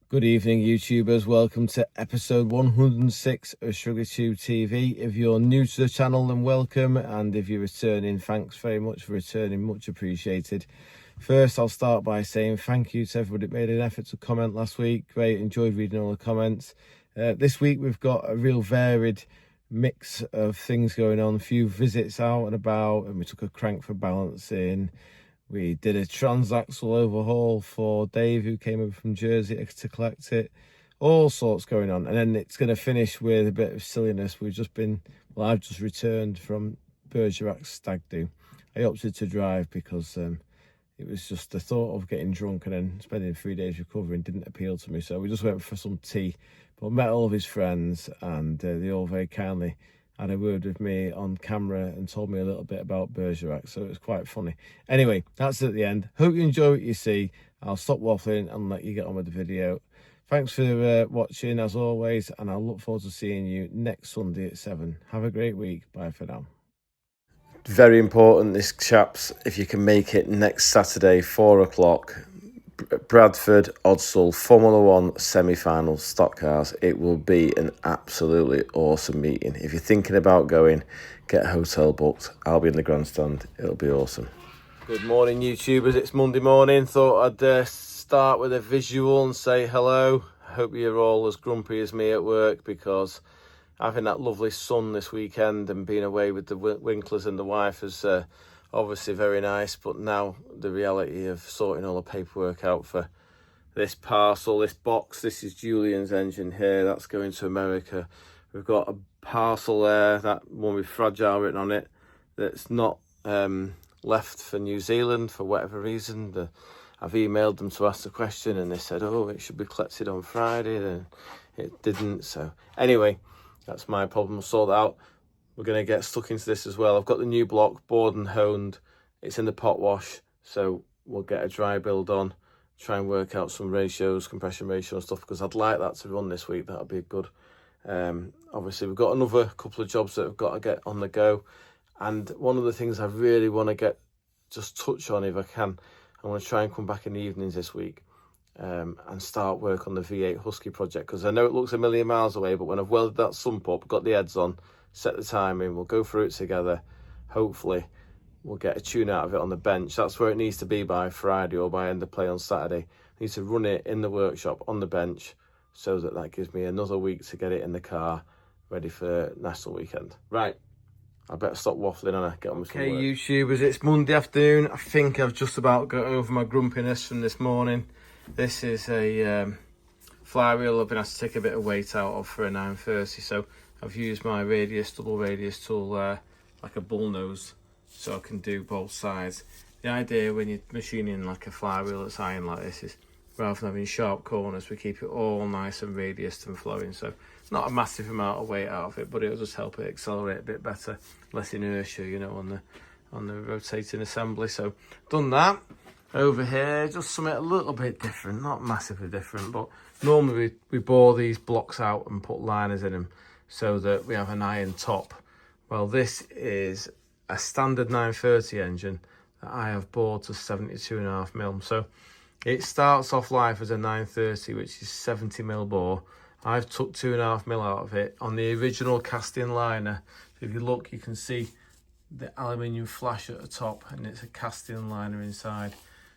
Good evening, YouTubers. Welcome to episode 106 of Shrigleytube TV. If you're new to the channel, then welcome. And if you're returning, thanks very much for returning. Much appreciated. First, I'll start by saying thank you to everybody that made an effort to comment last week. Great, enjoyed reading all the comments. This week, we've got a real varied mix of things going on. A few visits out and about, and we took a crank for balancing. We did a transaxle overhaul for Dave, who came over from Jersey to collect it. All sorts going on. And then it's going to finish with a bit of silliness. I've just returned from Bergerac's Stag do. I opted to drive because it was just the thought of getting drunk and then spending 3 days recovering didn't appeal to me. So we just went for some tea. But met all of his friends, and they all very kindly had a word with me on camera and told me a little bit about Bergerac, so it was quite funny. Anyway, that's at the end. Hope you enjoy what you see. I'll stop waffling and let you get on with the video. Thanks for watching, as always, and I'll look forward to seeing you next Sunday at 7. Have a great week. Bye for now. Very important, this, chaps, if you can make it next Saturday, 4 o'clock. Bradford Odsall Formula 1 semi-final stock cars. It will be an absolutely awesome meeting. If you're thinking about going, get a hotel booked. I'll be in the grandstand. It'll be awesome. Good morning, YouTubers. It's Monday morning. Thought I'd start with a visual and say hello. Hope you're all as grumpy as me at work, because having that lovely sun this weekend and being away with the Winklers and the wife is obviously very nice, but now the reality of sorting all the paperwork out for this parcel, this box. This is Julian's engine here, that's going to America. We've got a parcel there, that one with fragile written on it, that's not left for New Zealand for whatever reason. I've emailed them to ask the question and they said, oh, it should be collected on Friday, then it didn't. So anyway, that's my problem. I'll sort that out. We're going to get stuck into this as well. I've got the new block bored and honed. It's in the pot wash, so we'll get a dry build on, try and work out some ratios, compression ratio and stuff, because I'd like that to run this week. That'll be good. Obviously, we've got another couple of jobs that I've got to get on the go. And one of the things I really want to just touch on, if I can, I want to try and come back in the evenings this week and start work on the V8 Husky project, because I know it looks a million miles away, but when I've welded that sump up, got the heads on, set the timing, we'll go through it together. Hopefully we'll get a tune out of it on the bench. That's where it needs to be by Friday or by end of play on Saturday. I need to run it in the workshop on the bench, so that gives me another week to get it in the car ready for national weekend. Right, I better stop waffling and get on with some work. Okay, YouTubers, it's Monday afternoon. I think I've just about got over my grumpiness from this morning. This is a flywheel I've been asked to take a bit of weight out of for a 930, so I've used my double radius tool like a bull nose, so I can do both sides. The idea when you're machining like a flywheel that's iron like this is, rather than having sharp corners, we keep it all nice and radiused and flowing. So not a massive amount of weight out of it, but it'll just help it accelerate a bit better, less inertia, you know, on the rotating assembly. So done that. Over here, just something a little bit different, not massively different, but normally we bore these blocks out and put liners in them so that we have an iron top. Well, this is a standard 930 engine that I have bored to 72.5mm. So it starts off life as a 930, which is 70mm bore. I've took 2.5mm out of it on the original casting liner. So if you look, you can see the aluminium flash at the top, and it's a casting liner inside.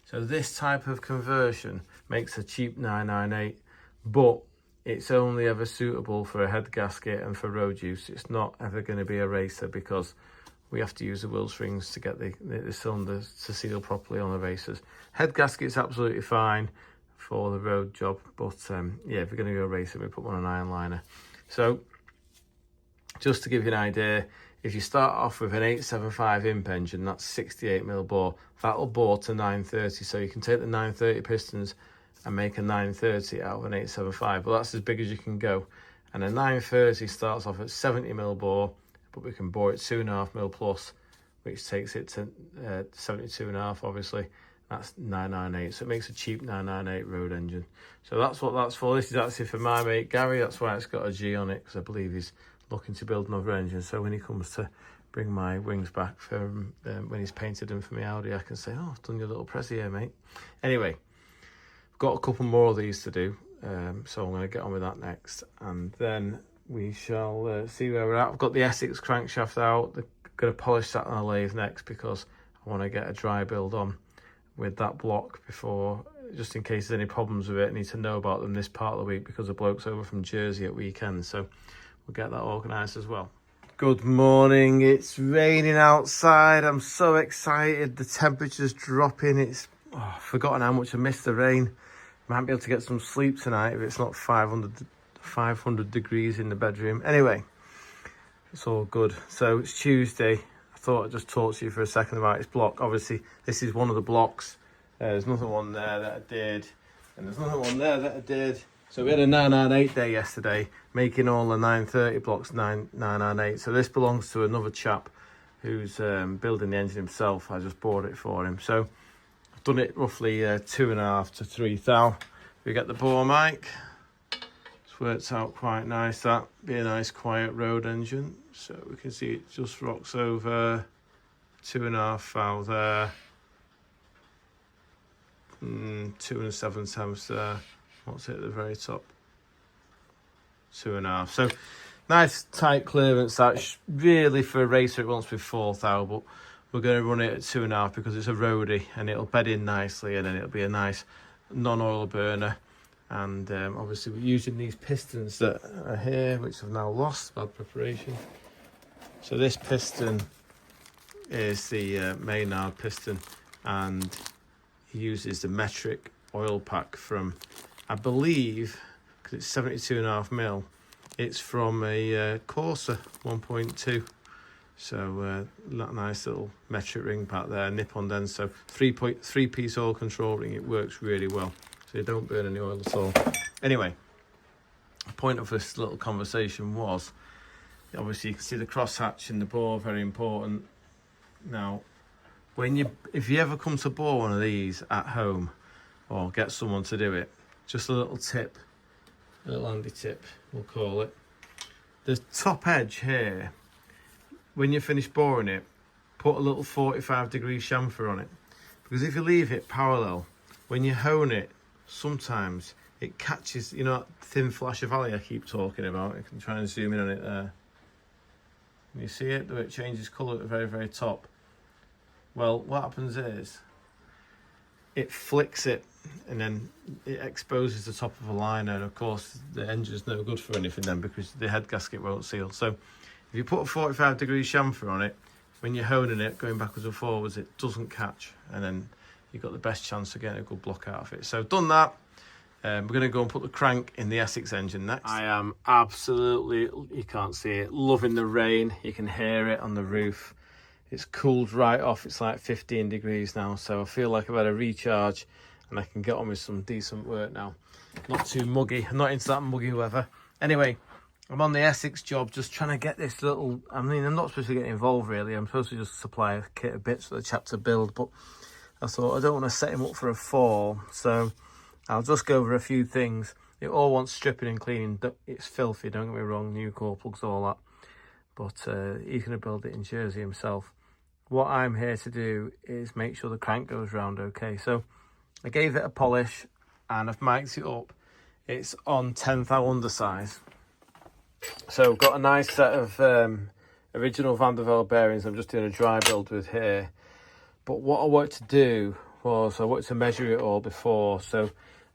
So this type of conversion makes a cheap 998, but it's only ever suitable for a head gasket and for road use. It's not ever going to be a racer, because we have to use the wheel strings to get the cylinders to seal properly on the racers. Head gasket's absolutely fine for the road job, but yeah, if we're going to go racing, we put one on iron liner. So just to give you an idea, if you start off with an 875 imp engine, that's 68mm bore, that'll bore to 930. So you can take the 930 pistons and make a 930 out of an 875. Well, that's as big as you can go. And a 930 starts off at 70mm bore, but we can bore it 2.5mm plus, which takes it to 72.5, obviously. That's 998. So it makes a cheap 998 road engine. So that's what that's for. This is actually for my mate Gary. That's why it's got a G on it, because I believe he's looking to build another engine. So when he comes to bring my wings back for when he's painted them for me Audi, I can say, oh, I've done your little press here, mate. Anyway, got a couple more of these to do. So I'm going to get on with that next, and then we shall see where we're at. I've got the Essex crankshaft out. I'm going to polish that on a lathe next because I want to get a dry build on with that block before, just in case there's any problems with it. I need to know about them this part of the week because the bloke's over from Jersey at weekend, so we'll get that organised as well. Good morning. It's raining outside. I'm so excited. The temperature's dropping. I've forgotten how much I missed the rain. Might be able to get some sleep tonight if it's not 500 degrees in the bedroom. Anyway, it's all good. So it's Tuesday. I thought I'd just talk to you for a second about this block. Obviously, this is one of the blocks. There's another one there that I did, and there's another one there that I did. So we had a 998 day yesterday, making all the 930 blocks 998. So this belongs to another chap who's building the engine himself. I just bought it for him. So I've done it roughly 2.5 to 3 thou. We get the bore mic. It's worked out quite nice. That be a nice quiet road engine. So we can see it just rocks over 2.5 thou there. 2 7/10 there. What's it at the very top? 2.5. So nice tight clearance. That's really for a racer it wants to be 4 thou, but we're going to run it at 2.5 because it's a roadie and it'll bed in nicely, and then it'll be a nice non-oil burner. And obviously we're using these pistons that are here, which I've now lost, bad preparation. So this piston is the Maynard piston, and he uses the metric oil pack from, I believe, because it's 72.5 mil, it's from a Corsa 1.2. So that nice little metric ring pack there, nip-on denso, 3-piece oil control ring. It works really well, so you don't burn any oil at all. Anyway, the point of this little conversation was, obviously you can see the crosshatch in the bore, very important. Now, if you ever come to bore one of these at home, or get someone to do it, just a little tip, a little handy tip, we'll call it. The top edge here, when you finish boring it, put a little 45-degree chamfer on it. Because if you leave it parallel, when you hone it, sometimes it catches, you know, that thin flash of valley I keep talking about. I can try and zoom in on it there. Can you see it? It changes colour at the very, very top. Well, what happens is, it flicks it, and then it exposes the top of a liner, and of course the engine's no good for anything then because the head gasket won't seal. So if you put a 45-degree chamfer on it, when you're honing it, going backwards and forwards, it doesn't catch, and then you've got the best chance of getting a good block out of it. So done that. We're going to go and put the crank in the Essex engine next. I am absolutely, you can't see it, loving the rain. You can hear it on the roof. It's cooled right off. It's like 15 degrees now, so I feel like I've had a recharge and I can get on with some decent work now. Not too muggy. I'm not into that muggy weather. Anyway, I'm on the Essex job, just trying to get this little, I mean, I'm not supposed to get involved really. I'm supposed to just supply a kit of bits for the chap to build, but I thought I don't want to set him up for a fall, so I'll just go over a few things. It all wants stripping and cleaning. It's filthy, don't get me wrong, new core plugs, all that. But he's going to build it in Jersey himself. What I'm here to do is make sure the crank goes round okay. So I gave it a polish and I've mic'd it up. It's on 10 thou undersize. So I've got a nice set of original Van der Velde bearings I'm just doing a dry build with here. But what I wanted to do was I wanted to measure it all before. So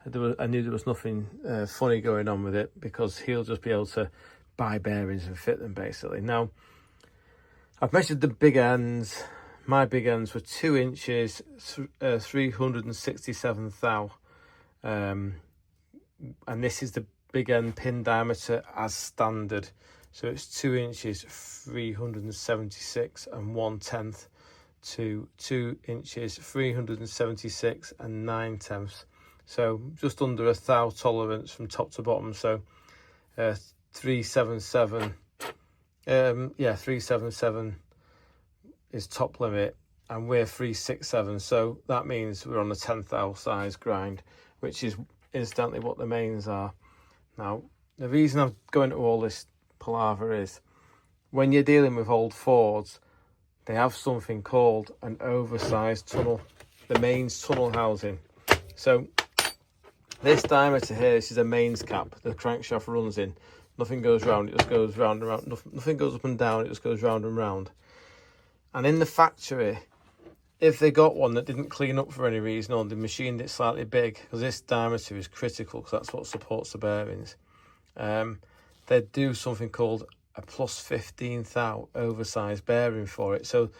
I knew there was nothing funny going on with it because he'll just be able to buy bearings and fit them basically. Now, I've measured the big ends. My big ends were 2 inches, 367 thou. And this is the big end pin diameter as standard. So it's 2 inches, 376 and 1/10 to 2 inches, 376 and 9/10. So just under a thou tolerance from top to bottom. So 377. 377 is top limit, and we're 367, so that means we're on a 10 thou size grind, which is incidentally what the mains are. Now, the reason I'm going to all this palaver is when you're dealing with old Fords, they have something called an oversized tunnel, the mains tunnel housing. So This diameter here, this is a mains cap. The crankshaft runs in. Nothing goes round, it just goes round and round. Nothing goes up and down, it just goes round and round. And in the factory, if they got one that didn't clean up for any reason, or they machined it slightly big, because this diameter is critical, because that's what supports the bearings, they'd do something called a plus 15 thou oversized bearing for it. So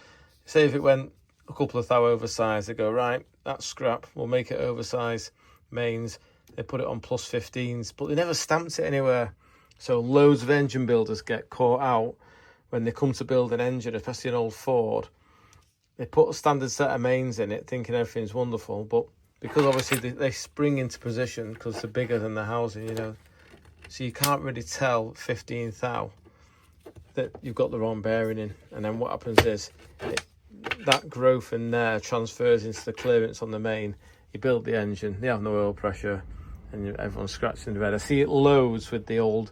say if it went a couple of thou oversized, they go, right, that's scrap, we'll make it oversized mains. They put it on plus 15s, but they never stamped it anywhere. So loads of engine builders get caught out when they come to build an engine, especially an old Ford. They put a standard set of mains in it, thinking everything's wonderful, but because obviously they spring into position because they're bigger than the housing, you know, so you can't really tell 15 thou that you've got the wrong bearing in. And then what happens is that growth in there transfers into the clearance on the main. You build the engine, they have no oil pressure, and everyone's scratching their head. I see it loads with the old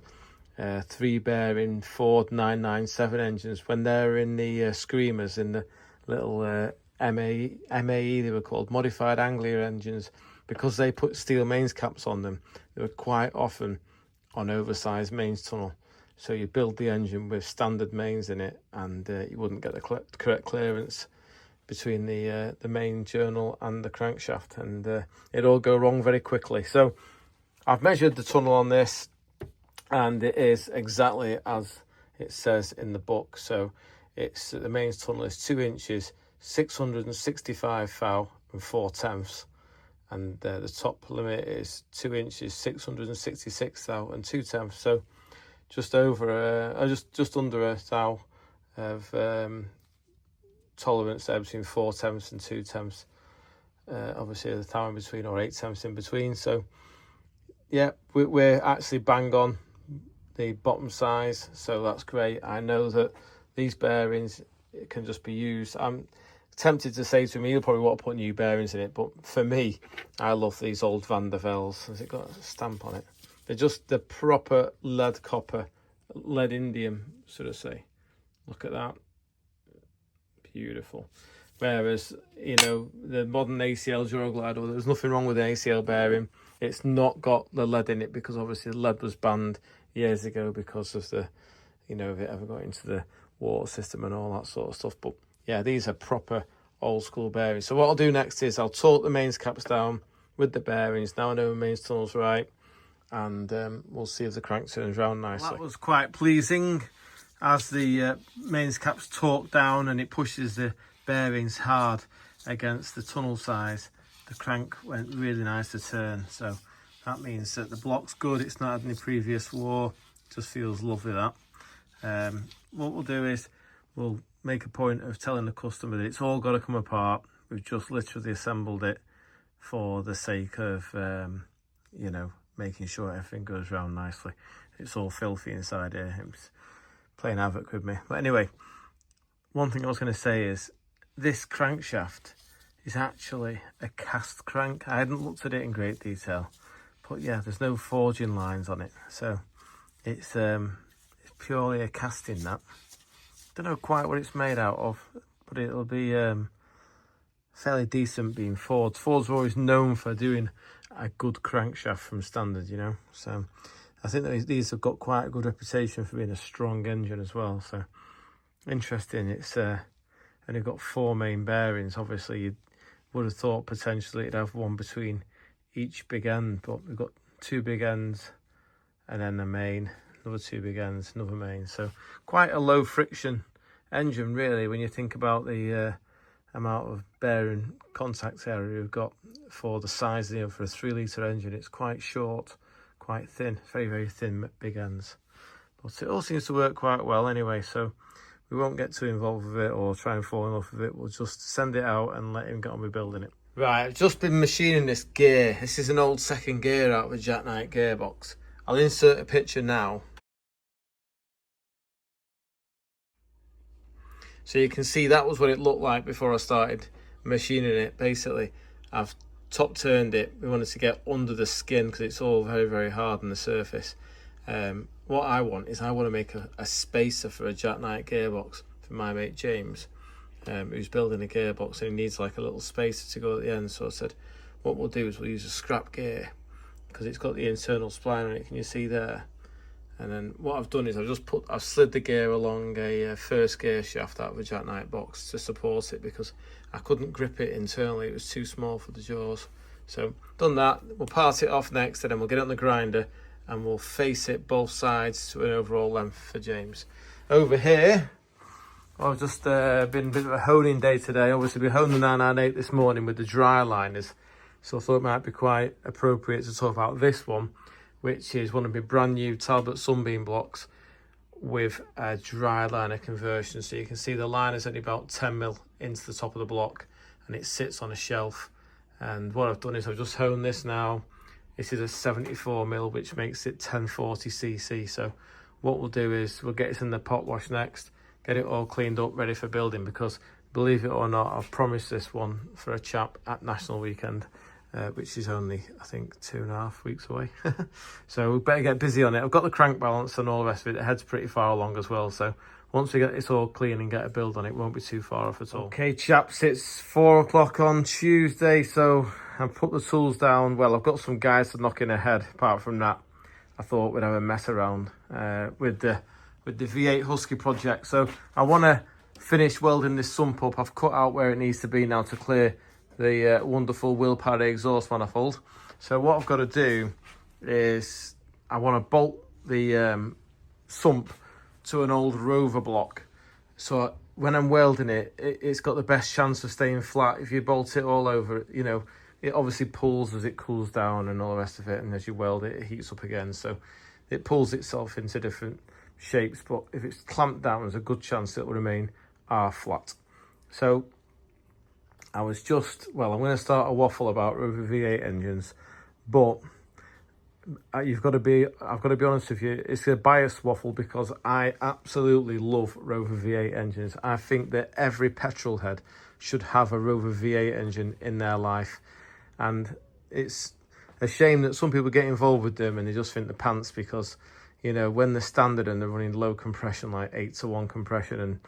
3-bearing Ford 997 engines when they're in the screamers, in the little MAE they were called, modified Anglia engines, because they put steel mains caps on them. They were quite often on oversized mains tunnel. So you build the engine with standard mains in it, and you wouldn't get the correct clearance between the main journal and the crankshaft, and it'd all go wrong very quickly. So I've measured the tunnel on this, and it is exactly as it says in the book. So it's the mains tunnel is 2 inches, 665 thou and 4/10, and the top limit is 2 inches, 666 thou and 2/10. So just over just under a thou of tolerance there between 4/10 and 2/10. Obviously the thou in between, or 8/10 in between. So yeah, we're actually bang on the bottom size, so that's great. I know that these bearings, it can just be used. I'm tempted to say to me, you'll probably want to put new bearings in it, but for me, I love these old Van der Vels. Has it got a stamp on it? They're just the proper lead copper, lead indium, sort of say. Look at that. Beautiful. Whereas, you know, the modern ACL Duroglide, or there's nothing wrong with an ACL bearing, it's not got the lead in it, because obviously the lead was banned years ago because of the, you know, if it ever got into the water system and all that sort of stuff. But yeah, these are proper old school bearings. So what I'll do next is I'll torque the mains caps down with the bearings. Now I know the mains tunnel's right, and we'll see if the crank turns round nicely. Well, that was quite pleasing as the mains caps torque down and it pushes the bearings hard against the tunnel size. The crank went really nice to turn, so that means that the block's good. It's not had any previous war, just feels lovely. That what we'll do is we'll make a point of telling the customer that it's all got to come apart. We've just literally assembled it for the sake of you know, making sure everything goes round nicely. It's all filthy inside here. It's playing havoc with me. But anyway, one thing I was going to say is this crankshaft is actually a cast crank. I hadn't looked at it in great detail, but yeah, there's no forging lines on it, so it's purely a casting. That, don't know quite what it's made out of, but it'll be fairly decent being Fords. Fords are always known for doing a good crankshaft from standard, you know, so I think that these have got quite a good reputation for being a strong engine as well. So interesting. It's only got 4 main bearings. Obviously you would have thought potentially it'd have one between each big end, but we've got 2 big ends and then the main, another 2 big ends, another main. So quite a low friction engine really, when you think about the amount of bearing contact area we've got for the size, you know, for a 3-litre engine. It's quite short, quite thin, very, very thin big ends. But it all seems to work quite well anyway, so we won't get too involved with it or try and fall in love with it. We'll just send it out and let him get on with building it. Right, I've just been machining this gear. This is an old second gear out of a jackknife gearbox. I'll insert a picture now. So you can see that was what it looked like before I started machining it. Basically, I've top turned it. We wanted to get under the skin because it's all very, very hard on the surface. What I want is I want to make a spacer for a jackknife gearbox for my mate James, who's building a gearbox and he needs like a little spacer to go at the end. So I said, what we'll do is we'll use a scrap gear, because it's got the internal spline on it. Can you see there? And then what I've done is I've slid the gear along a first gear shaft out of a jackknife box to support it, because I couldn't grip it internally, it was too small for the jaws. So done that, we'll part it off next, and then we'll get it on the grinder and we'll face it both sides to an overall length for James. Over here, I've just been a bit of a honing day today. Obviously we honed the 998 this morning with the dry liners, so I thought it might be quite appropriate to talk about this one, which is one of my brand new Talbot Sunbeam blocks with a dry liner conversion. So you can see the liner's only about 10mm into the top of the block, and it sits on a shelf. And what I've done is I've just honed this now. This is a 74mm, which makes it 1040cc. So what we'll do is we'll get this in the pot wash next, get it all cleaned up, ready for building, because believe it or not, I've promised this one for a chap at National Weekend, which is only, I think, 2.5 weeks away. So we better get busy on it. I've got the crank balance and all the rest of it. The head's pretty far along as well. So once we get this all clean and get a build on it, won't be too far off at all. Okay, chaps, it's 4 o'clock on Tuesday. So I've put the tools down. Well, I've got some guys to knock in ahead. Apart from that, I thought we'd have a mess around with the V8 Husky project. So I want to finish welding this sump up. I've cut out where it needs to be now to clear the wonderful wheel parry exhaust manifold. So what I've got to do is I want to bolt the sump to an old Rover block, so when I'm welding it, it's got the best chance of staying flat. If you bolt it all over, you know, it obviously pulls as it cools down and all the rest of it, and as you weld it, it heats up again, so it pulls itself into different shapes. But if it's clamped down, there's a good chance it will remain R-flat. So I was just, well, I'm going to start a waffle about Rover V8 engines, but I've got to be honest with you, it's a biased waffle, because I absolutely love Rover V8 engines. I think that every petrol head should have a Rover V8 engine in their life, and it's a shame that some people get involved with them and they just think the pants, because, you know, when they're standard and they're running low compression, like 8-to-1 compression, and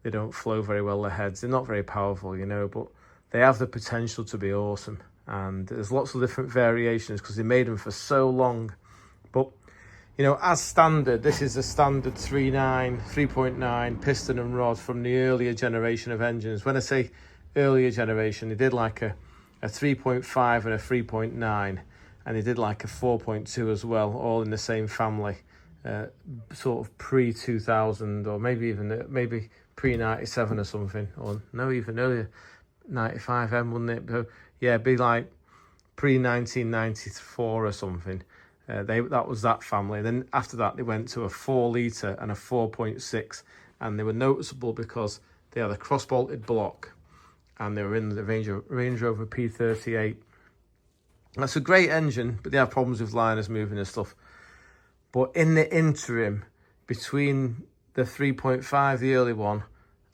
they don't flow very well, their heads, they're not very powerful, you know, but they have the potential to be awesome. And there's lots of different variations because they made them for so long. But, you know, as standard, this is a standard 3.9 piston and rod from the earlier generation of engines. When I say earlier generation, they did like a 3.5 and a 3.9, and they did like a 4.2 as well, all in the same family, sort of pre-2000, or maybe pre-97 or something, or no, even earlier. 95M, wouldn't it? But yeah, it'd be like pre-1994 or something. That was that family. Then after that, they went to a 4-litre and a 4.6, and they were noticeable because they had a cross-bolted block, and they were in the Range Rover P38. That's a great engine, but they have problems with liners moving and stuff. But in the interim, between the 3.5, the early one,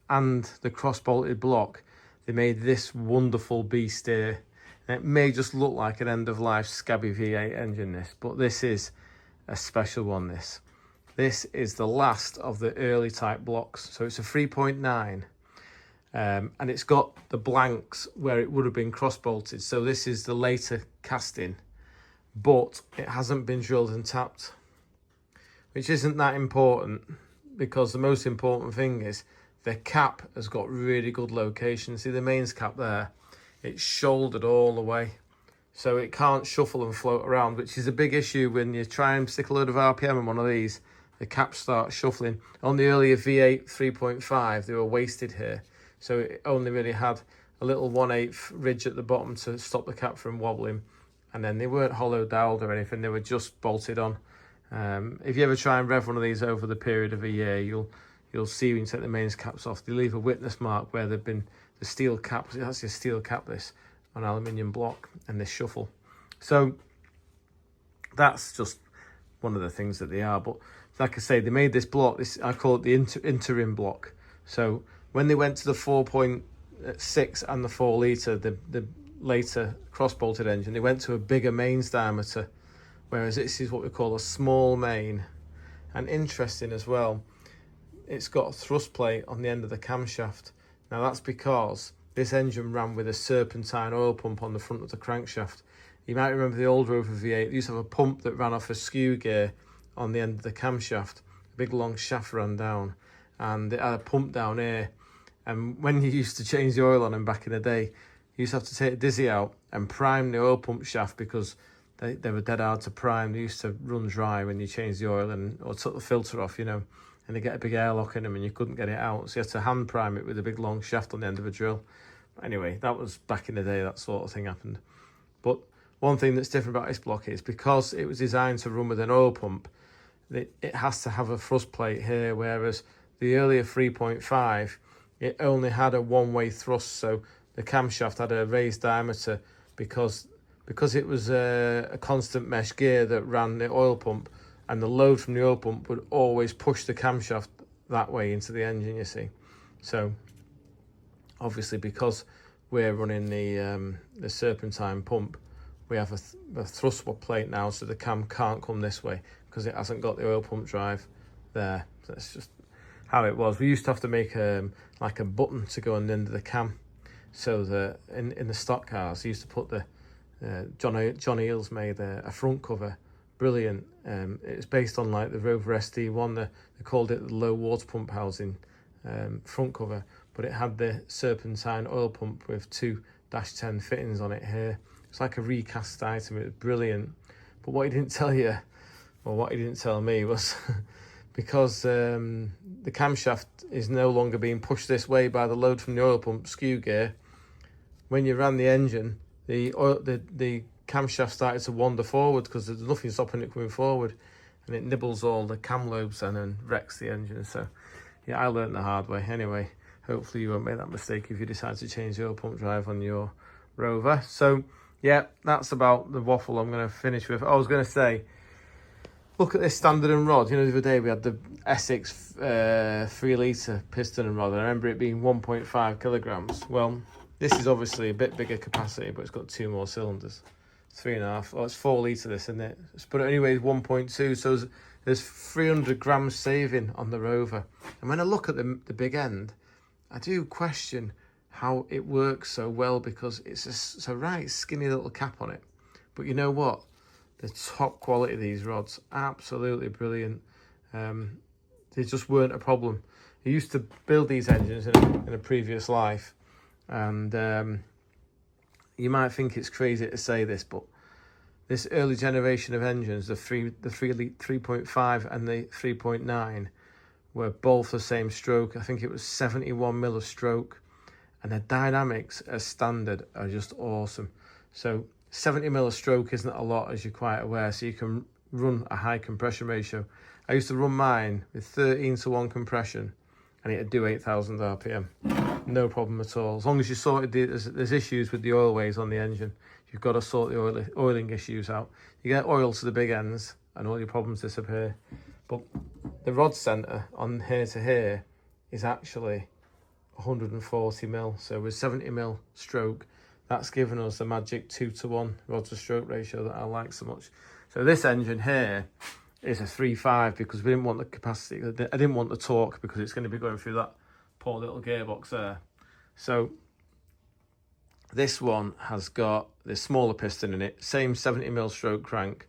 and the cross-bolted block, they made this wonderful beast here. And it may just look like an end-of-life scabby V8 engine, but this is a special one, this. This is the last of the early type blocks. So it's a 3.9, and it's got the blanks where it would have been cross-bolted. So this is the later casting, but it hasn't been drilled and tapped, which isn't that important, because the most important thing is the cap has got really good location. See the mains cap there? It's shouldered all the way, so it can't shuffle and float around, which is a big issue when you try and stick a load of RPM in one of these. The cap starts shuffling. On the earlier V8 3.5, they were wasted here, so it only really had a little 1/8 ridge at the bottom to stop the cap from wobbling, and then they weren't hollow doweled or anything, they were just bolted on. If you ever try and rev one of these over the period of a year, you'll see when you take the mains caps off, they leave a witness mark where they've been, the steel cap, that's a steel cap, this, on aluminium block, and this shuffle. So that's just one of the things that they are. But like I say, they made this block, I call it the interim block. So when they went to the 4.6 and the 4-litre, the later cross-bolted engine, they went to a bigger mains diameter, whereas this is what we call a small main. And interesting as well, it's got a thrust plate on the end of the camshaft. Now that's because this engine ran with a serpentine oil pump on the front of the crankshaft. You might remember the old Rover V8. They used to have a pump that ran off a skew gear on the end of the camshaft. A big long shaft ran down, and it had a pump down here. And when you used to change the oil on them back in the day, you used to have to take the dizzy out and prime the oil pump shaft, because they were dead hard to prime. They used to run dry when you changed the oil or took the filter off, you know, and they get a big airlock in them and you couldn't get it out. So you had to hand prime it with a big long shaft on the end of a drill. Anyway, that was back in the day, that sort of thing happened. But one thing that's different about this block is because it was designed to run with an oil pump, it has to have a thrust plate here, whereas the earlier 3.5, it only had a one-way thrust, so the camshaft had a raised diameter because it was a constant mesh gear that ran the oil pump, and the load from the oil pump would always push the camshaft that way into the engine, you see. So obviously, because we're running the serpentine pump, we have a thrust plate now, so the cam can't come this way because it hasn't got the oil pump drive there. So that's just how it was. We used to have to make like a button to go on the end of the cam, so that in the stock cars, they used to put the John Eales made a front cover, brilliant. It's based on like the Rover SD1. They called it the low water pump housing front cover, but it had the serpentine oil pump with 2-10 fittings on it here. It's like a recast item. It was brilliant. But what he didn't tell you, or what he didn't tell me, was because the camshaft is no longer being pushed this way by the load from the oil pump skew gear, when you ran the engine, the camshaft started to wander forward because there's nothing stopping it coming forward, and it nibbles all the cam lobes and wrecks the engine. So yeah, I learned the hard way. Anyway, hopefully you won't make that mistake if you decide to change the oil pump drive on your Rover. So yeah, that's about the waffle I'm going to finish with. I was going to say, look at this standard and rod. You know, the other day we had the Essex 3 litre piston and rod, and I remember it being 1.5 kilograms. Well, this is obviously a bit bigger capacity, but it's got 2 more cylinders. 3.5. Oh, it's 4 litre this, isn't it? But anyway, 1.2. So there's 300 grams saving on the Rover. And when I look at the big end, I do question how it works so well, because it's a right skinny little cap on it. But you know what? The top quality of these rods, absolutely brilliant. They just weren't a problem. I used to build these engines in a previous life, and you might think it's crazy to say this, but this early generation of engines, the 3.5 and the 3.9, were both the same stroke. I think it was 71 mil of stroke, and the dynamics as standard are just awesome. So 70 mil of stroke isn't a lot, as you're quite aware, so you can run a high compression ratio. I used to run mine with 13:1 compression, and it'd do 8,000 RPM. No problem at all. As long as you sorted there's issues with the oil ways on the engine. You've got to sort the oiling issues out. You get oil to the big ends and all your problems disappear. But the rod centre on here to here is actually 140 mil. So with 70 mil stroke, that's given us the magic 2:1 rod to stroke ratio that I like so much. So this engine here is a 3.5 because we didn't want the capacity. I didn't want the torque because it's going to be going through that poor little gearbox there. So this one has got the smaller piston in it, same 70 mil stroke crank.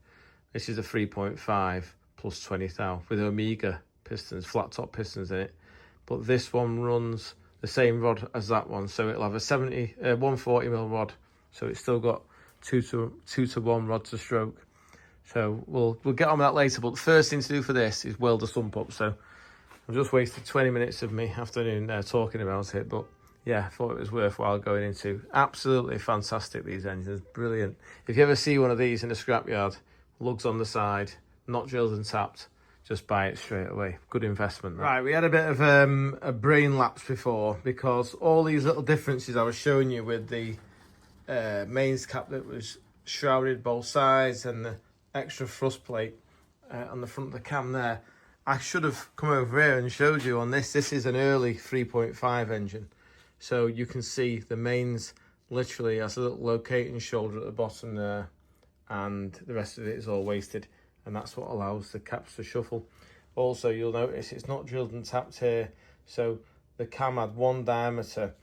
This is a 3.5 plus 20 thou with Omega pistons, flat top pistons in it. But this one runs the same rod as that one, so it'll have a 140 mil rod. So it's still got 2:1 rod to stroke. So we'll get on with that later. But the first thing to do for this is weld the sump up. So I've just wasted 20 minutes of me afternoon talking about it, but yeah, I thought it was worthwhile going into. Absolutely fantastic, these engines, brilliant. If you ever see one of these in a scrapyard, lugs on the side, not drilled and tapped, just buy it straight away. Good investment. Right, we had a bit of a brain lapse before, because all these little differences I was showing you with the mains cap that was shrouded both sides and the extra thrust plate on the front of the cam there, I should have come over here and showed you on this. This is an early 3.5 engine. So you can see the mains literally has a little locating shoulder at the bottom there, and the rest of it is all wasted, and that's what allows the caps to shuffle. Also, you'll notice it's not drilled and tapped here, so the cam had 1 diameter,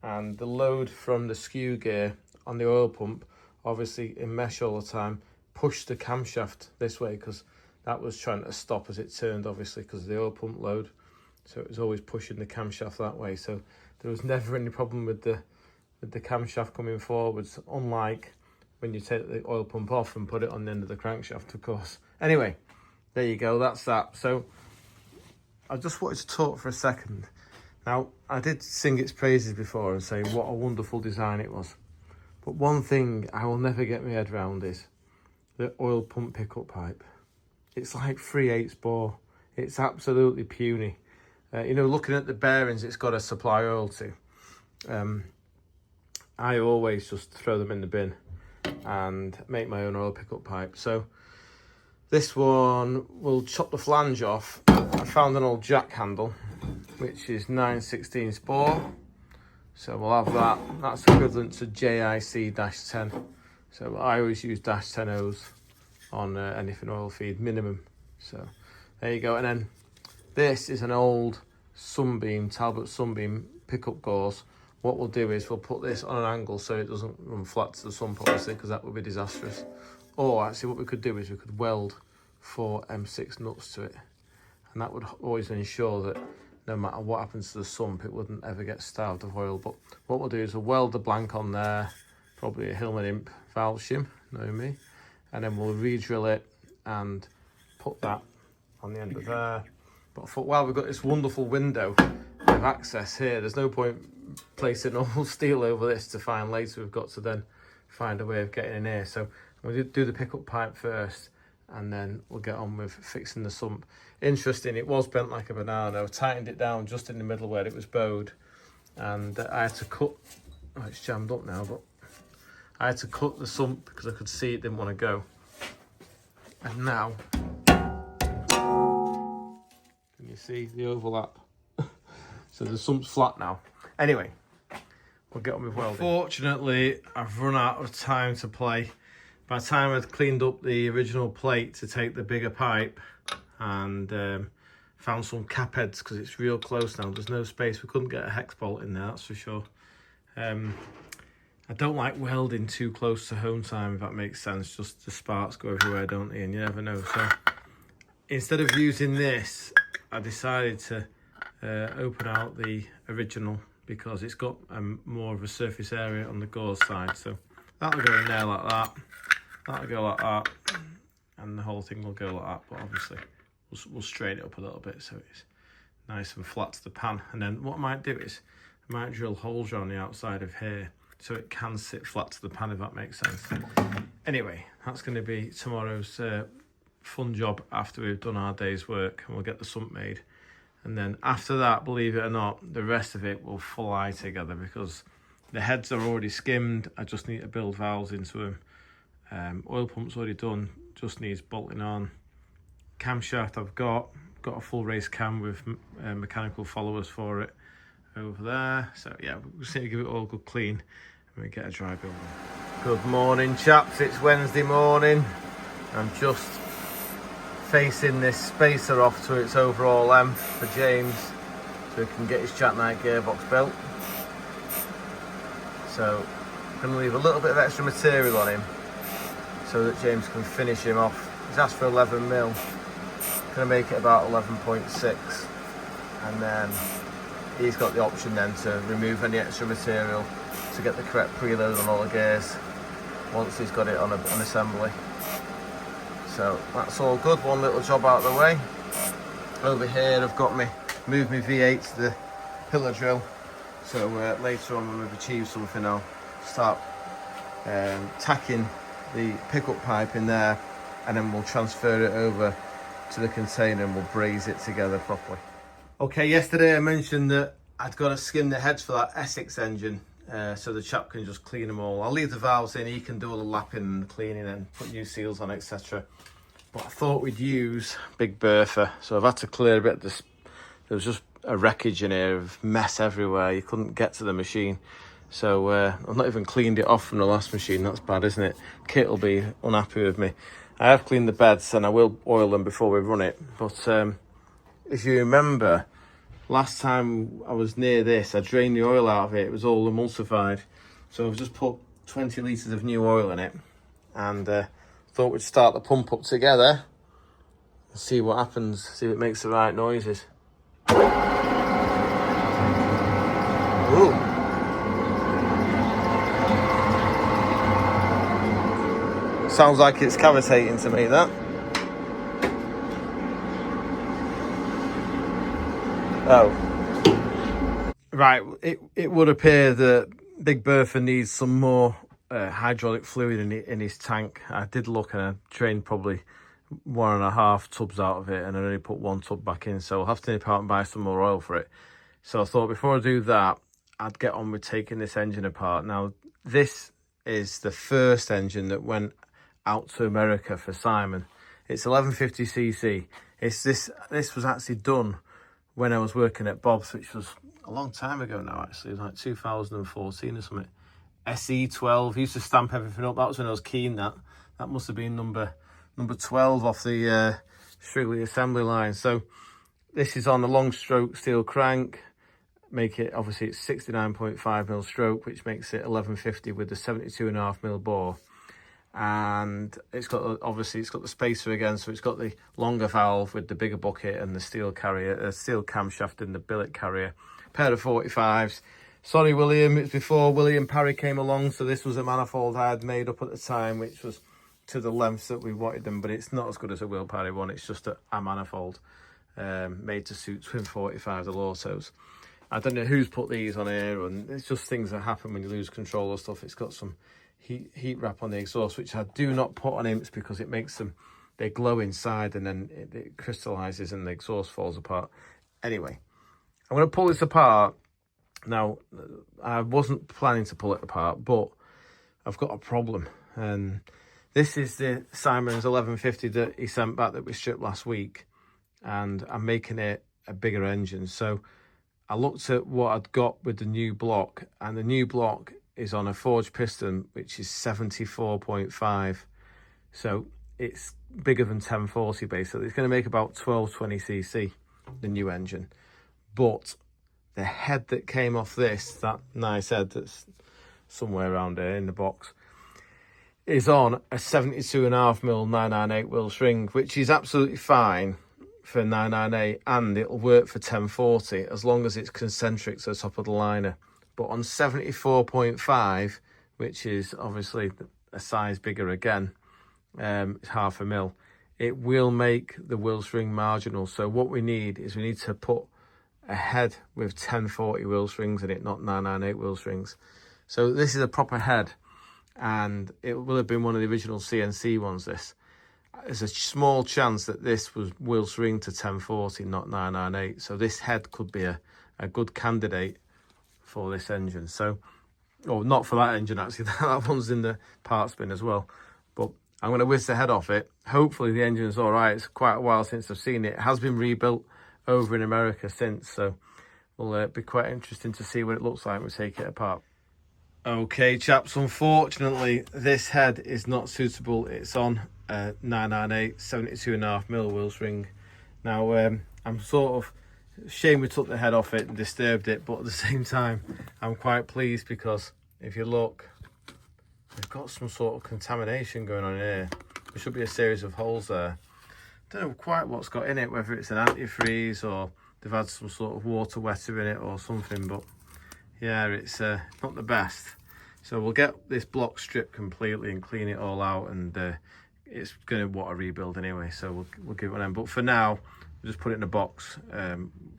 and the load from the skew gear on the oil pump obviously in mesh all the time, pushed the camshaft this way because that was trying to stop as it turned, obviously, because of the oil pump load. So it was always pushing the camshaft that way. So there was never any problem with the camshaft coming forwards, unlike when you take the oil pump off and put it on the end of the crankshaft, of course. Anyway, there you go, that's that. So I just wanted to talk for a second. Now, I did sing its praises before and say what a wonderful design it was. But one thing I will never get my head around is the oil pump pickup pipe. It's like 3/8 bore. It's absolutely puny. You know, looking at the bearings it's got to supply oil to. I always just throw them in the bin and make my own oil pickup pipe. So this one will chop the flange off. I found an old jack handle, which is 9/16 bore. So we'll have that. That's equivalent to JIC-10. So I always use -10Os on anything oil feed minimum. So there you go. And then this is an old Sunbeam, Talbot Sunbeam pickup gauze. What we'll do is we'll put this on an angle so it doesn't run flat to the sump, obviously, because that would be disastrous. Or actually what we could do is we could weld 4 M6 nuts to it. And that would always ensure that no matter what happens to the sump, it wouldn't ever get starved of oil. But what we'll do is we'll weld the blank on there, probably a Hillman Imp valve shim, know me. And then we'll re-drill it and put that on the end of there. But I thought, well, we've got this wonderful window of access here. There's no point placing normal steel over this to find later. We've got to then find a way of getting in here. So we'll do the pickup pipe first, and then we'll get on with fixing the sump. Interesting, it was bent like a banana. I tightened it down just in the middle where it was bowed, and I had to cut, oh, it's jammed up now, but I had to cut the sump because I could see it didn't want to go. And now, can you see the overlap? So the sump's flat now. Anyway, we'll get on with welding. Fortunately, I've run out of time to play. By the time I'd cleaned up the original plate to take the bigger pipe and found some cap heads, because it's real close now, there's no space. We couldn't get a hex bolt in there, that's for sure. I don't like welding too close to home time, if that makes sense. Just the sparks go everywhere, don't they? And you never know. So instead of using this, I decided to open out the original, because it's got more of a surface area on the gauze side. So that'll go in there like that, that'll go like that, and the whole thing will go like that. But obviously we'll straighten it up a little bit so it's nice and flat to the pan. And then what I might do is I might drill holes around the outside of here so it can sit flat to the pan, if that makes sense. Anyway, that's going to be tomorrow's fun job after we've done our day's work, and we'll get the sump made. And then after that, believe it or not, the rest of it will fly together, because the heads are already skimmed. I just need to build valves into them. Oil pump's already done, just needs bolting on. Camshaft I've got a full race cam with mechanical followers for it over there. So yeah, we just need to give it all a good clean and we get a dry build on. Good morning, chaps. It's Wednesday morning. I'm just facing this spacer off to its overall length for James, so he can get his jackknife gearbox built. So I'm going to leave a little bit of extra material on him so that James can finish him off. He's asked for 11 mil. Going to make it about 11.6, and then he's got the option then to remove any extra material to get the correct preload on all the gears once he's got it on assembly. So that's all good. One little job out of the way. Over here I've got moved my V8 to the pillar drill, so later on when we've achieved something, I'll start tacking the pickup pipe in there, and then we'll transfer it over to the container and we'll braze it together properly. Okay, yesterday I mentioned that I'd got to skim the heads for that Essex engine, so the chap can just clean them all. I'll leave the valves in, he can do all the lapping and the cleaning and put new seals on, etc. But I thought we'd use Big Bertha, so I've had to clear a bit of this. There was just a wreckage in here of mess everywhere. You couldn't get to the machine. So I've not even cleaned it off from the last machine. That's bad, isn't it? Kit will be unhappy with me. I have cleaned the beds and I will oil them before we run it. But if you remember, last time I was near this, I drained the oil out of it. It was all emulsified. So I've just put 20 litres of new oil in it, and thought we'd start the pump up together and see what happens, see if it makes the right noises. Ooh. Sounds like it's cavitating to me, that. Oh. Right, it would appear that Big Bertha needs some more hydraulic fluid in his tank. I did look and I drained probably 1.5 tubs out of it, and I only put 1 tub back in, so I'll have to nip out and buy some more oil for it. So I thought before I do that, I'd get on with taking this engine apart. Now, this is the first engine that went out to America for Simon. It's 1150cc. This was actually done when I was working at Bob's, which was a long time ago now, actually. It was like 2014 or something. SE12, used to stamp everything up. That was when I was keen. That must have been number 12 off the Shrigley assembly line. So this is on a long stroke steel crank. Make it, obviously it's 69.5mm stroke, which makes it 1150 with the 72.5mm bore. And it's got, obviously it's got the spacer again, so it's got the longer valve with the bigger bucket and the steel carrier, steel camshaft in the billet carrier. Pair of 45s. Sorry, William, it's before William Parry came along, so this was a manifold I had made up at the time, which was to the lengths that we wanted them, but it's not as good as a Will Parry one. It's just a manifold made to suit twin 45 the autos. I don't know who's put these on here, and it's just things that happen when you lose control of stuff. It's got some heat wrap on the exhaust, which I do not put on imps because it makes them, they glow inside and then it crystallizes and the exhaust falls apart. Anyway, I'm going to pull this apart. Now, I wasn't planning to pull it apart, but I've got a problem. And this is the Simon's 1150 that he sent back that we stripped last week, and I'm making it a bigger engine. So I looked at what I'd got with the new block, and the new block is on a forged piston, which is 74.5. So it's bigger than 1040 basically. It's going to make about 1220cc, the new engine. But the head that came off this, that nice head that's somewhere around here in the box, is on a 72.5mm 998 Wills ring, which is absolutely fine for 998, and it'll work for 1040 as long as it's concentric to the top of the liner. But on 74.5, which is obviously a size bigger again, it's 0.5 mil, it will make the Wills ring marginal. So what we need is we need to put a head with 1040 Wills rings in it, not 998 Wills rings. So this is a proper head, and it will have been one of the original CNC ones, this. There's a small chance that this was Wills ring to 1040, not 998. So this head could be a good candidate for this engine. So, or not for that engine actually, that one's in the parts bin as well. But I'm going to whiz the head off it. Hopefully the engine's all right. It's quite a while since I've seen it. It has been rebuilt over in America since, so will be quite interesting to see what it looks like when we take it apart. Okay, chaps, unfortunately this head is not suitable. It's on a 998 72.5mm Wills ring. Now I'm sort of ashamed we took the head off it and disturbed it, but at the same time I'm quite pleased because if you look, we've got some sort of contamination going on here. There should be a series of holes there. Don't know quite what's got in it, whether it's an antifreeze or they've had some sort of water wetter in it or something, but yeah, it's not the best. So we'll get this block stripped completely and clean it all out, and it's going to want a rebuild anyway, so we'll give it an end. But for now, we'll just put it in a box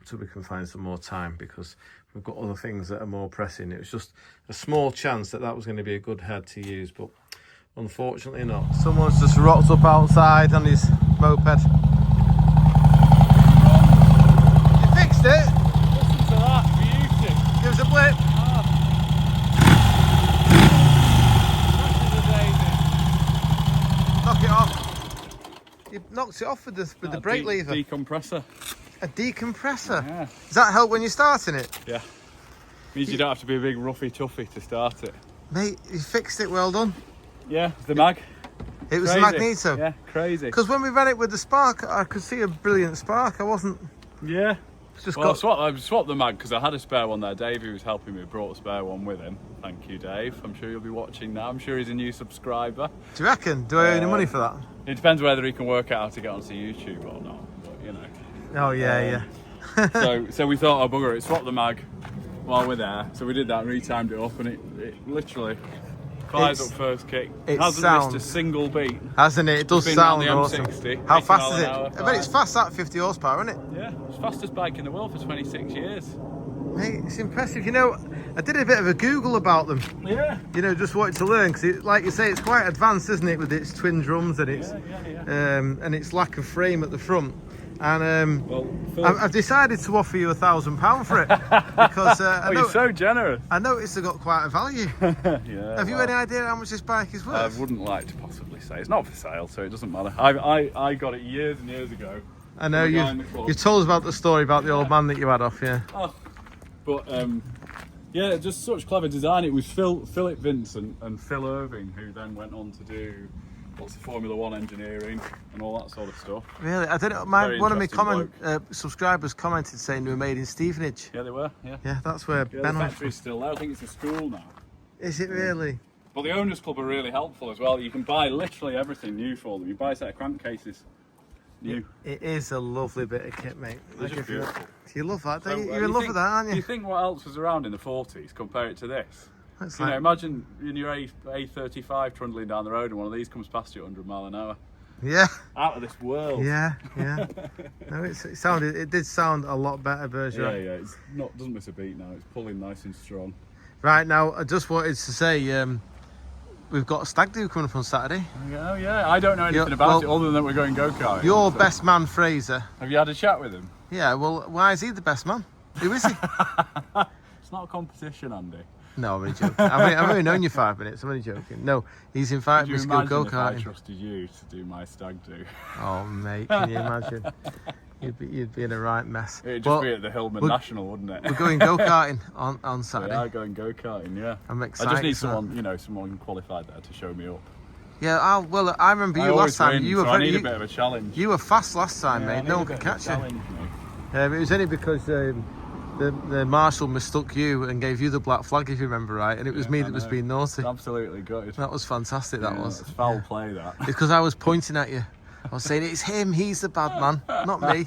so we can find some more time, because we've got other things that are more pressing. It was just a small chance that was going to be a good head to use, but unfortunately not. Someone's just rocked up outside on his moped. You fixed it? Listen to that, we used it. Give us a blip. Knock it off. You knocked it off with the brake lever. Decompressor. A decompressor? Yeah. Does that help when you're starting it? Yeah. Means you don't have to be a big roughy toughy to start it. Mate, you fixed it, well done. Yeah, the mag. It was crazy. the magneto. Yeah, crazy. Because when we ran it with the spark, I could see a brilliant spark. I wasn't. Yeah. It's just Well, got... I swapped the mag because I had a spare one there. Dave, who was helping me, brought a spare one with him. Thank you, Dave. I'm sure you'll be watching now. I'm sure he's a new subscriber. Do you reckon? Do I owe any money for that? It depends whether he can work out how to get onto YouTube or not. But you know. Oh yeah, yeah. so we thought, oh bugger it, swap the mag while we're there. So we did that, retimed it up, and it literally flies up first kick. It hasn't missed a single beat. Hasn't it? It does sound awesome. M60, how fast is it? I bet it's fast at 50 horsepower, isn't it? Yeah, it's the fastest bike in the world for 26 years. Mate, it's impressive. You know, I did a bit of a Google about them. Yeah. You know, just wanted to learn, because like you say, it's quite advanced, isn't it, with its twin drums and its and its lack of frame at the front. And I've decided to offer you £1,000 for it because you're so generous. I noticed they got quite a value. Yeah. Have you any idea how much this bike is worth? I wouldn't like to possibly say. It's not for sale, so it doesn't matter. I got it years and years ago. I know you told us about the story about the old man that you had off, yeah. Oh, but yeah, just such clever design. It was Philip Vincent and Phil Irving who then went on to do lots of Formula 1 engineering and all that sort of stuff. Really? I don't know. One of my subscribers commented saying they were made in Stevenage. Yeah, they were. Yeah. Yeah, that's where Ben. The factory's still there. I think it's a school now. Is it really? But the owners club are really helpful as well. You can buy literally everything new for them. You buy a set of crankcases. New. It is a lovely bit of kit, mate. They're just beautiful. You love that, don't you? You're in love with that, aren't you? Do you think what else was around in the 40s? Compare it to this. That's you know, imagine in your A35 trundling down the road and one of these comes past you at 100 mile an hour. Yeah. Out of this world. Yeah, yeah. No, it did sound a lot better, Bergerac. Yeah, it's doesn't miss a beat now. It's pulling nice and strong. Right, now I just wanted to say we've got a stag do coming up on Saturday. Oh yeah, I don't know anything about it other than that we're going go-karting. Your best man Fraser. Have you had a chat with him? Yeah, well, why is he the best man? Who is he? It's not a competition, Andy. No, I'm only joking. I've only known you 5 minutes. I'm only joking. No, he's invited me to go go-karting. If I trusted you to do my stag do? Oh, mate, can you imagine? You'd be in a right mess. It'd just be at the Hillman National, wouldn't it? We're going go-karting on Saturday. We are going go-karting, yeah. I'm excited. I just need someone qualified there to show me up. Yeah, I remember you last time. I need a bit of a challenge. You were fast last time, mate. No one could catch you. It was only because the marshal mistook you and gave you the black flag, if you remember right, and it was me that was being naughty. Absolutely gutted. That was fantastic. That was. It's foul play. That. It's because I was pointing at you. I was saying it's him. He's the bad man, not me.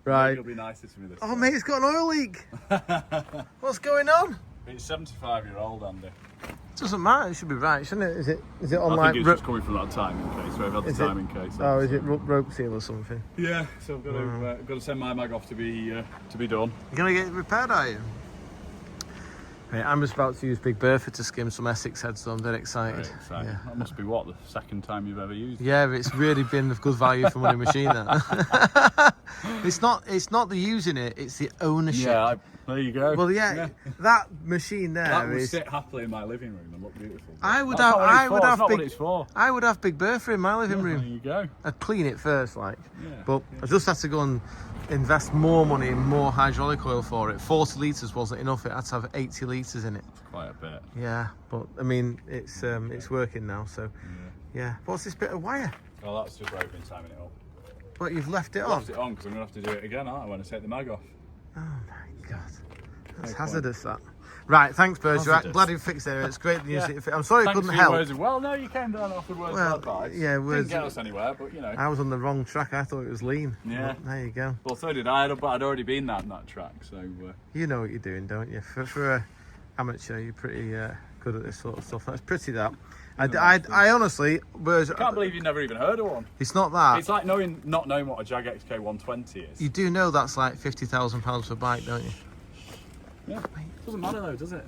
Right. You'll be nicer to me this time. Mate, it's got an oil leak. What's going on? It's 75-year-old, Andy. It doesn't matter. It should be right, shouldn't it? Is it on I think it's just coming from that timing case. So I've had the timing case. Oh, is it rope seal or something? Yeah. So I've got to send my mag off to be done. You're gonna get it repaired, are you? Mate, I'm just about to use Big Bertha to skim some Essex heads, so I'm very excited. Yeah. That must be the second time you've ever used it. Yeah, it's really been a good value for money machine. That. It's not the using it; it's the ownership. Yeah, there you go. Well, yeah. That machine there that would sit happily in my living room and look beautiful. I would have Big Bertha in my living room. There you go. I'd clean it first, I just had to go and invest more money in more hydraulic oil for it. 40 litres wasn't enough. It had to have 80 litres in it. That's quite a bit. Yeah, but I mean, it's working now. So yeah. What's this bit of wire? Well, that's just where I've been timing it up. But you've left it on? Left it on because I'm going to have to do it again, aren't I, when I take the mag off. Oh my God. That's hazardous, that. Right, thanks, Bergerac. Glad you fixed it. It's great news. I'm sorry I couldn't help. Well, no, you came down off with words of advice. Yeah, didn't get us anywhere, but you know. I was on the wrong track. I thought it was lean. Yeah. But there you go. Well, so did I, but I'd already been down that track, so. You know what you're doing, don't you? For an amateur, you're pretty good at this sort of stuff. That's pretty, that. I honestly... I can't believe you've never even heard of one. It's not that. It's like not knowing what a Jag XK 120 is. You do know that's like £50,000 per bike, don't you? Yeah, doesn't matter though, does it?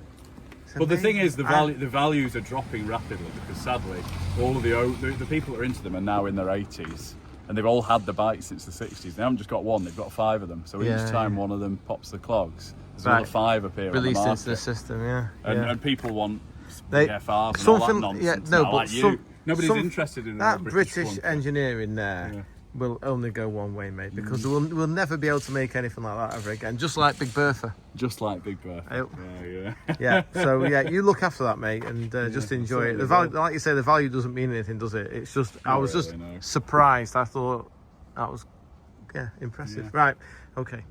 But the thing is, the values are dropping rapidly because sadly, all of the people that are into them are now in their 80s, and they've all had the bike since the 60s. They haven't just got one; they've got 5 of them. So each time one of them pops the clogs, there's another 5 appear released on the market. into the system. Yeah, and people want FRs and all that nonsense. Nobody's interested in that British engineering there. Will only go one way, mate, because we'll never be able to make anything like that ever again. Just like Big Bertha. Just like Big Bertha. Yeah. So you look after that, mate, and just enjoy it. The value, like you say, the value doesn't mean anything, does it? It's just I was just surprised. I thought that was yeah, impressive. Yeah. Right, okay.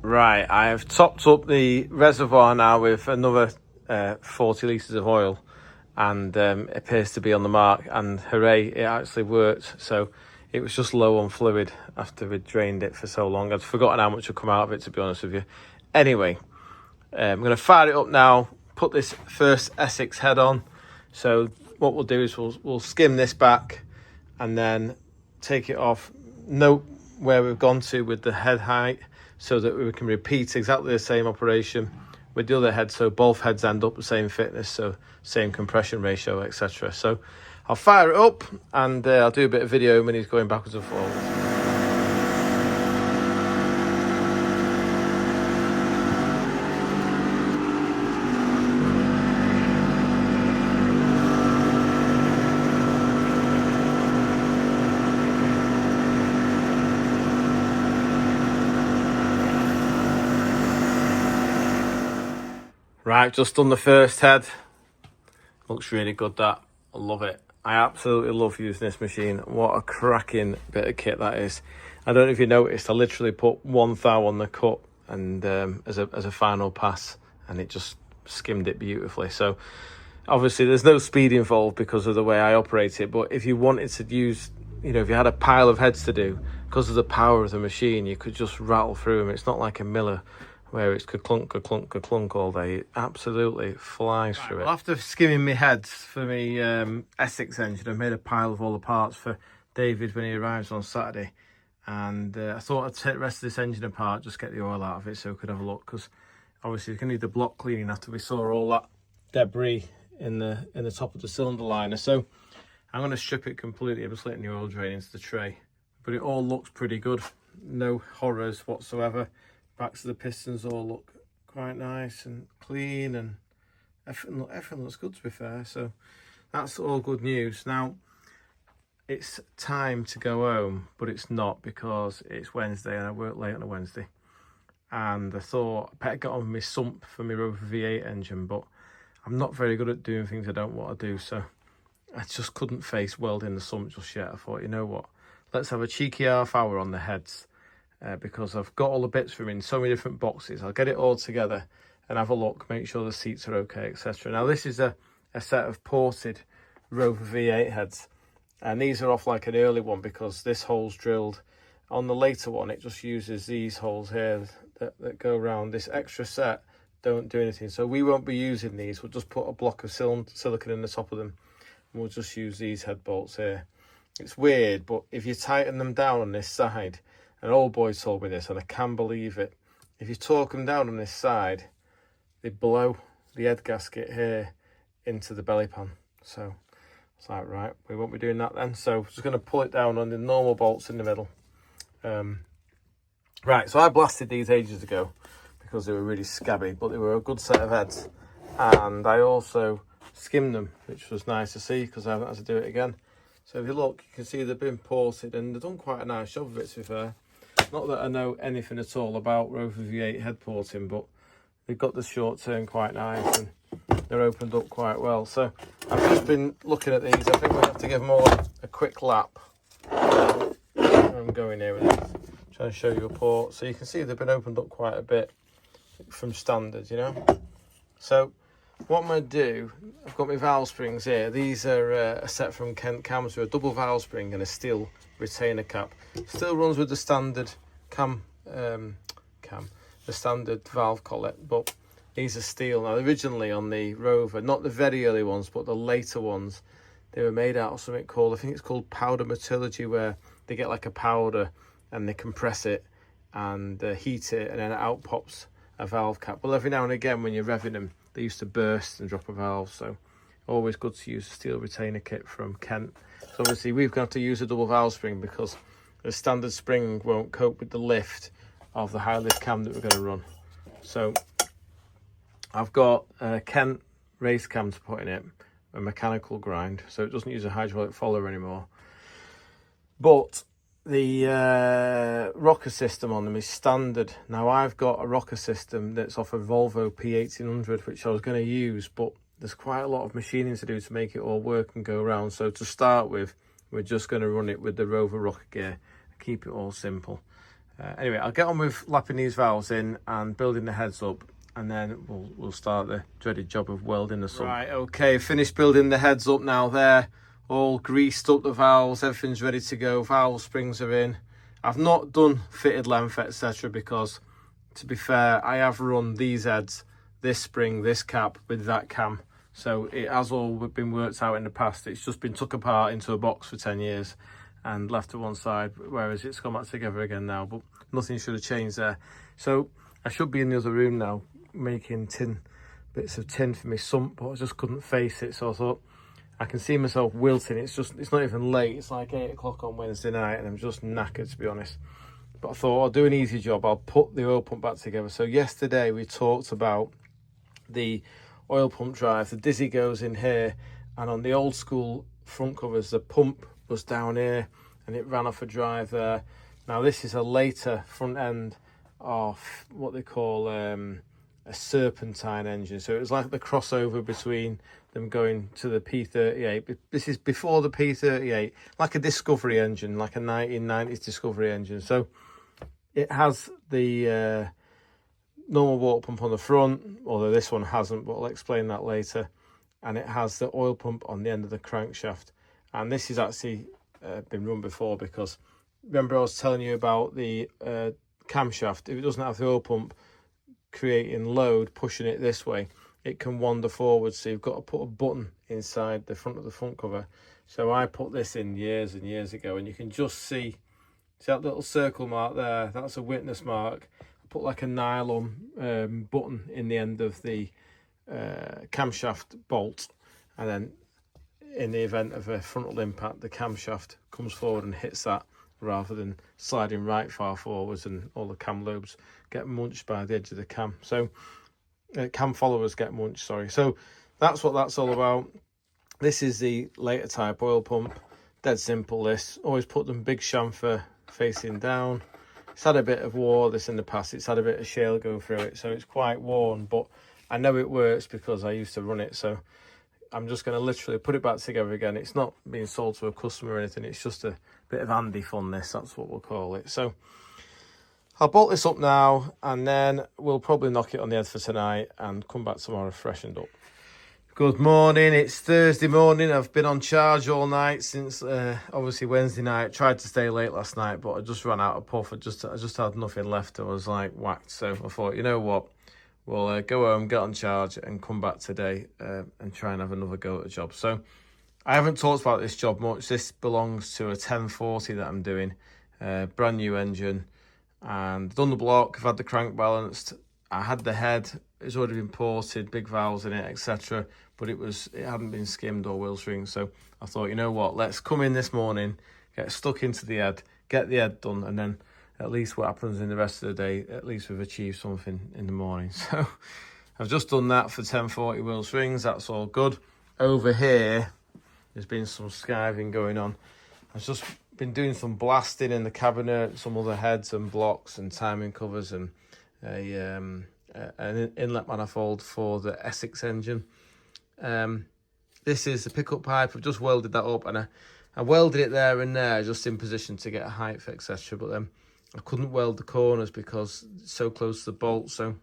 Right, I have topped up the reservoir now with another 40 litres of oil, and it appears to be on the mark, and hooray, it actually worked. So it was just low on fluid after we'd drained it for so long. I'd forgotten how much would come out of it, to be honest with you. Anyway, I'm going to fire it up now, put this first Essex head on. So what we'll do is we'll skim this back and then take it off, note where we've gone to with the head height, so that we can repeat exactly the same operation with the other head, so both heads end up the same fitness, so same compression ratio, etc. So I'll fire it up, and I'll do a bit of video when he's going backwards and forwards. Right, just done the first head. Looks really good, that. I love it. I absolutely love using this machine. What a cracking bit of kit that is. I don't know if you noticed, I literally put one thou on the cut and as a final pass, and it just skimmed it beautifully. So obviously there's no speed involved because of the way I operate it, but if you wanted to use, you know, if you had a pile of heads to do, because of the power of the machine, you could just rattle through them. It's not like a miller where it's ka-clunk, ka-clunk, ka-clunk all day. It absolutely flies through it. Well, after skimming my heads for my Essex engine, I made a pile of all the parts for David when he arrives on Saturday. And I thought I'd take the rest of this engine apart, just get the oil out of it so we could have a look. Because obviously we're going to need the block cleaning after we saw all that debris in the top of the cylinder liner. So I'm going to strip it completely. I'm just letting the oil drain into the tray. But it all looks pretty good. No horrors whatsoever. Backs of the pistons all look quite nice and clean, and everything looks good, to be fair. So that's all good news. Now it's time to go home, but it's not, because it's Wednesday and I work late on a Wednesday. And I thought I better get on with my Sump for my Rover V8 engine, but I'm not very good at doing things I don't want to do, so I just couldn't face welding the Sump just yet. I thought, you know what, let's have a cheeky half hour on the heads. Because I've got all the bits from in so many different boxes. I'll get it all together and have a look, make sure the seats are okay, etc. Now this is a set of ported Rover V8 heads, and these are off like an early one because this hole's drilled. On the later one, it just uses these holes here that go around. This extra set don't do anything, so we won't be using these. We'll just put a block of silicone in the top of them, and we'll just use these head bolts here. It's weird, but if you tighten them down on this side, an old boy told me this, and I can believe it. If you torque them down on this side, they blow the head gasket here into the belly pan. So it's like, right, we won't be doing that then. So I'm just going to pull it down on the normal bolts in the middle. Right, so I blasted these ages ago because they were really scabby, but they were a good set of heads. And I also skimmed them, which was nice to see because I haven't had to do it again. So if you look, you can see they've been ported, and they've done quite a nice job of it, to be fair. Not that I know anything at all about Rover V8 head porting, but they've got the short turn quite nice and they're opened up quite well. So I've just been looking at these. I think we have to give them all a quick lap. I'm going here with it, trying to show you a port. So you can see they've been opened up quite a bit from standard, you know. So what I'm going to do, I've got my valve springs here. These are a set from Kent Cams with a double valve spring and a steel retainer cap. Still runs with the standard the standard valve collet, but these are steel. Now originally on the Rover, not the very early ones, but the later ones, they were made out of something called, I think it's called powder metallurgy, where they get like a powder and they compress it and heat it, and then out pops a valve cap. Well, every now and again when you're revving them, they used to burst and drop a valve, so always good to use a steel retainer kit from Kent. So obviously we've got to use a double valve spring because the standard spring won't cope with the lift of the high lift cam that we're going to run. So I've got a Kent race cam to put in it, a mechanical grind, so it doesn't use a hydraulic follower anymore. But the rocker system on them is standard. Now I've got a rocker system that's off a Volvo P1800, which I was going to use, but there's quite a lot of machining to do to make it all work and go around. So to start with, we're just going to run it with the Rover rocker gear, keep it all simple. Anyway, I'll get on with lapping these valves in and building the heads up, and then we'll start the dreaded job of welding the sump. Right, okay, finished building the heads up now. They're all greased up, the valves, everything's ready to go. Valve springs are in. I've not done fitted length, etc., because, to be fair, I have run these heads, this spring, this cap with that cam. So it has all been worked out in the past. It's just been took apart into a box for 10 years and left to one side, whereas it's come back together again now, but nothing should have changed there. So I should be in the other room now making bits of tin for my sump, but I just couldn't face it, so I thought I can see myself wilting. It's not even late, it's like 8 o'clock on Wednesday night and I'm just knackered, to be honest. But I thought I'll do an easy job, I'll put the oil pump back together. So yesterday we talked about the oil pump drive. The dizzy goes in here, and on the old school front covers the pump was down here and it ran off a drive there. Now this is a later front end of what they call a serpentine engine, so it was like the crossover between them going to the P38. This is before the P38, like a Discovery engine, like a 1990s Discovery engine. So it has the normal water pump on the front, although this one hasn't, but I'll explain that later. And it has the oil pump on the end of the crankshaft. And this is actually been run before, because remember I was telling you about the camshaft. If it doesn't have the oil pump creating load, pushing it this way, it can wander forward. So you've got to put a button inside the front of the front cover. So I put this in years and years ago, and you can just see that little circle mark there. That's a witness mark. I put like a nylon button in the end of the camshaft bolt, and then in the event of a frontal impact, the camshaft comes forward and hits that, rather than sliding right far forwards and all the cam lobes get munched by the edge of the cam. So cam followers get munched, sorry. So that's what that's all about. This is the later type oil pump. Dead simple this. Always put them big chamfer facing down. It's had a bit of war, this in the past. It's had a bit of shale go through it, so it's quite worn, but I know it works because I used to run it. So I'm just going to literally put it back together again. It's not being sold to a customer or anything. It's just a bit of handy fun, this. That's what we'll call it. So I'll bolt this up now, and then we'll probably knock it on the head for tonight and come back tomorrow freshened up. Good morning. It's Thursday morning. I've been on charge all night since obviously Wednesday night. Tried to stay late last night, but I just ran out of puff. I just had nothing left. I was like whacked. So I thought, you know what? We'll go home, get on charge, and come back today and try and have another go at the job. So I haven't talked about this job much. This belongs to a 1040 that I'm doing. Brand new engine. And done the block. I've had the crank balanced. I had the head. It's already been ported, big valves in it, etc. But it hadn't been skimmed or wheel string. So I thought, you know what? Let's come in this morning, get stuck into the head, get the head done, and then at least what happens in the rest of the day, at least we've achieved something in the morning. So I've just done that for 1040 wheel strings. That's all good. Over here, there's been some skiving going on. I've just been doing some blasting in the cabinet, some other heads and blocks and timing covers, and an inlet manifold for the Essex engine. This is the pickup pipe. I've just welded that up, and I welded it there and there just in position to get a height, etc. But then I couldn't weld the corners because it's so close to the bolt, so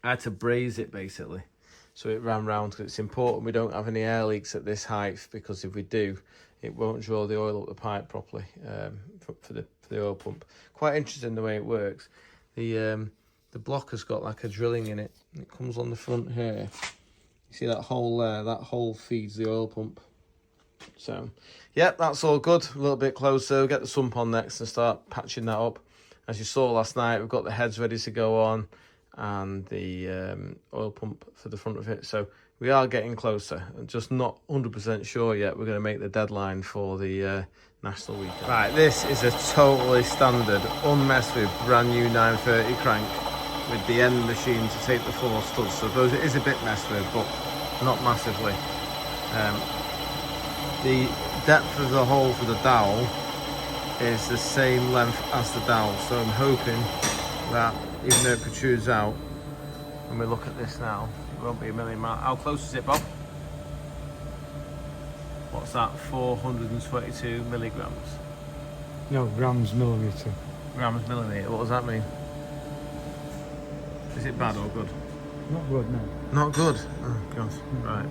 I had to braze it basically, so it ran round, because it's important we don't have any air leaks at this height, because if we do, it won't draw the oil up the pipe properly for the oil pump. Quite interesting the way it works. The block has got like a drilling in it. It comes on the front here. You see that hole there? That hole feeds the oil pump. So, yeah, that's all good. A little bit closer. We'll get the sump on next and start patching that up. As you saw last night, we've got the heads ready to go on and the oil pump for the front of it. So we are getting closer. I'm just not 100% sure yet. We're going to make the deadline for the national weekend. Right, this is a totally standard, unmessed with, brand new 930 crank with the end machine to take the 4 studs. So I suppose it is a bit messed with, but not massively. The depth of the hole for the dowel is the same length as the dowel, so I'm hoping that even though it protrudes out, when we look at this now, it won't be a million miles. How close is it, Bob? What's that? 422 milligrams? No, grams, millimetre. grams millimetre. What does that mean? Is it bad or good? Not good, no. Not good? Oh, God. Right.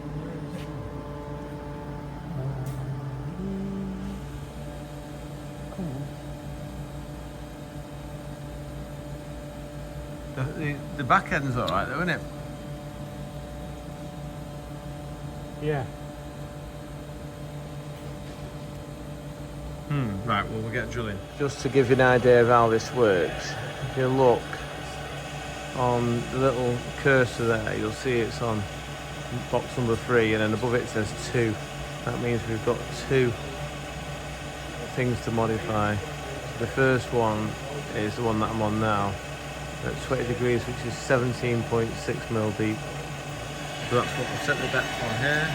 The back end's alright though, isn't it? Yeah. Right, well, we'll get drilling. Just to give you an idea of how this works, if you look on the little cursor there, you'll see it's on box number 3, and then above it says 2. That means we've got 2 things to modify. So the first one is the one that I'm on now, at 20 degrees, which is 17.6 mil deep. So that's what we'll set the depth on here.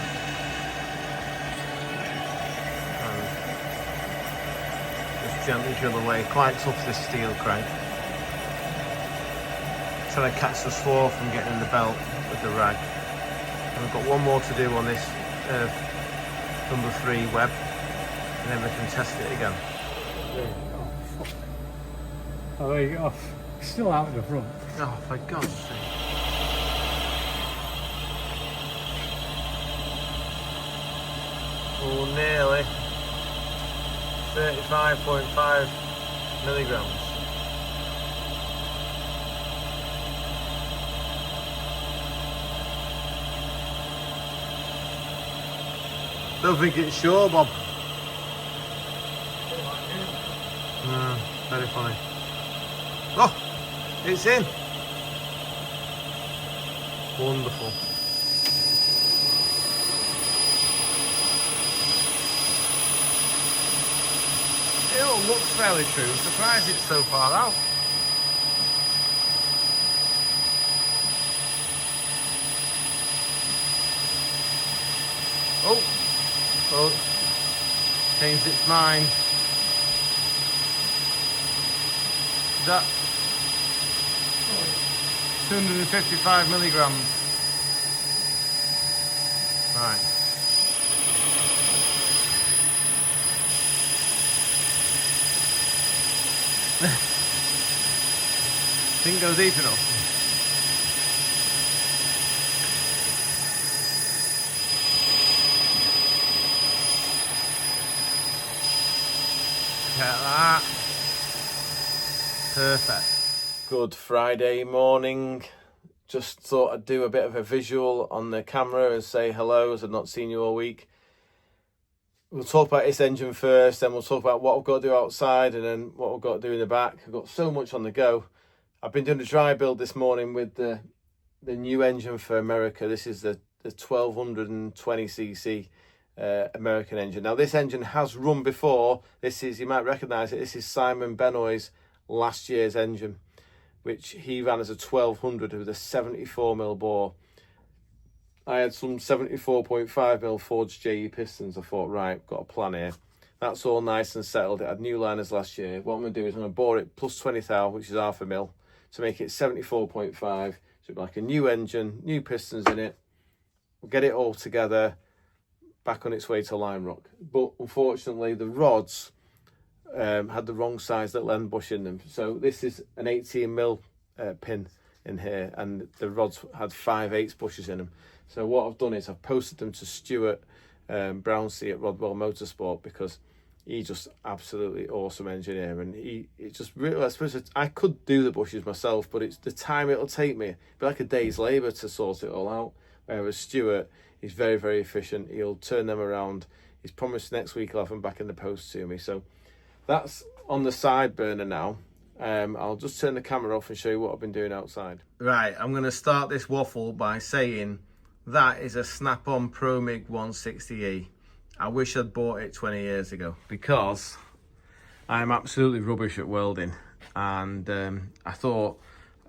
Gently drill away, quite tough this steel crank. Trying to catch the slaw from getting in the belt with the rag. And we've got one more to do on this number 3 web, and then we can test it again. Oh, there you go. Still out in the front. Oh, for God's sake. Oh, nearly. 35.5 milligrams. Don't think it's sure, Bob. No, very funny. Oh, it's in. Wonderful. It all looks fairly true. I'm surprised it's so far out. Oh, changed its mind. Is that 255 milligrams? Right. Didn't go deep enough. Look at that. Perfect. Good Friday morning. Just thought I'd do a bit of a visual on the camera and say hello, as I've not seen you all week. We'll talk about this engine first, then we'll talk about what I've got to do outside, and then what I've got to do in the back. I've got so much on the go. I've been doing a dry build this morning with the new engine for America. This is the 1220cc American engine. Now, this engine has run before. This is, you might recognise it, this is Simon Benoit's last year's engine, which he ran as a 1200 with a 74mm bore. I had some 74.5mm forged JE pistons. I thought, right, got a plan here. That's all nice and settled. It had new liners last year. What I'm going to do is I'm going to bore it plus 20 thou, which is half a mil, to make it 74.5. So it'll be like a new engine, new pistons in it. We'll get it all together, back on its way to Lime Rock. But unfortunately, the rods had the wrong size little end bush in them. So this is an 18mm pin in here, and the rods had 5/8 bushes in them. So what I've done is I've posted them to Stuart Brownsea at Rodwell Motorsport, because he's just absolutely awesome engineer, and it just really, I suppose I could do the bushes myself, but it's the time it'll take me. It'd be like a day's labour to sort it all out. Whereas Stuart is very, very efficient. He'll turn them around. He's promised next week he'll have them back in the post to me. So that's on the side burner now. I'll just turn the camera off and show you what I've been doing outside. Right, I'm going to start this waffle by saying that is a Snap-on Pro MIG 160E. I wish I'd bought it 20 years ago, because I'm absolutely rubbish at welding, and I thought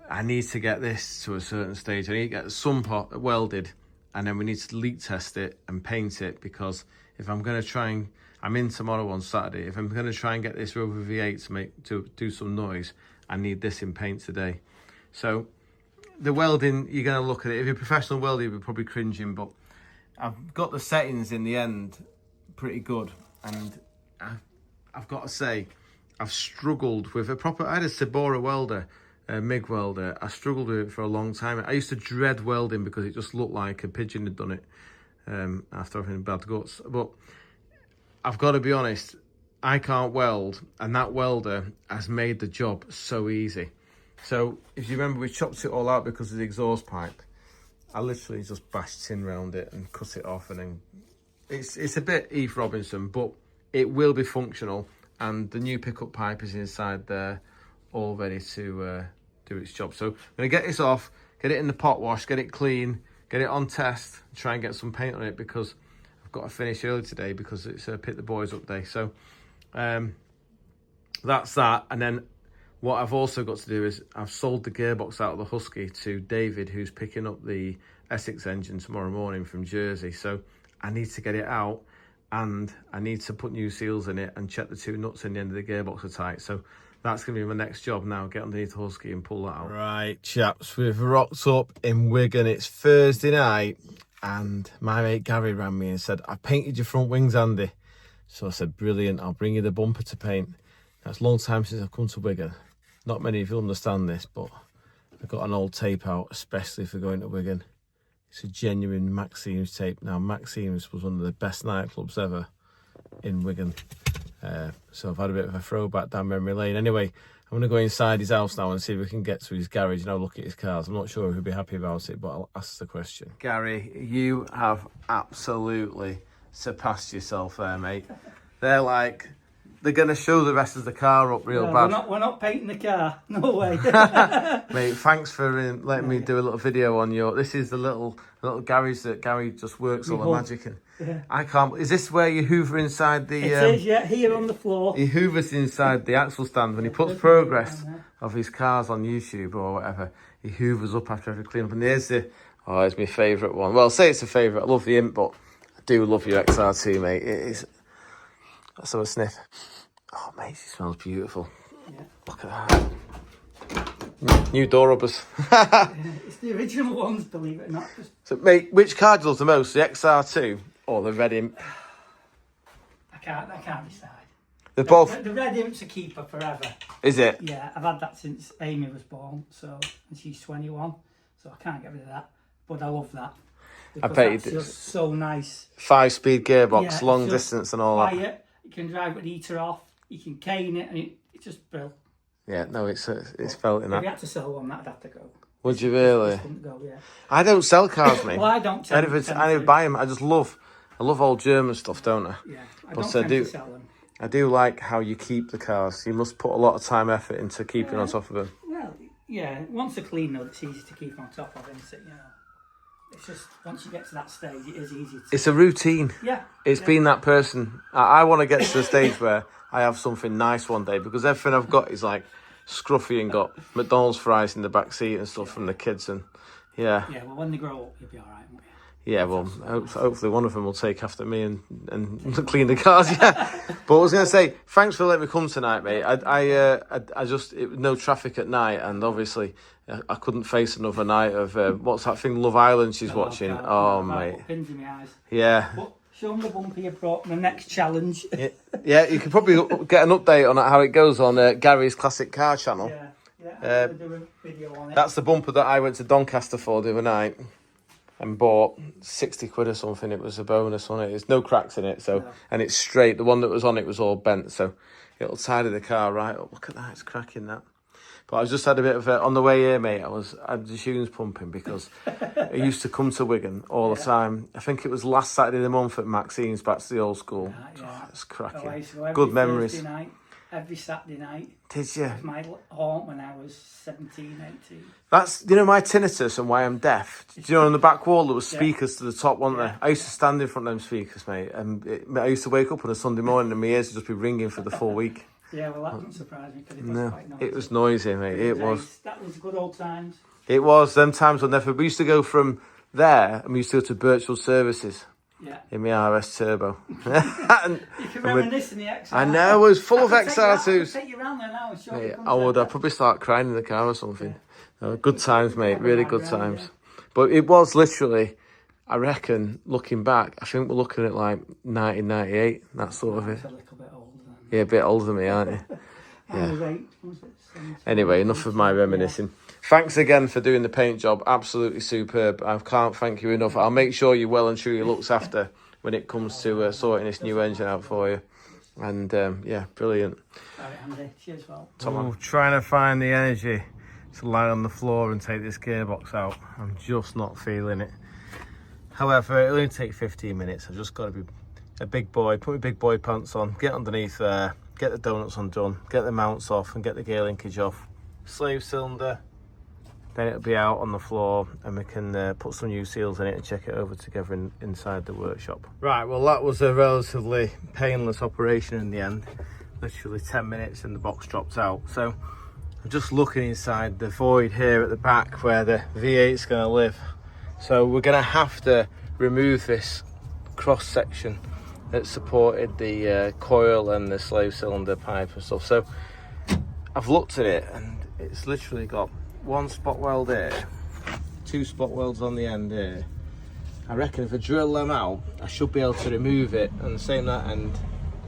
I need to get this to a certain stage. I need to get the Sump welded, and then we need to leak test it and paint it, because if I'm going to try and, I'm in tomorrow on Saturday, if I'm going to try and get this Rover V8 to do some noise, I need this in paint today. So the welding, you're going to look at it. If you're a professional welder, you'll be probably cringing, but I've got the settings in the end pretty good, and I've got to say, I've struggled with a proper, I had a Sabora welder, a MIG welder. I struggled with it for a long time. I used to dread welding because it just looked like a pigeon had done it after having bad guts. But I've got to be honest, I can't weld, and that welder has made the job so easy. So if you remember, we chopped it all out because of the exhaust pipe. I literally just bashed tin round it and cut it off, and then it's a bit Eve Robinson, but it will be functional. And the new pickup pipe is inside there, all ready to do its job. So I'm going to get this off, get it in the pot wash, get it clean, get it on test, try and get some paint on it, because I've got to finish early today because it's a Pick the Boys up day. So that's that. And then what I've also got to do is I've sold the gearbox out of the Husky to David, who's picking up the Essex engine tomorrow morning from Jersey. So I need to get it out, and I need to put new seals in it and check the 2 nuts in the end of the gearbox are tight. So that's going to be my next job now, get underneath the Husky and pull that out. Right, chaps, we've rocked up in Wigan. It's Thursday night, and my mate Gary rang me and said, I painted your front wings, Andy. So I said, brilliant, I'll bring you the bumper to paint. That's a long time since I've come to Wigan. Not many of you understand this, but I got an old tape out, especially for going to Wigan. It's a genuine Maxime's tape. Now, Maxime's was one of the best nightclubs ever in Wigan. So I've had a bit of a throwback down memory lane. Anyway, I'm going to go inside his house now and see if we can get to his garage and have a look at his cars. I'm not sure if he'll be happy about it, but I'll ask the question. Gary, you have absolutely surpassed yourself there, mate. They're going to show the rest of the car up real bad. We're not painting the car. No way. Mate, thanks for letting me do a little video on your... This is the little garage that Gary just works all the magic in. Yeah. I can't... Is this where you hoover inside the... It is, yeah, here on the floor. He hoovers inside the axle stand. When he puts progress of his cars on YouTube or whatever, he hoovers up after every clean up. And there's the... Oh, it's my favourite one. Well, I'll say it's a favourite. I love the Imp, but I do love your XR2, mate. It is... Let's have a sniff. Oh, mate, it smells beautiful. Yeah. Look at that. New door rubbers. It's the original ones, believe it or not. So, mate, which car do you love the most? The XR2 or the Red Imp? I can't decide. They're both... The Red Imp's a keeper forever. Is it? Yeah, I've had that since Amy was born, and she's 21, so I can't get rid of that. But I love that. I bet you do. Just so nice. 5-speed gearbox, Yeah, long distance and all quiet. that. You can drive with the heater off. You can cane it, and it's just brilliant. Yeah, no, it's felt in that. If you had to sell one, that'd have to go. Would you really? Go, yeah. I don't sell cars, mate. Well, I don't. I never buy them. I love old German stuff, don't I? Yeah, I but don't tend to sell them. I do like how you keep the cars. You must put a lot of time, effort into keeping on top of them. Well, yeah. Once they're clean, though, it's easy to keep on top of, isn't it? You know. It's just, once you get to that stage, it is easy to... It's a routine. Yeah. It's been that person. I want to get to the stage where I have something nice one day, because everything I've got is like scruffy and got McDonald's fries in the back seat and stuff from the kids. And yeah. Yeah, well, when they grow up, you'll be all right, won't you? Yeah, well, hopefully one of them will take after me and clean the cars. Yeah. But I was going to say, thanks for letting me come tonight, mate. I just, it was no traffic at night, and obviously I couldn't face another night of what's that thing, Love Island she's watching. Oh, mate. Pins in my eyes. Yeah. But show them the bumper you brought, the next challenge. Yeah, you can probably get an update on how it goes on Gary's Classic Car channel. Yeah, I'm do a video on it. That's the bumper that I went to Doncaster for the other night and bought 60 quid or something. It was a bonus on it. There's no cracks in it, so and it's straight. The one that was on it was all bent, so it'll tidy the car right up. Look at that, it's cracking that. But I just had a bit of on the way here, mate. I had the tunes pumping because I used to come to Wigan all the time. I think it was last Saturday of the month at Maxine's, back to the old school. Oh, it's cracking. Good memories. Every Saturday night. Did you? It was my haunt when I was 17, 18. That's, my tinnitus and why I'm deaf. Do you know, on the back wall there was speakers to the top, weren't there? I used to stand in front of them speakers, mate. And I used to wake up on a Sunday morning and my ears would just be ringing for the full week. Yeah, well, that doesn't surprise me because it was quite noisy. It was noisy, mate. It was. That was good old times. It was. Them times will never... We used to go from there and we used to go to Birchwood Services. Yeah. In my RS Turbo. And, you can reminisce in the XR. I know, it was full of XR2s. Take you around there now and show you. I would. I'd probably start crying in the car or something. Yeah. Good times, mate. Really good times. Yeah. But it was literally, I reckon, looking back, I think we're looking at like 1998, that sort of it. A little bit older than Yeah, a bit older than me, aren't you? Yeah. Anyway, enough of my reminiscing. Thanks again for doing the paint job. Absolutely superb. I can't thank you enough. I'll make sure you well and truly looks after when it comes to sorting this new engine out for you. And yeah, brilliant. Cheers, Val. Tom, trying to find the energy to lie on the floor and take this gearbox out. I'm just not feeling it. However, it'll only take 15 minutes. I've just got to be a big boy, put my big boy pants on, get underneath there, get the donuts undone, get the mounts off and get the gear linkage off. Slave cylinder, then it'll be out on the floor and we can put some new seals in it and check it over together inside the workshop. Right, well that was a relatively painless operation in the end. Literally 10 minutes and the box dropped out. So I'm just looking inside the void here at the back where the V8 is going to live. So we're going to have to remove this cross section that supported the coil and the slave cylinder pipe and stuff. So I've looked at it and it's literally got one spot weld here, two spot welds on the end here. I reckon if I drill them out, I should be able to remove it and the same that end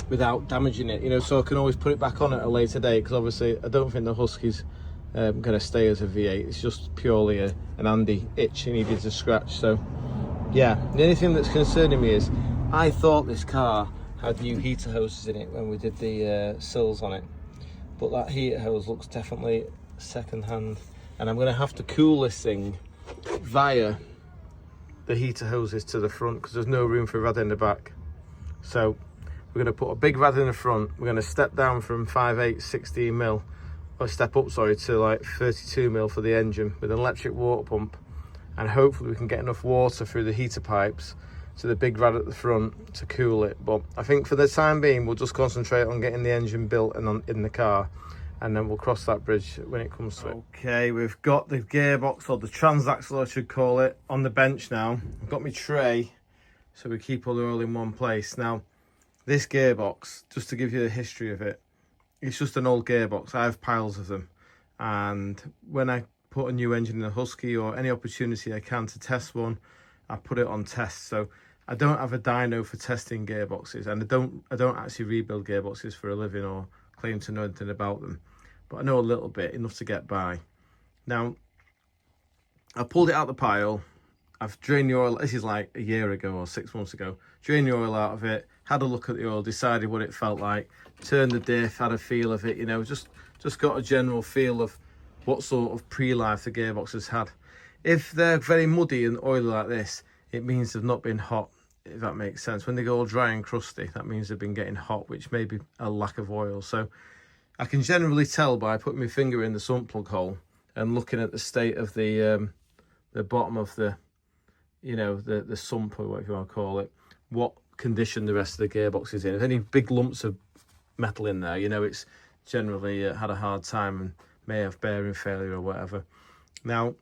without damaging it, you know, so I can always put it back on at a later date, because obviously I don't think the Husky's going to stay as a V8. It's just purely an Andy itch he needed to scratch. So yeah, the only thing that's concerning me is I thought this car had new heater hoses in it when we did the sills on it, but that heater hose looks definitely second hand, and I'm going to have to cool this thing via the heater hoses to the front because there's no room for rad in the back. So we're going to put a big rad in the front. We're going to step down from 5/8 16mm, or step up, sorry, to like 32mm for the engine with an electric water pump, and hopefully we can get enough water through the heater pipes to the big rad at the front to cool it. But I think for the time being we'll just concentrate on getting the engine built and in the car, and then we'll cross that bridge when it comes to it. Okay, we've got the gearbox, or the transaxle I should call it, on the bench now. I've got my tray so we keep all the oil in one place. Now this gearbox, just to give you the history of it, it's just an old gearbox. I have piles of them, and when I put a new engine in a Husky or any opportunity I can to test one, I put it on test. So I don't have a dyno for testing gearboxes, and I don't actually rebuild gearboxes for a living or claim to know anything about them, but I know a little bit, enough to get by. Now I pulled it out the pile, I've drained the oil. This is like a year ago or 6 months ago. Drained the oil out of it, had a look at the oil, decided what it felt like, turned the diff, had a feel of it, you know, just got a general feel of what sort of pre-life the gearbox has had. If they're very muddy and oily like this, it means they've not been hot, if that makes sense. When they go all dry and crusty, that means they've been getting hot, which may be a lack of oil. So I can generally tell by putting my finger in the sump plug hole and looking at the state of the bottom of the, you know, the sump, or whatever you want to call it, what condition the rest of the gearbox is in. If any big lumps of metal in there, you know, it's generally had a hard time and may have bearing failure or whatever. Now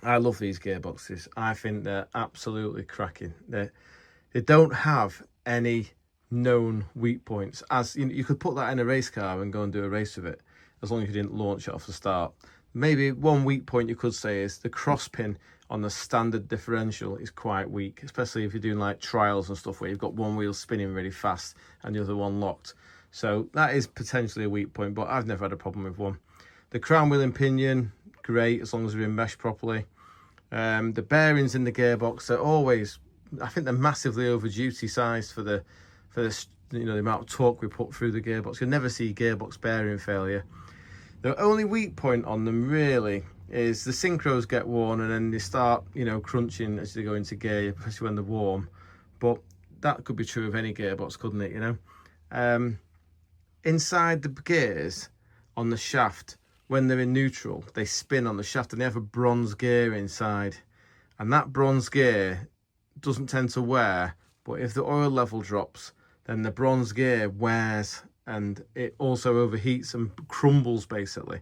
I love these gearboxes. I think they're absolutely cracking. They don't have any known weak points. As you could put that in a race car and go and do a race with it, as long as you didn't launch it off the start. Maybe one weak point you could say is the cross pin on the standard differential is quite weak, especially if you're doing like trials and stuff where you've got one wheel spinning really fast and the other one locked. So that is potentially a weak point, but I've never had a problem with one. The crown wheel and pinion, great, as long as they're enmeshed properly. The bearings in the gearbox are always, I think they're massively over duty sized for the you know, the amount of torque we put through the gearbox. You'll never see gearbox bearing failure. The only weak point on them really is the synchros get worn and then they start, you know, crunching as they go into gear, especially when they're warm. But that could be true of any gearbox, couldn't it, you know? Inside the gears on the shaft, when they're in neutral, they spin on the shaft and they have a bronze gear inside. And that bronze gear doesn't tend to wear, but if the oil level drops, then the bronze gear wears and it also overheats and crumbles basically.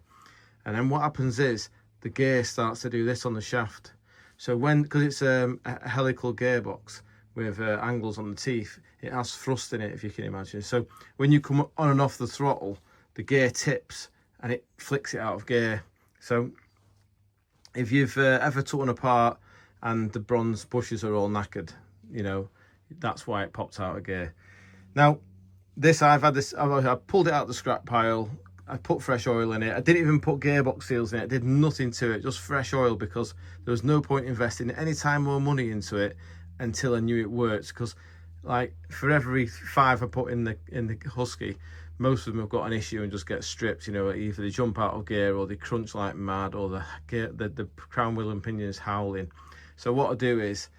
And then what happens is the gear starts to do this on the shaft. So because it's a helical gearbox with angles on the teeth, it has thrust in it, if you can imagine. So when you come on and off the throttle, the gear tips and it flicks it out of gear. So if you've ever took one apart and the bronze bushes are all knackered, you know, that's why it popped out of gear. Now, this, I pulled it out the scrap pile. I put fresh oil in it. I didn't even put gearbox seals in it. I did nothing to it, just fresh oil, because there was no point investing any time or money into it until I knew it worked. Because like for every 5 I put in the husky, most of them have got an issue and just get stripped. You know, either they jump out of gear or they crunch like mad, or the crown wheel and pinions howling. So what I do is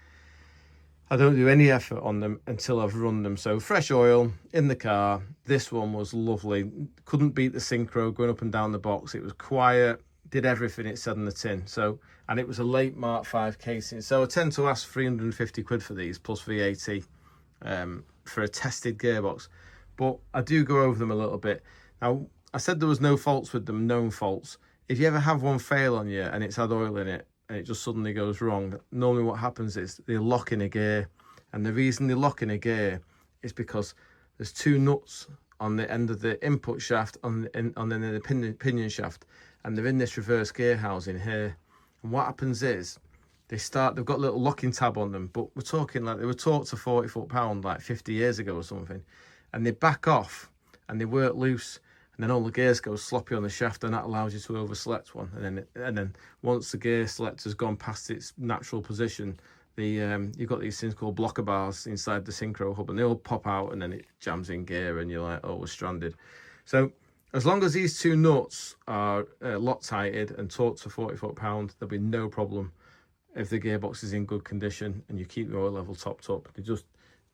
I don't do any effort on them until I've run them. So fresh oil in the car. This one was lovely. Couldn't beat the Synchro going up and down the box. It was quiet, did everything it said on the tin. So, and it was a late Mark 5 casing. So I tend to ask 350 quid for these plus VAT for a tested gearbox. But I do go over them a little bit. Now, I said there was no faults with them, known faults. If you ever have one fail on you and it's had oil in it, and it just suddenly goes wrong, normally what happens is they lock in a gear. And the reason they lock in a gear is because there's 2 nuts on the end of the input shaft on the pinion shaft, and they're in this reverse gear housing here. And what happens is they've got a little locking tab on them, but we're talking like they were taught to 40 foot-pound like 50 years ago or something, and they back off and they work loose. And then all the gears go sloppy on the shaft, and that allows you to over select one. And then once the gear selector's gone past its natural position, you've got these things called blocker bars inside the Synchro hub, and they all pop out, and then it jams in gear, and you're like, oh, we're stranded. So as long as these 2 nuts are Loctited and torqued to 40 foot-pound, there'll be no problem if the gearbox is in good condition and you keep the oil level topped up. They just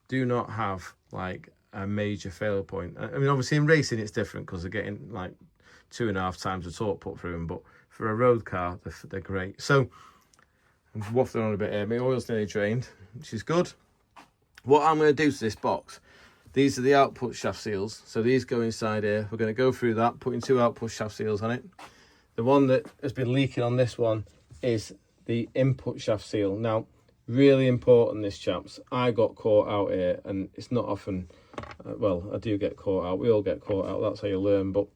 do not have like a major failure point. I mean, obviously in racing it's different because they're getting like 2.5 times the torque put through them, but for a road car they're great. So I'm waffling on a bit here. My oil's nearly drained, which is good. What I'm going to do to this box, these are the output shaft seals, so these go inside here. We're going to go through that, putting 2 output shaft seals on it. The one that has been leaking on this one is the input shaft seal. Now, really important, this, chaps. I got caught out here, and it's not often, well, I do get caught out. We all get caught out. That's how you learn. But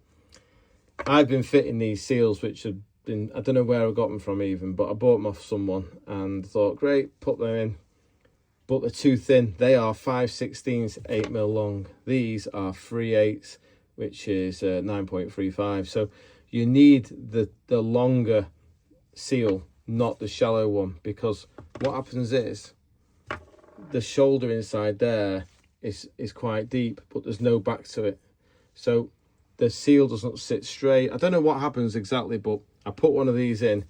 I've been fitting these seals, which have been, I don't know where I got them from even, but I bought them off someone and thought, great, put them in. But they're too thin. They are 5/16 8mm long. These are 3/8, which is 9.35. So you need the longer seal, not the shallow one, because what happens is the shoulder inside there is quite deep, but there's no back to it. So the seal doesn't sit straight. I don't know what happens exactly, but I put one of these in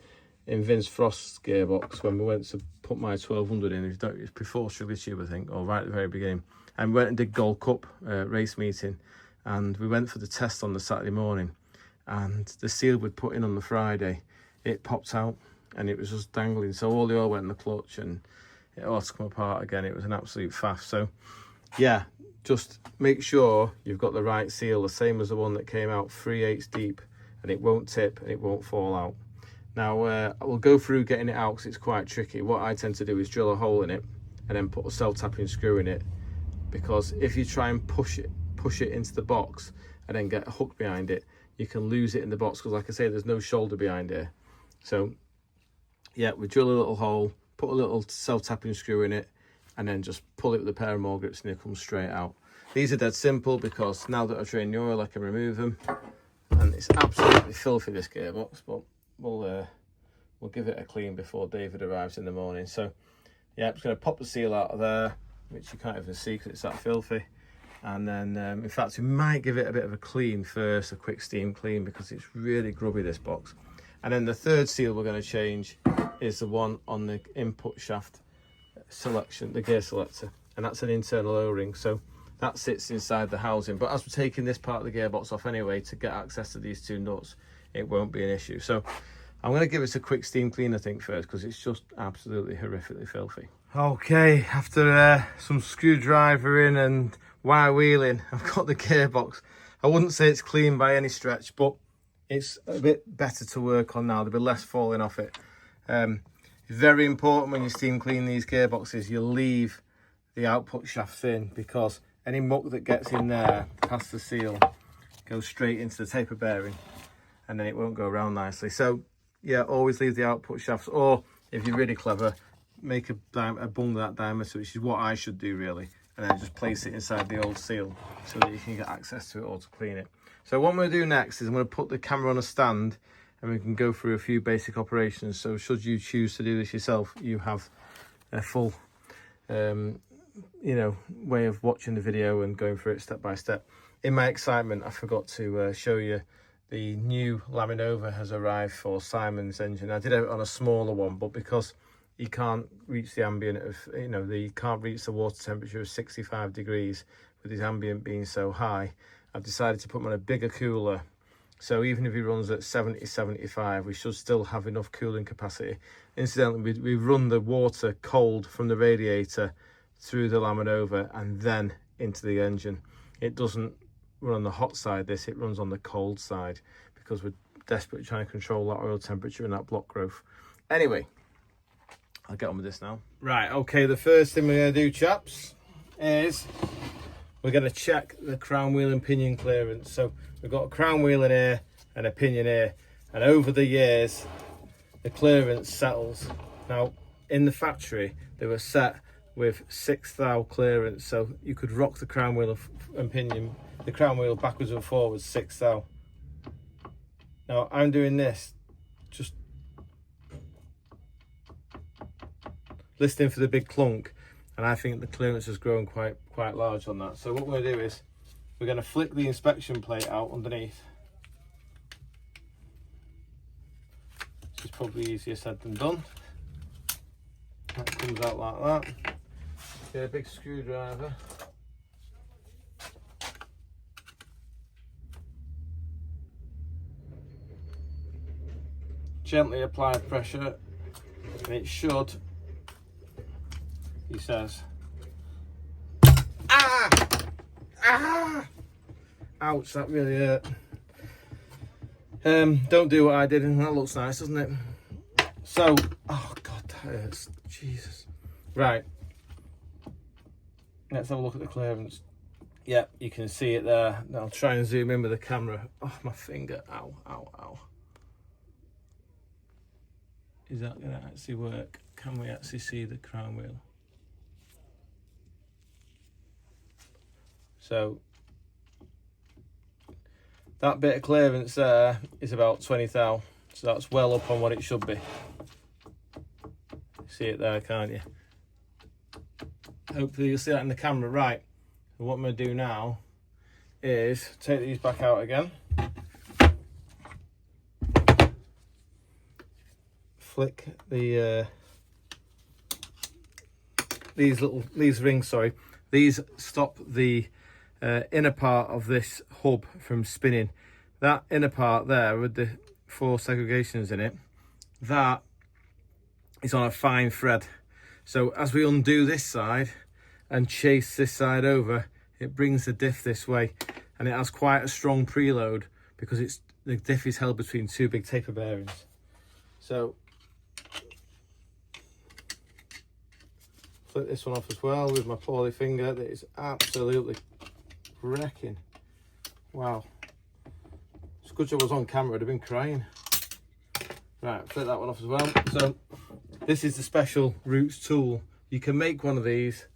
Vince Frost's gearbox when we went to put my 1200 in. It was before Shrigleytube, I think, or right at the very beginning. And we went and did Gold Cup race meeting, and we went for the test on the Saturday morning, and the seal we'd put in on the Friday, it popped out and it was just dangling. So all the oil went in the clutch and it all had to come apart again. It was an absolute faff. So yeah, just make sure you've got the right seal, the same as the one that came out 3/8 deep, and it won't tip and it won't fall out. Now I will go through getting it out because it's quite tricky. What I tend to do is drill a hole in it and then put a self-tapping screw in it, because if you try and push it into the box and then get a hook behind it, you can lose it in the box, because like I say, there's no shoulder behind here. So yeah, we drill a little hole, put a little self-tapping screw in it, and then just pull it with a pair of more grips and it comes straight out. These are dead simple, because now that I've drained the oil I can remove them. And it's absolutely filthy, this gearbox, but we'll give it a clean before David arrives in the morning. So yeah, I'm just going to pop the seal out of there, which you can't even see because it's that filthy. And then in fact we might give it a bit of a clean first, a quick steam clean, because it's really grubby, this box. And then the third seal we're going to change is the one on the input shaft selection, the gear selector, and that's an internal O-ring, so that sits inside the housing. But as we're taking this part of the gearbox off anyway to get access to these 2 nuts, it won't be an issue. So I'm going to give it a quick steam clean, I think, first, because it's just absolutely horrifically filthy. Okay, after some screwdriver in and wire wheeling, I've got the gearbox. I wouldn't say it's clean by any stretch, but it's a bit better to work on now. There'll be less falling off it. It's very important when you steam clean these gearboxes, you leave the output shafts in, because any muck that gets in there past the seal goes straight into the taper bearing, and then it won't go around nicely. So yeah, always leave the output shafts, or if you're really clever, make a bung of that diameter, which is what I should do really, and then just place it inside the old seal so that you can get access to it or to clean it. So what I'm going to do next is I'm going to put the camera on a stand and we can go through a few basic operations. So should you choose to do this yourself, you have a full you know, way of watching the video and going through it step by step. In my excitement, I forgot to show you the new Laminova has arrived for Simon's engine. I did it on a smaller one, but because you can't reach the ambient of, you know, you can't reach the water temperature of 65 degrees with his ambient being so high, I've decided to put him on a bigger cooler. So even if he runs at 70, 75, we should still have enough cooling capacity. Incidentally, we run the water cold from the radiator through the Laminova and then into the engine. It doesn't run on the hot side, it runs on the cold side because we're desperately trying to control that oil temperature and that block growth. Anyway, I'll get on with this now. Right, okay, the first thing we're going to do, chaps, is we're going to check the crown wheel and pinion clearance. So we've got a crown wheel in here and a pinion here, and over the years the clearance settles. Now in the factory they were set with 6 thou clearance, so you could rock the crown wheel and pinion, the crown wheel backwards and forwards 6 thou. Now I'm doing this just listening for the big clunk, and I think the clearance has grown quite large on that. So what we're going to do is we're going to flick the inspection plate out underneath. This is probably easier said than done. That comes out like that. Get a big screwdriver. Gently apply pressure, and it should, he says. Ah! Ah! Ouch, that really hurt. Don't do what I did, and that looks nice, doesn't it? So, oh god, that hurts. Jesus. Right. Let's have a look at the clearance. Yep, you can see it there. Now I'll try and zoom in with the camera. Oh, my finger. Ow, ow, ow. Is that going to actually work? Can we actually see the crown wheel? So that bit of clearance there is about 20 thou, so that's well up on what it should be. See it there, can't you? Hopefully you'll see that in the camera. Right, so what I'm going to do now is take these back out again, flick the these rings, sorry, these stop the inner part of this hub from spinning. That inner part there with the 4 segregations in it, that is on a fine thread. So as we undo this side and chase this side over, it brings the diff this way, and it has quite a strong preload because the diff is held between 2 big taper bearings. So flip this one off as well with my poorly finger that is absolutely wrecking. Wow, it's a good job I was on camera, I'd have been crying. Right, flip that one off as well. So this is the special Roots tool. You can make one of these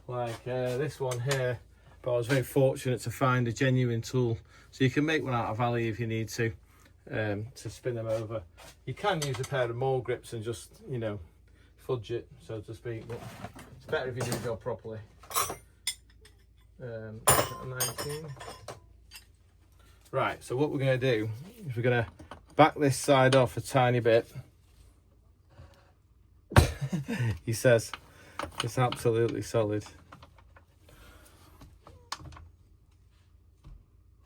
like this one here, but I was very fortunate to find a genuine tool. So you can make one out of alley if you need to spin them over. You can use a pair of mole grips and just, you know, fudge it, so to speak, but it's better if you do the job properly. 19. Right, so what we're going to do is we're going to back this side off a tiny bit. He says it's absolutely solid.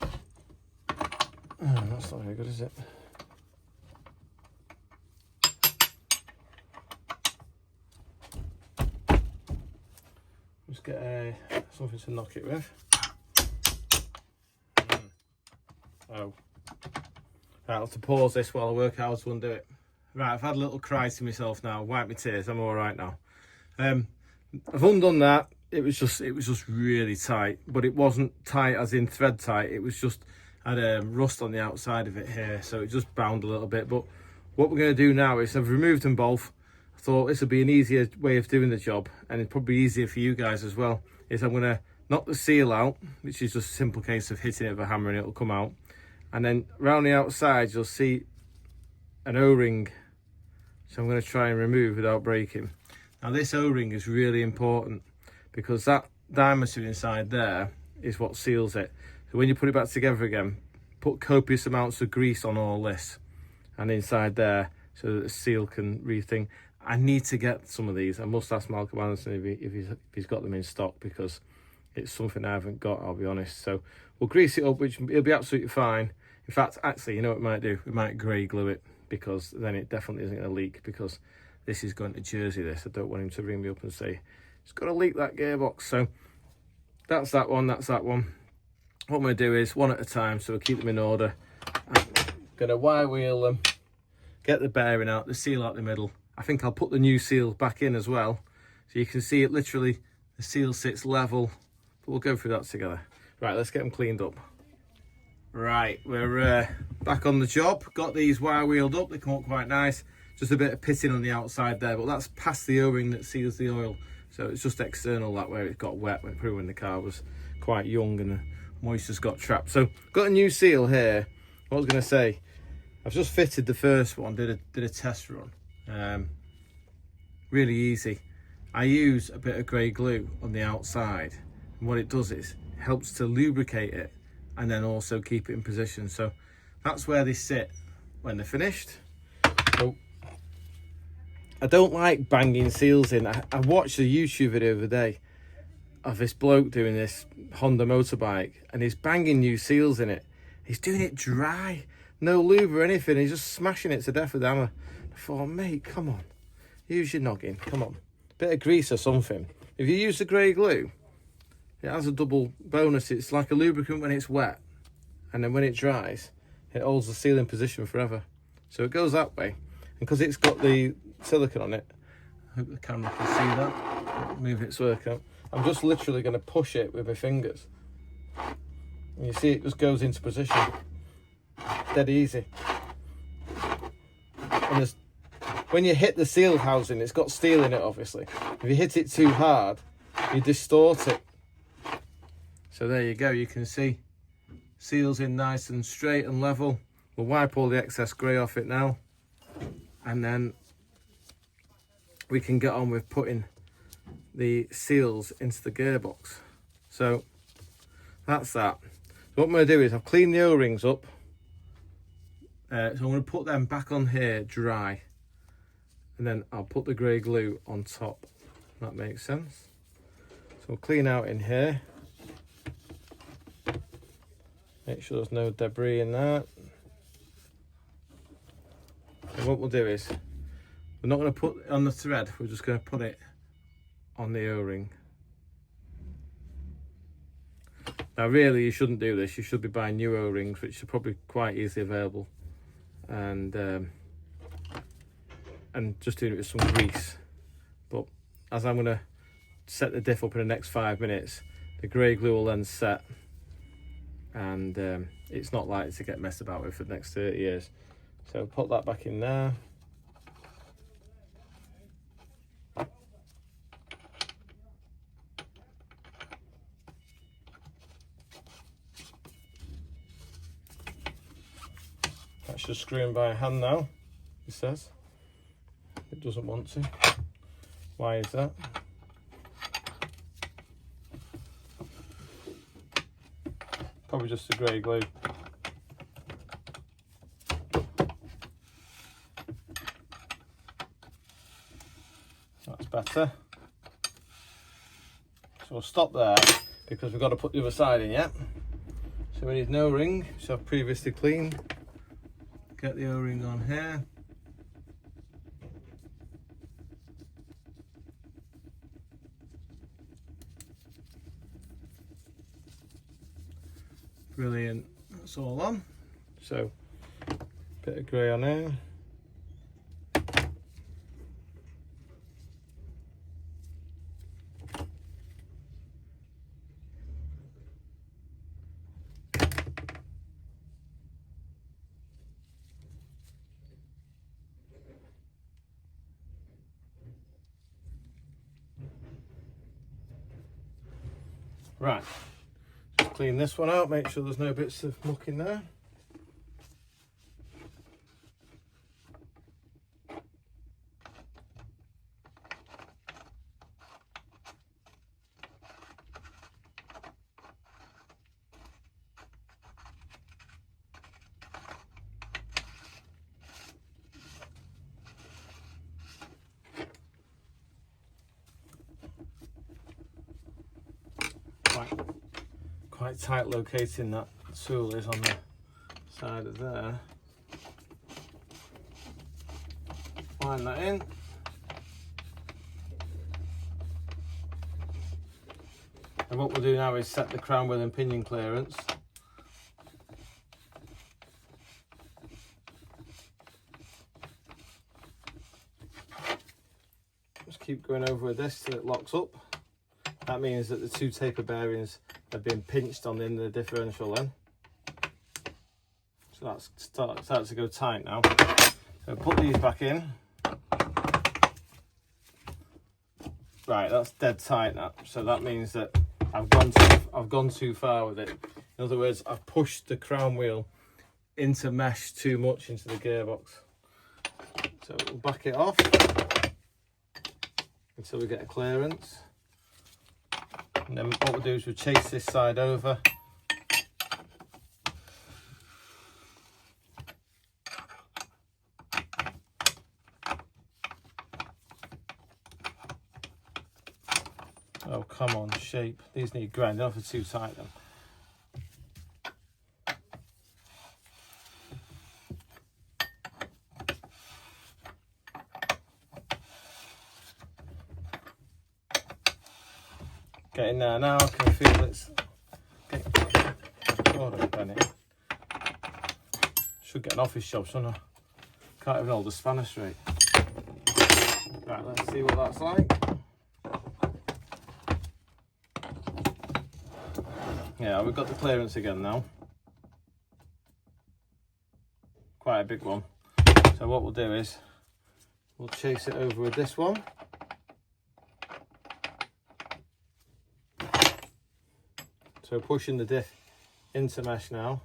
Oh, that's not very good, is it? Just get something to knock it with. Oh. Right, I'll have to pause this while I work out how to undo it. Right, I've had a little cry to myself now. Wipe my tears. I'm all right now. I've undone that. It was just really tight, but it wasn't tight as in thread tight. It was just had rust on the outside of it here, so it just bound a little bit. But what we're going to do now is I've removed them both. I've thought this would be an easier way of doing the job, and it's probably easier for you guys as well, is I'm going to knock the seal out, which is just a simple case of hitting it with a hammer and it'll come out. And then round the outside, you'll see an O-ring. So I'm going to try and remove without breaking. Now this O-ring is really important because that diameter inside there is what seals it. So when you put it back together again, put copious amounts of grease on all this and inside there so that the seal can rethink. I need to get some of these. I must ask Malcolm Anderson if he's got them in stock, because it's something I haven't got, I'll be honest. So we'll grease it up, which it'll be absolutely fine. In fact, actually, you know what we might do? We might grey glue it, because then it definitely isn't going to leak, because this is going to Jersey this. I don't want him to ring me up and say, it's got to leak that gearbox. So that's that one, that's that one. What I'm going to do is one at a time, so we'll keep them in order. I'm going to wire wheel them, get the bearing out, the seal out the middle. I think I'll put the new seal back in as well, so you can see it literally, the seal sits level, but we'll go through that together. Right, let's get them cleaned up. Right, we're back on the job. Got these wire wheeled up, they come up quite nice. Just a bit of pitting on the outside there, but that's past the O-ring that seals the oil. So it's just external that way. It got wet when the car was quite young and the moisture's got trapped. So got a new seal here. What I was going to say, I've just fitted the first one, did a test run. Really easy. I use a bit of grey glue on the outside, and what it does is it helps to lubricate it and then also keep it in position. So that's where they sit when they're finished. So I don't like banging seals in. I watched a YouTube video the other day of this bloke doing this Honda motorbike, and he's banging new seals in it. He's doing it dry, no lube or anything. He's just smashing it to death with a hammer. I thought, mate, come on, use your noggin, come on. Bit of grease or something. If you use the grey glue, it has a double bonus. It's like a lubricant when it's wet, and then when it dries, it holds the seal in position forever. So it goes that way. And because it's got the silicone on it, I hope the camera can see that. Move its work out. I'm just literally going to push it with my fingers. And you see it just goes into position. Dead easy. And when you hit the seal housing, it's got steel in it, obviously. If you hit it too hard, you distort it. So there you go, you can see seals in nice and straight and level. We'll wipe all the excess grey off it now, and then we can get on with putting the seals into the gearbox. So that's that. So what I'm going to do is I've cleaned the O-rings up, so I'm going to put them back on here dry, and then I'll put the grey glue on top. That makes sense. So we'll clean out in here, make sure there's no debris in that. And what we'll do is, we're not going to put it on the thread, we're just going to put it on the O-ring. Now really you shouldn't do this, you should be buying new O-rings, which are probably quite easily available, and just doing it with some grease. But as I'm going to set the diff up in the next 5 minutes, the grey glue will then set, and it's not likely to get messed about with for the next 30 years. So put that back in there. That's just screwing by hand now, it says. It doesn't want to. Why is that? Probably just the grey glue. That's better. So we'll stop there because we've got to put the other side in yet. So we need an O-ring, which I've previously cleaned. Get the O-ring on here. Brilliant, that's all on. So, bit of grey on here. Right, just clean this one out, make sure there's no bits of muck in there. Quite tight locating that tool is on the side of there. Line that in. And what we'll do now is set the crown wheel and pinion clearance. Just keep going over with this till it locks up. That means that the two taper bearings have been pinched on the end of the differential then. So that's starts to go tight now. So put these back in. Right, that's dead tight now. So that means that I've gone too far with it. In other words, I've pushed the crown wheel into mesh too much into the gearbox. So we'll back it off until we get a clearance. And then what we'll do is we'll chase this side over. Oh, come on, shape. These need grinding off, they're too tight then. Getting there now, I can feel it's getting... Oh, don't bend it. Should get an office job, shouldn't I? Can't even hold the spanner straight. Right, let's see what that's like. Yeah, we've got the clearance again now. Quite a big one. So what we'll do is, we'll chase it over with this one. So pushing the diff into mesh now.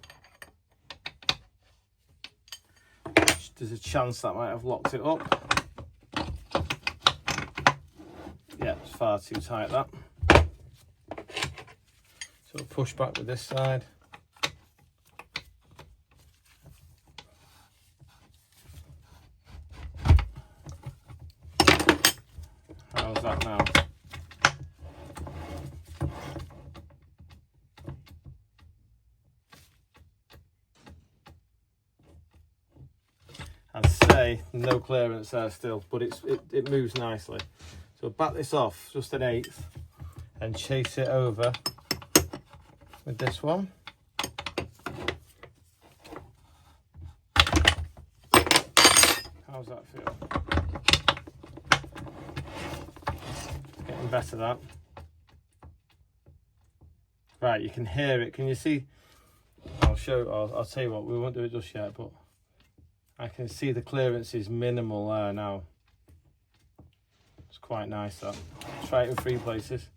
There's a chance that might have locked it up. Yeah, it's far too tight that. So we'll push back with this side. How's that now? I'd say no clearance there still, but it moves nicely. So back this off just an eighth and chase it over with this one. How's that feel? It's getting better, that. Right, you can hear it. Can you see? I'll tell you what, we won't do it just yet, but I can see the clearance is minimal there now. It's quite nice, that. Try it in 3 places.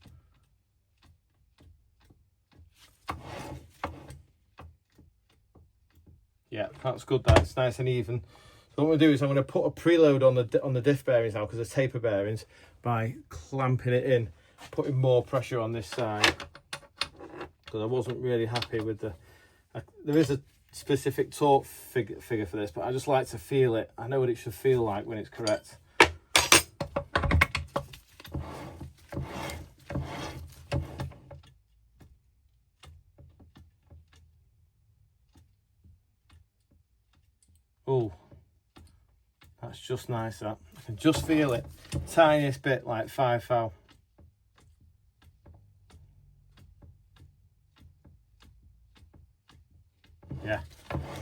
Yeah, that's good. That's nice and even. So what I'm going to do is I'm going to put a preload on the diff bearings now, because they're taper bearings, by clamping it in, putting more pressure on this side, because I wasn't really happy with the. There is a specific torque figure for this, but I just like to feel it. I know what it should feel like when it's correct. Oh, that's just nice, that. I can just feel it. Tiniest bit, like 5 thou. Yeah,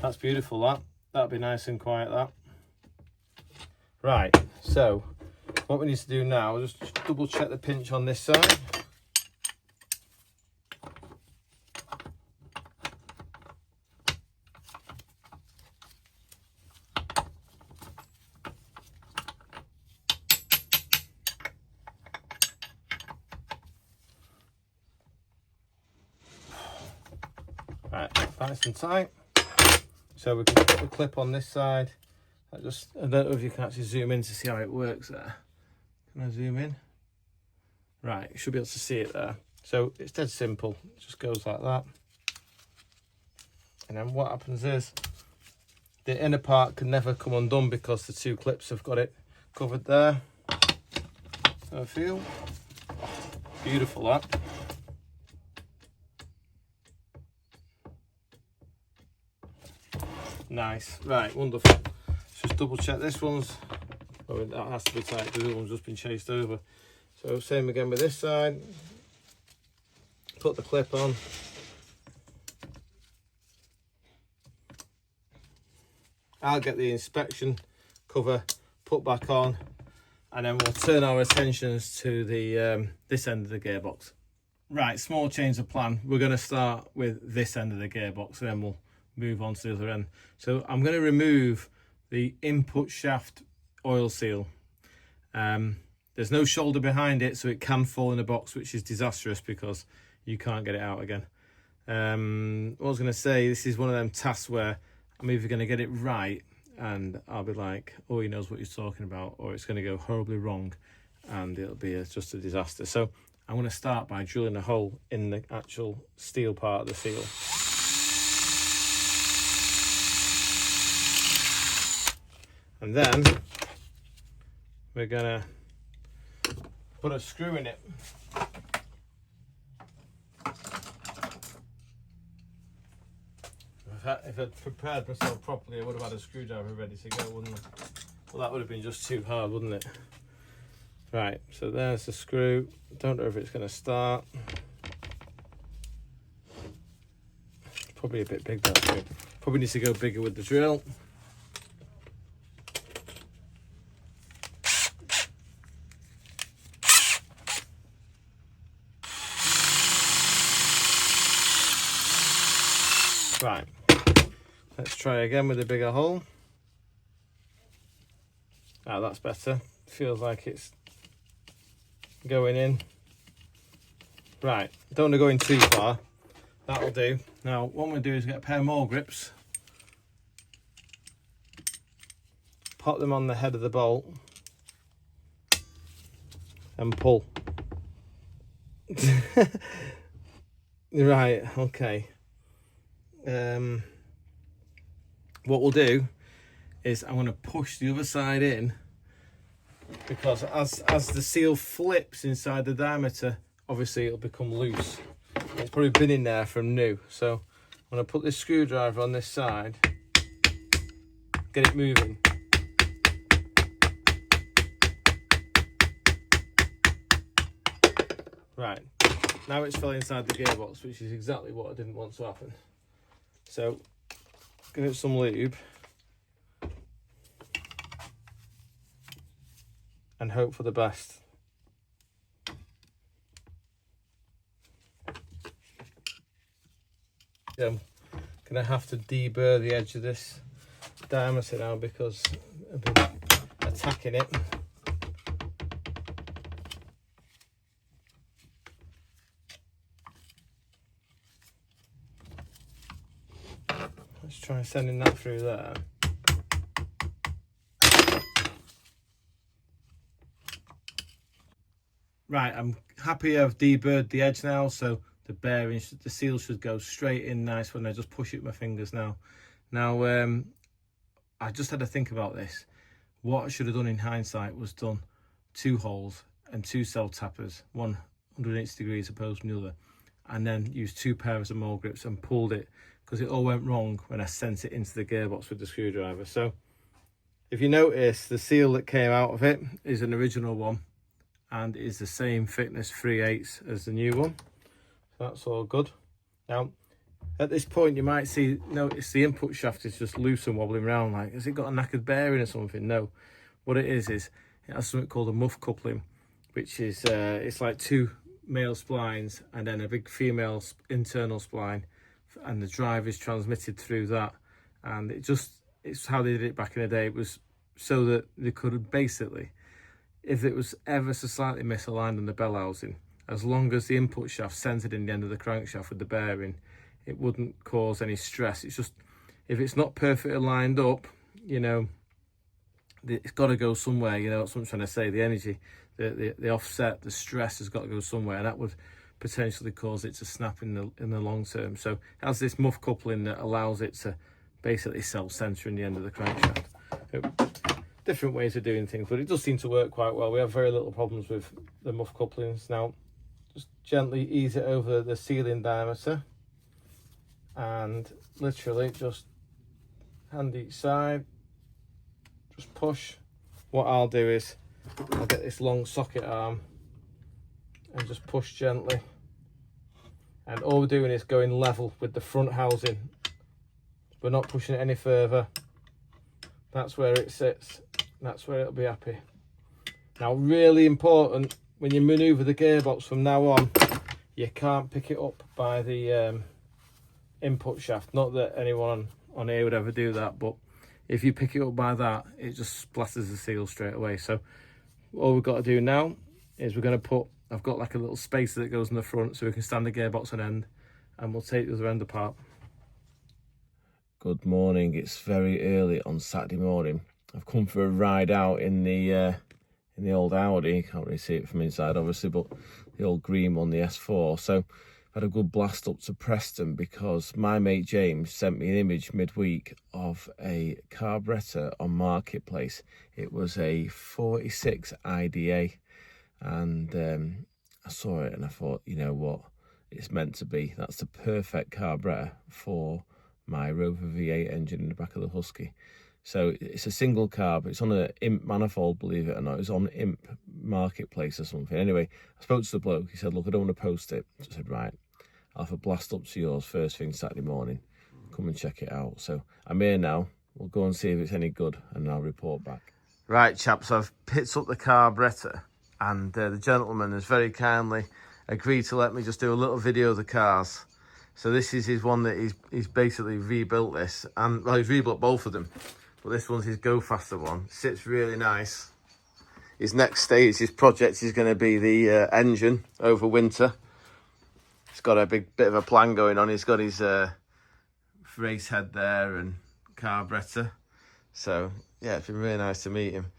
that's beautiful, that. That'll be nice and quiet, that. Right, so what we need to do now is just double check the pinch on this side. nice and tight. So we can put the clip on this side. I don't know if you can actually zoom in to see how it works there. Can I zoom in? Right, you should be able to see it there. So it's dead simple. It just goes like that. And then what happens is the inner part can never come undone because the two clips have got it covered there. So I feel beautiful that. Nice, right, wonderful. Let's just double check this one's, oh, that has to be tight because the other one's just been chased over. So same again with this side. Put the clip on. I'll get the inspection cover put back on, and then we'll turn our attentions to the this end of the gearbox. Right, small change of plan. We're going to start with this end of the gearbox, and then we'll move on to the other end. So I'm going to remove the input shaft oil seal. There's no shoulder behind it, so it can fall in a box, which is disastrous because you can't get it out again. What I was going to say, this is one of them tasks where I'm either going to get it right and I'll be like, oh, he knows what he's talking about, or it's going to go horribly wrong and it'll be just a disaster. So I'm going to start by drilling a hole in the actual steel part of the seal. And then we're going to put a screw in it. If I'd prepared myself properly, I would have had a screwdriver ready to go, wouldn't I? Well, that would have been just too hard, wouldn't it? Right, so there's the screw. Don't know if it's going to start. It's probably a bit big, that screw. Probably needs to go bigger with the drill. Right, let's try again with a bigger hole. Ah, that's better. Feels like it's going in. Right, don't want to go in too far. That'll do. Now, what I'm going to do is get a pair more grips, pop them on the head of the bolt, and pull. Right, okay. What we'll do is I'm going to push the other side in, because as the seal flips inside the diameter, obviously it'll become loose. It's probably been in there from new, so I'm going to put this screwdriver on this side, get it moving. Right, now it's fell inside the gearbox, which is exactly what I didn't want to happen. So give it some lube and hope for the best. I'm gonna have to deburr the edge of this diameter now because I've been attacking it. Let's try sending that through there. Right, I'm happy I've deburred the edge now, so the bearing, the seal should go straight in nice when I just push it with my fingers now. Now, I just had to think about this. What I should have done in hindsight was done 2 holes and 2 self-tappers, one 180 degrees opposed to the other, and then used 2 pairs of mole grips and pulled it, because it all went wrong when I sent it into the gearbox with the screwdriver. So if you notice, the seal that came out of it is an original one and is the same thickness 3/8 as the new one. So that's all good. Now at this point you might notice the input shaft is just loose and wobbling around. Like, has it got a knackered bearing or something? No, what it is it has something called a muff coupling, which is it's like 2 male splines and then a big female internal spline, and the drive is transmitted through that. And it's how they did it back in the day. It was so that they could basically, if it was ever so slightly misaligned on the bell housing, as long as the input shaft centered in the end of the crankshaft with the bearing, it wouldn't cause any stress. It's just, if it's not perfectly lined up, you know, it's got to go somewhere, you know, that's what I'm trying to say. The energy, the offset, the stress has got to go somewhere, and that would potentially cause it to snap in the long term. So it has this muff coupling that allows it to basically self-center in the end of the crankshaft. Different ways of doing things, but it does seem to work quite well. We have very little problems with the muff couplings. Now, just gently ease it over the sealing diameter, and literally just hand each side, just push. What I'll do is I'll get this long socket arm and just push gently, and all we're doing is going level with the front housing. We're not pushing it any further. That's where it sits, that's where it'll be happy. Now, really important, when you maneuver the gearbox from now on, you can't pick it up by the input shaft. Not that anyone on here would ever do that, but if you pick it up by that, it just splatters the seal straight away. So all we've got to do now is we're going to put, I've got like a little spacer that goes in the front so we can stand the gearbox on end, and we'll take the other end apart. Good morning, it's very early on Saturday morning. I've come for a ride out in the old Audi. You can't really see it from inside obviously, but the old green one, the S4. So I've had a good blast up to Preston because my mate James sent me an image midweek of a Carburetor on Marketplace. It was a 46 IDA, and I saw it and I thought, you know what, it's meant to be. That's the perfect carburetor for my Rover V8 engine in the back of the Husky. So it's a single carb. It's on an Imp manifold, believe it or not. It's on Imp Marketplace or something. Anyway, I spoke to the bloke. He said, look, I don't want to post it. So I said, right, I'll have a blast up to yours first thing Saturday morning. Come and check it out. So I'm here now. We'll go and see if it's any good, and I'll report back. Right, chaps, I've picked up the carburetor, and the gentleman has very kindly agreed to let me just do a little video of the cars. So this is his one that he's basically rebuilt this, and well, he's rebuilt both of them, but this one's his go faster one. Sits really nice. His next stage, his project is going to be the engine over winter. He's got a big bit of a plan going on. He's got his race head there and carburetor. So yeah, it's been really nice to meet him.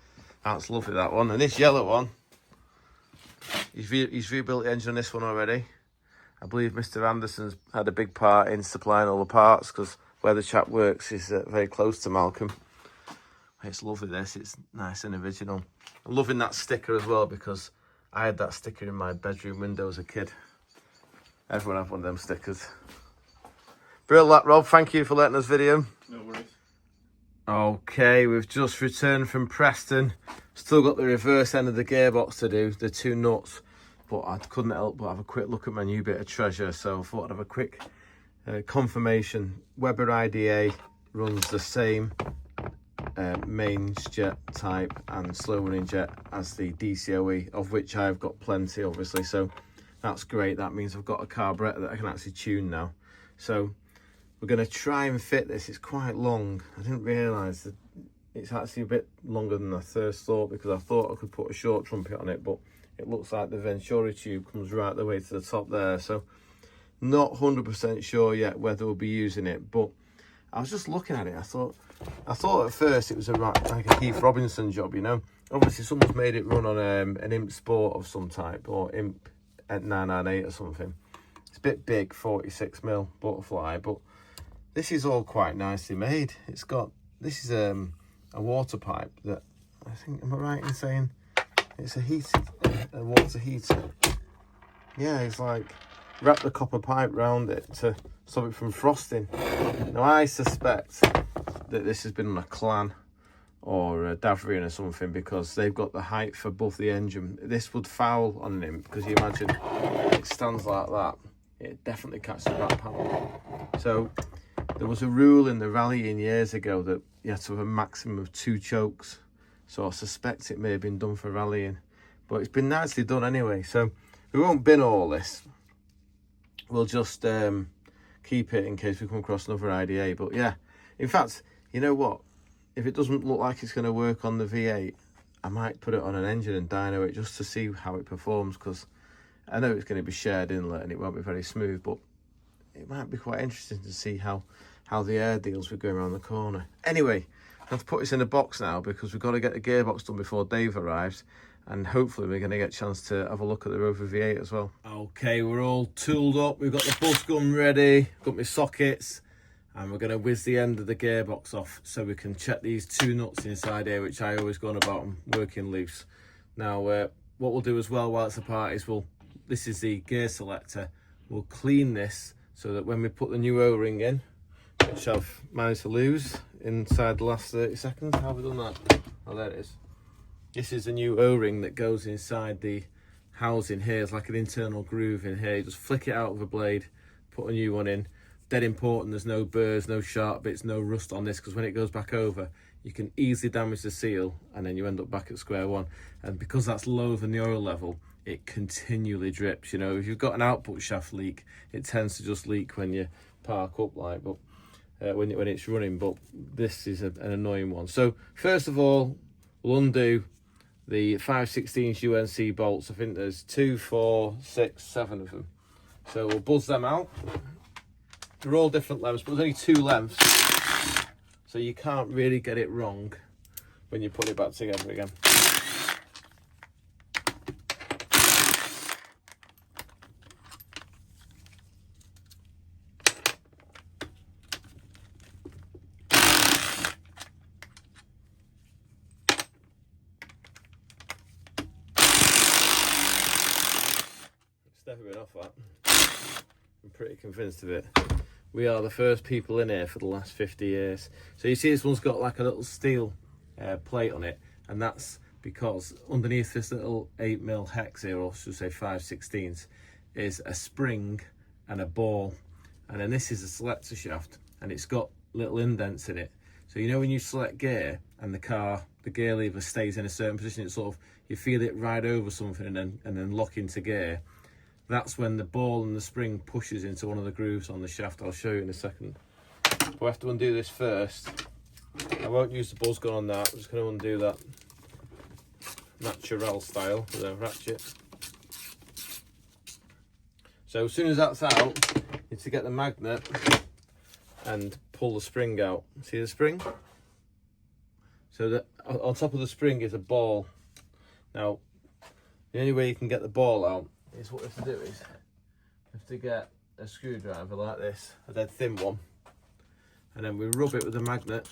That's lovely, that one. And this yellow one, he's rebuilt the engine on this one already. I believe Mr. Anderson's had a big part in supplying all the parts, because where the chap works is very close to Malcolm. It's lovely this, it's nice and original. I'm loving that sticker as well, because I had that sticker in my bedroom window as a kid. Everyone had one of them stickers. Brilliant, Rob, thank you for letting us video. No worries. Okay, we've just returned from Preston. Still got the reverse end of the gearbox to do, the two nuts. But I couldn't help but have a quick look at my new bit of treasure, so I thought I'd have a quick confirmation. Weber IDA runs the same mains jet type and slow running jet as the DCOE, of which I've got plenty obviously, so that's great. That means I've got a carburetor that I can actually tune now. So we're going to try and fit this. It's quite long. I didn't realise that it's actually a bit longer than I first thought, because I thought I could put a short trumpet on it, but it looks like the Venturi tube comes right the way to the top there. So not 100% sure yet whether we'll be using it, but I was just looking at it. I thought at first it was like a Keith Robinson job, you know. Obviously someone's made it run on an Imp Sport of some type, or Imp at 998 or something. It's a bit big, 46mm butterfly, but this is all quite nicely made. It's got, this is a water pipe that, I think, am I right in saying it's a water heater? Yeah, it's like wrap the copper pipe round it to stop it from frosting. Now I suspect that this has been on a Clan or a Davrian or something, because they've got the height for above the engine. This would foul on an Imp, because you imagine it stands like that, it definitely catches the back panel. So there was a rule in the rallying years ago that you had to have a maximum of 2 chokes. So I suspect it may have been done for rallying, but it's been nicely done anyway. So we won't bin all this. We'll just keep it in case we come across another IDA. But yeah, in fact, you know what? If it doesn't look like it's going to work on the V8, I might put it on an engine and dyno it just to see how it performs, because I know it's going to be shared inlet and it won't be very smooth, but it might be quite interesting to see how the air deals with going around the corner. Anyway, I have to put this in a box now because we've got to get the gearbox done before Dave arrives, and hopefully we're going to get a chance to have a look at the Rover V8 as well. Okay, we're all tooled up. We've got the bus gun ready, got my sockets, and we're going to whiz the end of the gearbox off so we can check these two nuts inside here, which I always go on about them working loose. Now, what we'll do as well while it's apart is this is the gear selector. We'll clean this so that when we put the new O-ring in, which I've managed to lose inside the last 30 seconds. How have we done that? Oh, there it is. This is the new O-ring that goes inside the housing here. It's like an internal groove in here. You just flick it out with a blade, put a new one in. Dead important, there's no burrs, no sharp bits, no rust on this, because when it goes back over, you can easily damage the seal and then you end up back at square one. And because that's lower than the oil level, it continually drips. You know, if you've got an output shaft leak, it tends to just leak when you park up, like, but when it's running. But this is an annoying one. So first of all, we'll undo the 5/16 UNC bolts. I think there's 2, 4, 6, 7 of them. So we'll buzz them out. They're all different lengths, but there's only 2 lengths, so you can't really get it wrong when you put it back together again. It's never been off that. I'm pretty convinced of it. We are the first people in here for the last 50 years. So you see this one's got like a little steel plate on it, and that's because underneath this little 8mm hex here, or should I say 5/16, is a spring and a ball. And then this is a selector shaft, and it's got little indents in it. So you know when you select gear and the gear lever stays in a certain position, it's sort of, you feel it ride over something and then lock into gear. That's when the ball and the spring pushes into one of the grooves on the shaft. I'll show you in a second. But we have to undo this first. I won't use the buzz gun on that. I'm just going to undo that natural style with a ratchet. So as soon as that's out, you need to get the magnet and pull the spring out. See the spring? So that on top of the spring is a ball. Now, the only way you can get the ball out is what we have to do is we have to get a screwdriver like this, a dead thin one, and then we rub it with a magnet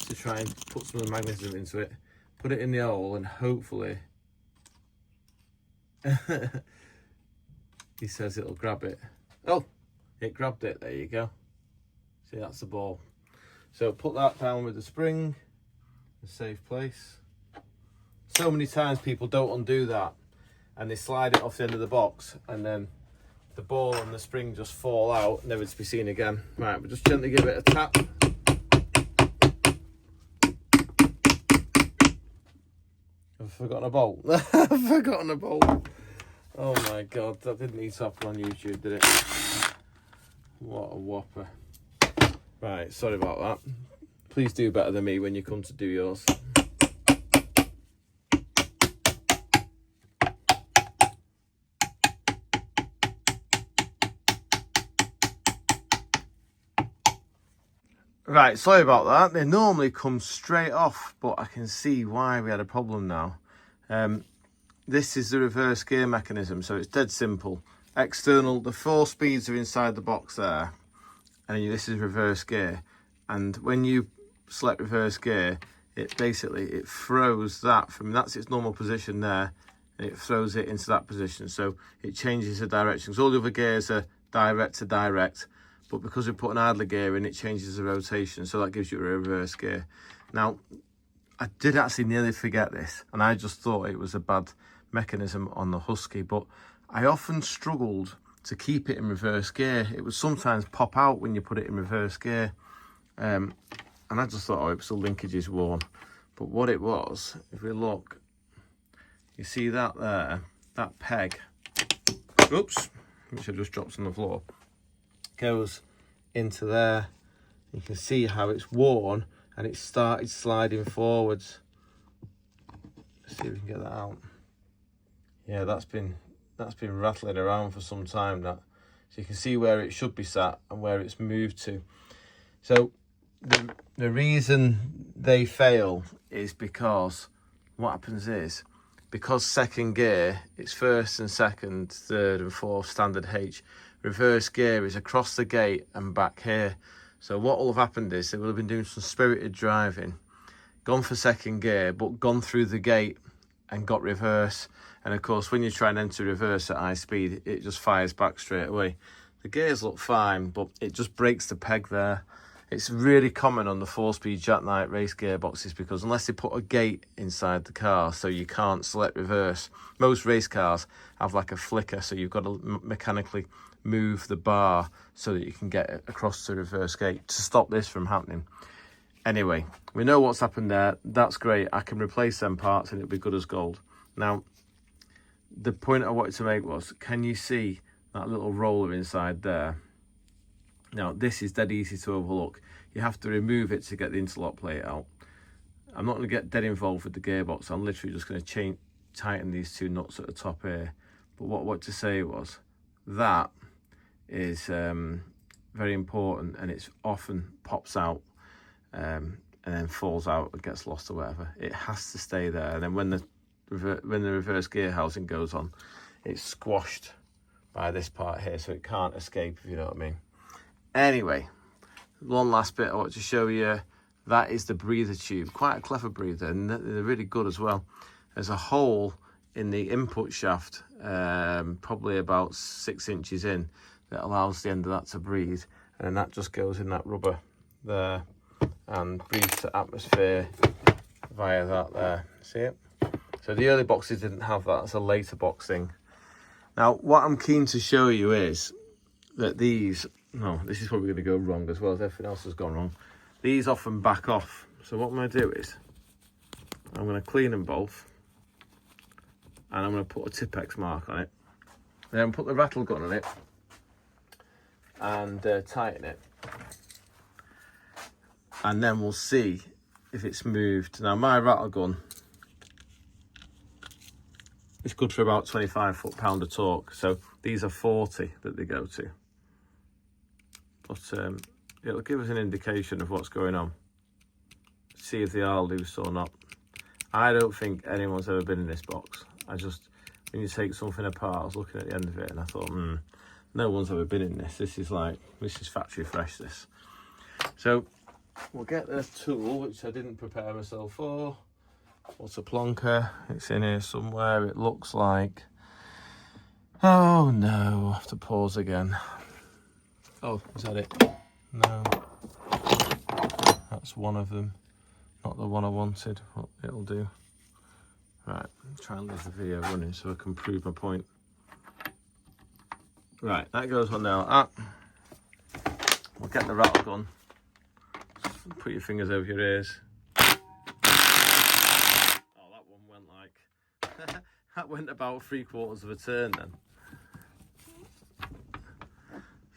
to try and put some of the magnetism into it, put it in the hole, and hopefully he says it'll grab it. Oh, it grabbed it. There you go. See, that's the ball. So put that down with the spring, a safe place. So many times people don't undo that and they slide it off the end of the box, and then the ball and the spring just fall out, never to be seen again. Right, we'll just gently give it a tap. I've forgotten a bolt. I've forgotten a bolt. Oh my god, that didn't need to happen on YouTube, did it? What a whopper. Right, sorry about that. Please do better than me when you come to do yours. Right, sorry about that. They normally come straight off, but I can see why we had a problem now. This is the reverse gear mechanism, so it's dead simple. External, the 4 speeds are inside the box there, and this is reverse gear. And when you select reverse gear, it basically throws that from, that's its normal position there, and it throws it into that position. So it changes the direction. So all the other gears are direct to direct, but because we put an idler gear in, it changes the rotation, so that gives you a reverse gear. Now, I did actually nearly forget this, and I just thought it was a bad mechanism on the Husky, but I often struggled to keep it in reverse gear. It would sometimes pop out when you put it in reverse gear, and I just thought, oh, it was the linkages worn. But what it was, if we look, you see that there, that peg, oops, which I just dropped on the floor, goes into there. You can see how it's worn and it started sliding forwards. Let's see if we can get that out. Yeah, that's been rattling around for some time, that. So you can see where it should be sat and where it's moved to. So the reason they fail is because what happens is, because second gear, it's first and second, third and fourth, standard H. Reverse gear is across the gate and back here. So what will have happened is they will have been doing some spirited driving, gone for second gear, but gone through the gate and got reverse. And of course, when you try and enter reverse at high speed, it just fires back straight away. The gears look fine, but it just breaks the peg there. It's really common on the 4-speed jackknife race gearboxes because unless they put a gate inside the car so you can't select reverse, most race cars have like a flicker, so you've got to mechanically move the bar so that you can get it across the reverse gate to stop this from happening. Anyway, we know what's happened there. That's great. I can replace them parts and it'll be good as gold. Now, the point I wanted to make was, can you see that little roller inside there? Now, this is dead easy to overlook. You have to remove it to get the interlock plate out. I'm not going to get dead involved with the gearbox. I'm literally just going to tighten these two nuts at the top here. But what I wanted to say was, that is very important, and it's often pops out and then falls out or gets lost or whatever. It has to stay there, and then when the reverse gear housing goes on, it's squashed by this part here, so it can't escape, if you know what I mean. Anyway, one last bit I want to show you. That is the breather tube. Quite a clever breather, and they're really good as well. There's a hole in the input shaft, probably about 6 inches in, that allows the end of that to breathe, and then that just goes in that rubber there and breathes to atmosphere via that there. See it? So the early boxes didn't have that. It's a later box thing. Now, what I'm keen to show you is that these, no, this is probably going to go wrong as well as everything else has gone wrong. These often back off. So what I'm going to do is, I'm going to clean them both, and I'm going to put a Tipex mark on it. Then put the rattle gun on it and tighten it. And then we'll see if it's moved. Now, my rattle gun is good for about 25 foot-pound of torque. So these are 40 that they go to. But it'll give us an indication of what's going on. See if they are loose or not. I don't think anyone's ever been in this box. When you take something apart, I was looking at the end of it and I thought, no one's ever been in this. This is factory fresh, this. So we'll get the tool, which I didn't prepare myself for. What's a plonker? It's in here somewhere, it looks like. Oh no, I have to pause again. Oh, is that it? No. That's one of them. Not the one I wanted, but it'll do. Right, try and leave the video running so I can prove my point. Right, that goes on now. We'll get the rattle gun. Just put your fingers over your ears. Oh, that one went like... that went about 3/4 of a turn then.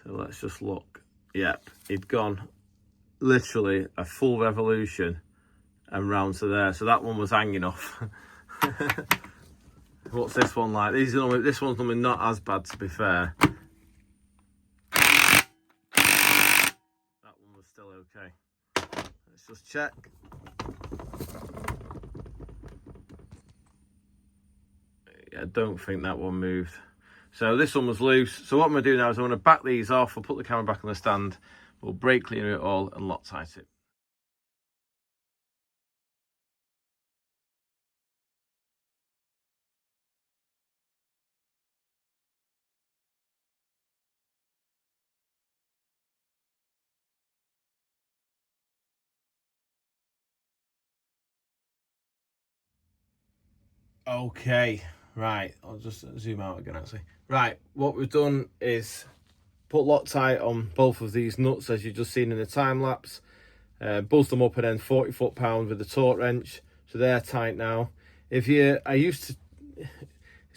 So let's just look. Yep, it'd gone literally a full revolution and round to there. So that one was hanging off. What's this one like? This one's normally not as bad, to be fair. That one was still okay. Let's just check. Yeah, I don't think that one moved. So this one was loose. So what I'm going to do now is I'm going to back these off. I'll put the camera back on the stand. We'll brake cleaner it all and Loctite it. Okay, right, I'll just zoom out again actually. Right, what we've done is put Loctite on both of these nuts, as you've just seen in the time lapse. Buzz them up and then 40 foot-pound with the torque wrench, so they're tight now. It's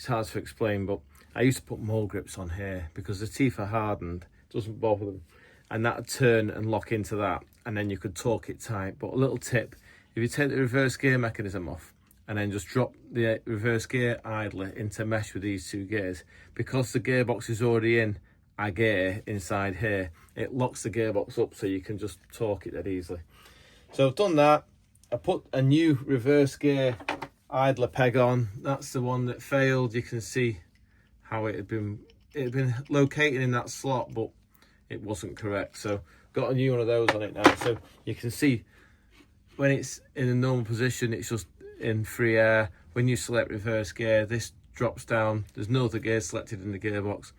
hard to explain, but I used to put mole grips on here because the teeth are hardened, doesn't bother them, and that'd turn and lock into that, and then you could torque it tight. But a little tip, if you take the reverse gear mechanism off and then just drop the reverse gear idler into mesh with these two gears, because the gearbox is already in a gear inside here, it locks the gearbox up so you can just torque it dead easily. So I've done that. I put a new reverse gear idler peg on. That's the one that failed. You can see how it had been located in that slot, but it wasn't correct. So got a new one of those on it now. So you can see when it's in a normal position, it's just in free air. When you select reverse gear, this drops down. There's no other gear selected in the gearbox,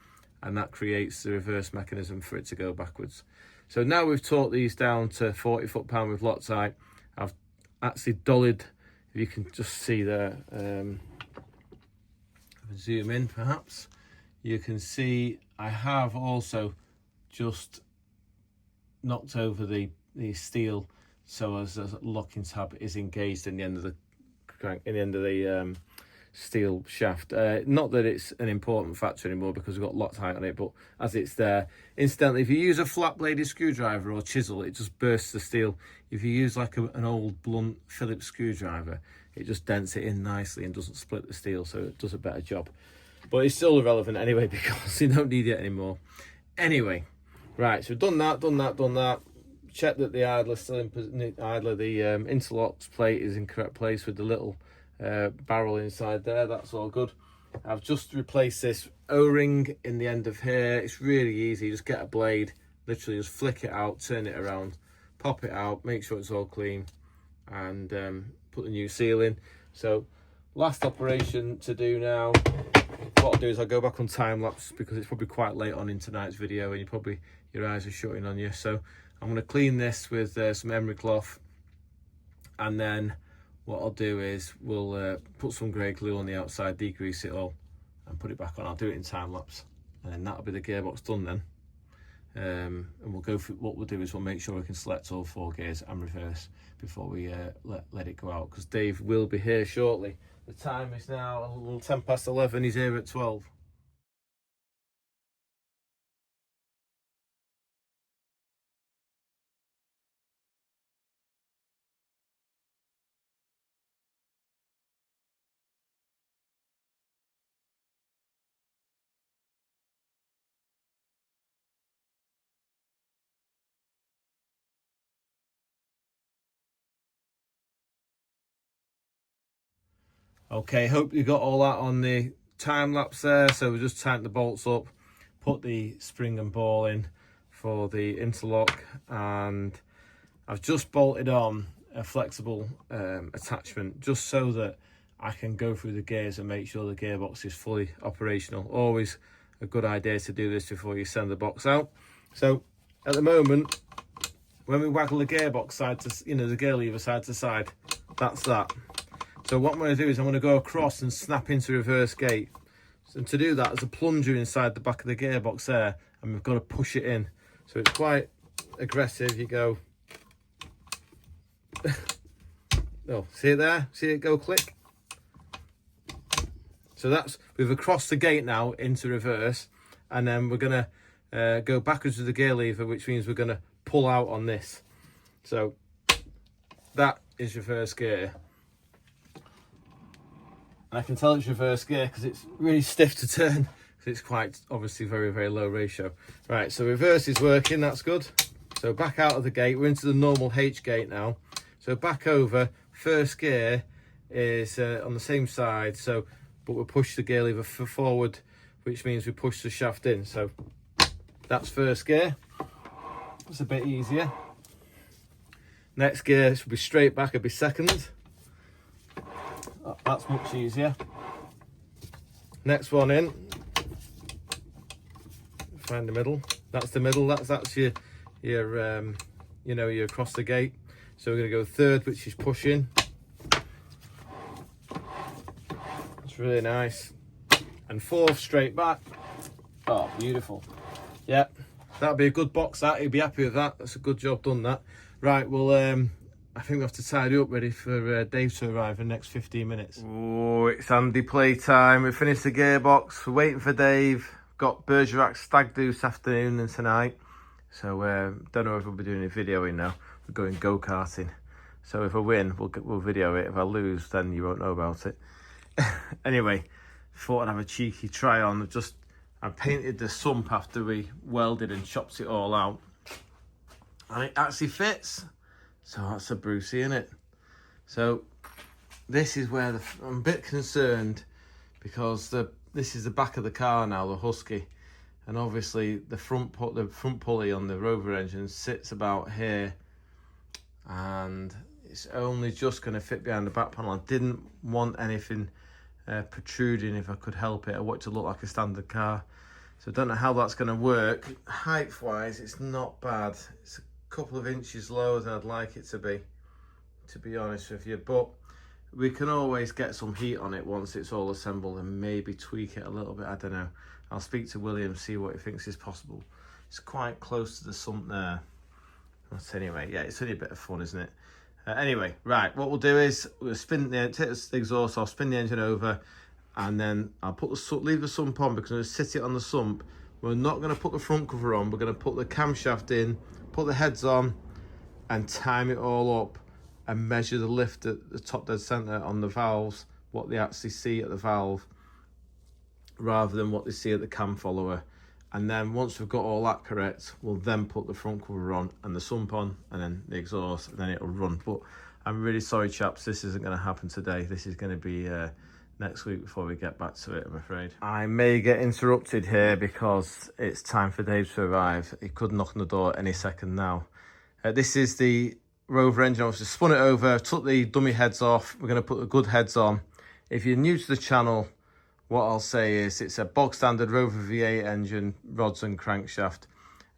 and that creates the reverse mechanism for it to go backwards. So now we've torqued these down to 40 foot-pound with Loctite. I've actually dollied, if you can just see there, zoom in perhaps, you can see I have also just knocked over the steel so as the locking tab is engaged in the end of the crank, in the end of the steel shaft. Not that it's an important factor anymore because we've got Loctite on it, but as it's there. Incidentally, if you use a flat bladed screwdriver or chisel, it just bursts the steel. If you use like an old blunt Phillips screwdriver, it just dents it in nicely and doesn't split the steel, so it does a better job. But it's still irrelevant anyway because you don't need it anymore. Anyway, right, so we've done that. Check that the idler's still in the interlocks plate is in correct place with the little barrel inside there. That's all good. I've just replaced this O-ring in the end of here. It's really easy. Just get a blade, literally just flick it out, turn it around, pop it out, make sure it's all clean, and put the new seal in. So last operation to do now. What I'll do is I'll go back on time lapse because it's probably quite late on in tonight's video and your eyes are shutting on you. So I'm going to clean this with some emery cloth, and then what I'll do is we'll put some grey glue on the outside, degrease it all, and put it back on. I'll do it in time lapse, and then that'll be the gearbox done then. And we'll go through, what we'll do is we'll make sure we can select all 4 gears and reverse before we let it go out, because Dave will be here shortly. The time is now a little 10 past 11, he's here at 12. Okay, hope you got all that on the time lapse there. So we just tighten the bolts up, put the spring and ball in for the interlock, and I've just bolted on a flexible attachment just so that I can go through the gears and make sure the gearbox is fully operational. Always a good idea to do this before you send the box out. So at the moment, when we waggle the gearbox side to, the gear lever side to side, that's that. So what I'm going to do is I'm going to go across and snap into reverse gate. And to do that, there's a plunger inside the back of the gearbox there, and we've got to push it in. So it's quite aggressive. You go, oh, see it there? See it go click? So that's, we've across the gate now into reverse, and then we're going to go backwards with the gear lever, which means we're going to pull out on this. So that is reverse gear. And I can tell it's reverse gear because it's really stiff to turn, because it's quite obviously very, very low ratio. Right, so reverse is working, that's good. So back out of the gate, we're into the normal H gate now. So back over, first gear is on the same side, so but we'll push the gear lever forward, which means we push the shaft in. So that's first gear. It's a bit easier. Next gear should be straight back, it'll be second. That's much easier. Next one in. Find the middle. That's the middle. That's your across the gate. So we're going to go third, which is pushing. It's really nice. And fourth, straight back. Oh, beautiful. Yeah, that'll be a good box. That he'll be happy with that. That's a good job done. That. Right. Well, I think we have to tidy up ready for Dave to arrive in the next 15 minutes. Oh, it's Andy playtime. We finished the gearbox. We're waiting for Dave. Got Bergerac Stag do this afternoon and tonight. So don't know if we'll be doing a video in now. We're going go-karting. So if I win, we'll video it. If I lose, then you won't know about it. Anyway, thought I'd have a cheeky try on. Just I painted the sump after we welded and chopped it all out, and it actually fits. So that's a Brucey, isn't it? So this is where I'm a bit concerned, because this is the back of the car now, the Husky, and obviously the front pulley on the Rover engine sits about here, and it's only just going to fit behind the back panel. I didn't want anything protruding if I could help it. I want it to look like a standard car, so I don't know how that's going to work. Height wise, it's not bad. It's a couple of inches lower than I'd like it to be honest with you, but we can always get some heat on it once it's all assembled and maybe tweak it a little bit. I don't know. I'll speak to William, see what he thinks is possible. It's quite close to the sump there. But anyway, yeah, it's only a bit of fun, isn't it? Anyway, right, what we'll do is we'll take the exhaust off, spin the engine over, and then I'll leave the sump on, because I'm going to sit it on the sump. We're not going to put the front cover on. We're going to put the camshaft in, put the heads on, and time it all up and measure the lift at the top dead center on the valves, what they actually see at the valve, rather than what they see at the cam follower. And then once we've got all that correct, we'll then put the front cover on and the sump on, and then the exhaust, and then it'll run. But I'm really sorry, chaps, this isn't going to happen today. This is going to be next week before we get back to it, I'm afraid. I may get interrupted here because it's time for Dave to arrive. He could knock on the door any second now. This is the Rover engine. I just spun it over, took the dummy heads off. We're going to put the good heads on. If you're new to the channel, what I'll say is it's a bog standard Rover V8 engine, rods and crankshaft.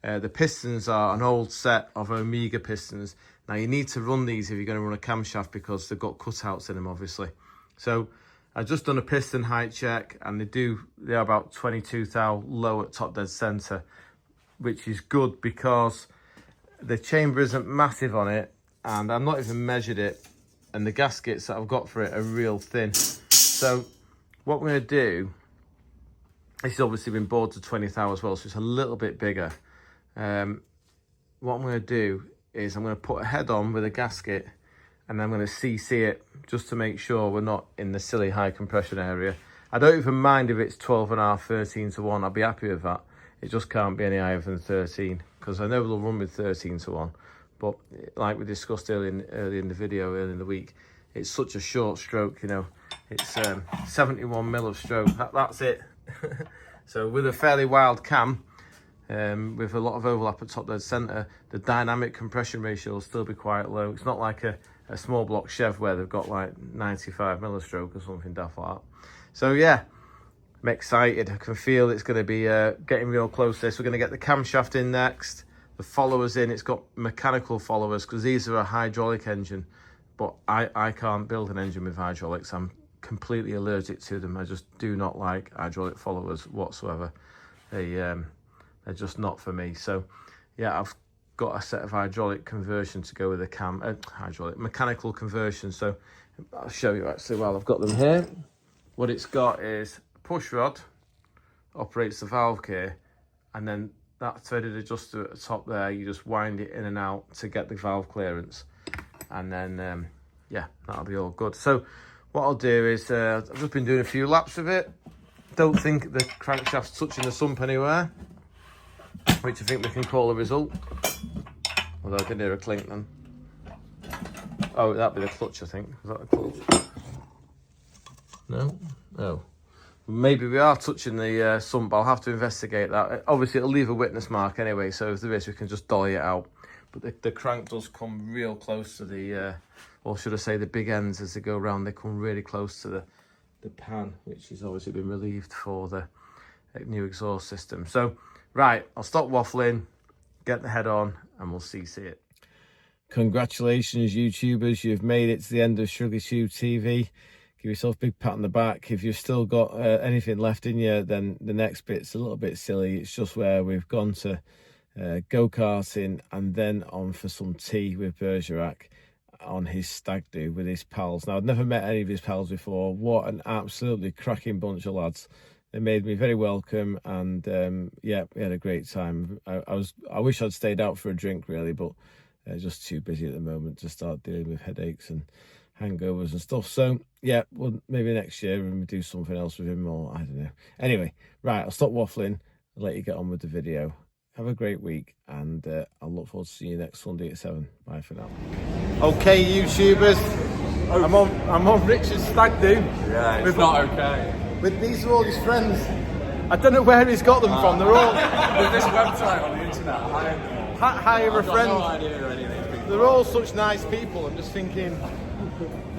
The pistons are an old set of Omega pistons. Now you need to run these if you're going to run a camshaft, because they've got cutouts in them, obviously. So I've just done a piston height check, and they're about 22 thou low at top dead center, which is good because the chamber isn't massive on it, and I've not even measured it, and the gaskets that I've got for it are real thin. So what we're going to do, this has obviously been bored to 20 thou as well, so it's a little bit bigger. What I'm going to do is I'm going to put a head on with a gasket, and I'm going to CC it just to make sure we're not in the silly high compression area. I don't even mind if it's 12.5, 13 to 1. I'll be happy with that. It just can't be any higher than 13, because I know they'll run with 13 to 1. But like we discussed early in the video, early in the week, it's such a short stroke, you know. It's 71 mil of stroke. That's it. So with a fairly wild cam, with a lot of overlap at top dead center, the dynamic compression ratio will still be quite low. It's not like a small block Chev where they've got like 95 mil of stroke or something daft like that. So yeah, I'm excited. I can feel it's going to be getting real close to this. We're going to get the camshaft in next, the followers in. It's got mechanical followers because these are a hydraulic engine, but I can't build an engine with hydraulics. I'm completely allergic to them. I just do not like hydraulic followers whatsoever. They're just not for me. So yeah, I've got a set of hydraulic conversion to go with the mechanical conversion. So I'll show you actually while I've got them here. What it's got is a push rod, operates the valve gear, and then that threaded adjuster at the top there, you just wind it in and out to get the valve clearance. And then, yeah, that'll be all good. So what I'll do is, I've just been doing a few laps of it. Don't think the crankshaft's touching the sump anywhere, which I think we can call a result. Although I can hear a clink then. Oh, that'd be the clutch, I think. Is that the clutch? No? Oh. Maybe we are touching the sump. I'll have to investigate that. Obviously, it'll leave a witness mark anyway, so if there is, we can just dolly it out. But the crank does come real close to the, or should I say the big ends as they go around, they come really close to the pan, which has obviously been relieved for the new exhaust system. So, right, I'll stop waffling, get the head on, and we'll see it. Congratulations, YouTubers. You've made it to the end of Shrigleytube TV. Give yourself a big pat on the back. If you've still got anything left in you, then the next bit's a little bit silly. It's just where we've gone to go-karting and then on for some tea with Bergerac on his stag do with his pals. Now, I'd never met any of his pals before. What an absolutely cracking bunch of lads. They made me very welcome, and yeah, we had a great time. I wish I'd stayed out for a drink, really, but just too busy at the moment to start dealing with headaches and hangovers and stuff. So yeah, well, maybe next year we do something else with him, or I don't know. Anyway, right, I'll stop waffling. I'll let you get on with the video. Have a great week, and I'll look forward to seeing you next Sunday at 7. Bye for now. Okay, YouTubers, I'm on Richard's stag do. Yeah, it's not okay. These are all his friends. I don't know where he's got them from. They're all With this website on the internet, hire a friend. no idea who any of these people They're all such nice people. I'm just thinking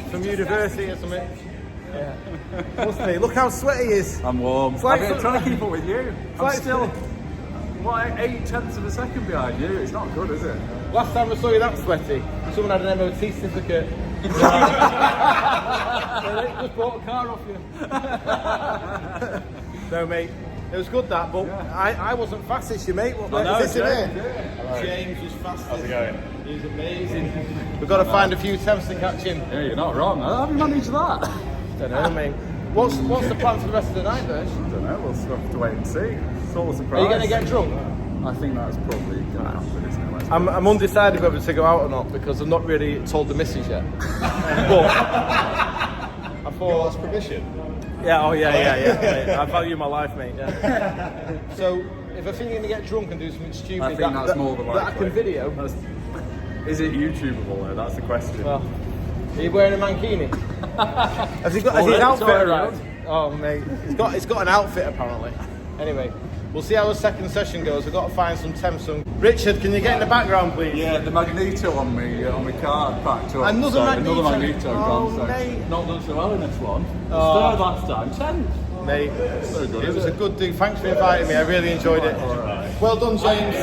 from university or something. Yeah, must be. Look how sweaty he is. I'm warm. It's like I'm trying to keep up with you. I'm like still, what, 8/10 of a second behind you? It's not good, is it? Last time I saw you that sweaty, someone had an MOT certificate. They just bought a car off you. No, mate. It was good that, but I wasn't fastest, you mate. What is this in here? James was fastest. How's it going? He's amazing. We've got to find a few attempts to catch him. Yeah, you're not wrong. How have you managed that? Don't know, mate. What's the plan for the rest of the night, Berg? I don't know. We'll have to wait and see. It's all a surprise. Are you going to get drunk? I think that's probably going to happen, isn't it? I'm undecided whether to go out or not because I've not really told the missus yet. But I thought That's permission. Yeah, oh yeah. Mate. I value my life, mate. Yeah. So if I think you're going to get drunk and do something stupid, I think that's more than that I likely. can video. Is it YouTubeable though? That's the question. Well, are you wearing a mankini? Has he got his outfit right? Oh mate, it's got an outfit apparently. Anyway, we'll see how the second session goes. I've got to find some temps. Richard, can you get in the background, please? Yeah, the magneto on my car packed up. Another magneto? magneto Oh, gone, so mate. not done so well in this one. Oh. Third last time, 10th. Mate, So good, it is was it? a good do. Thanks for inviting me. I really enjoyed it. Alright. Well done, James.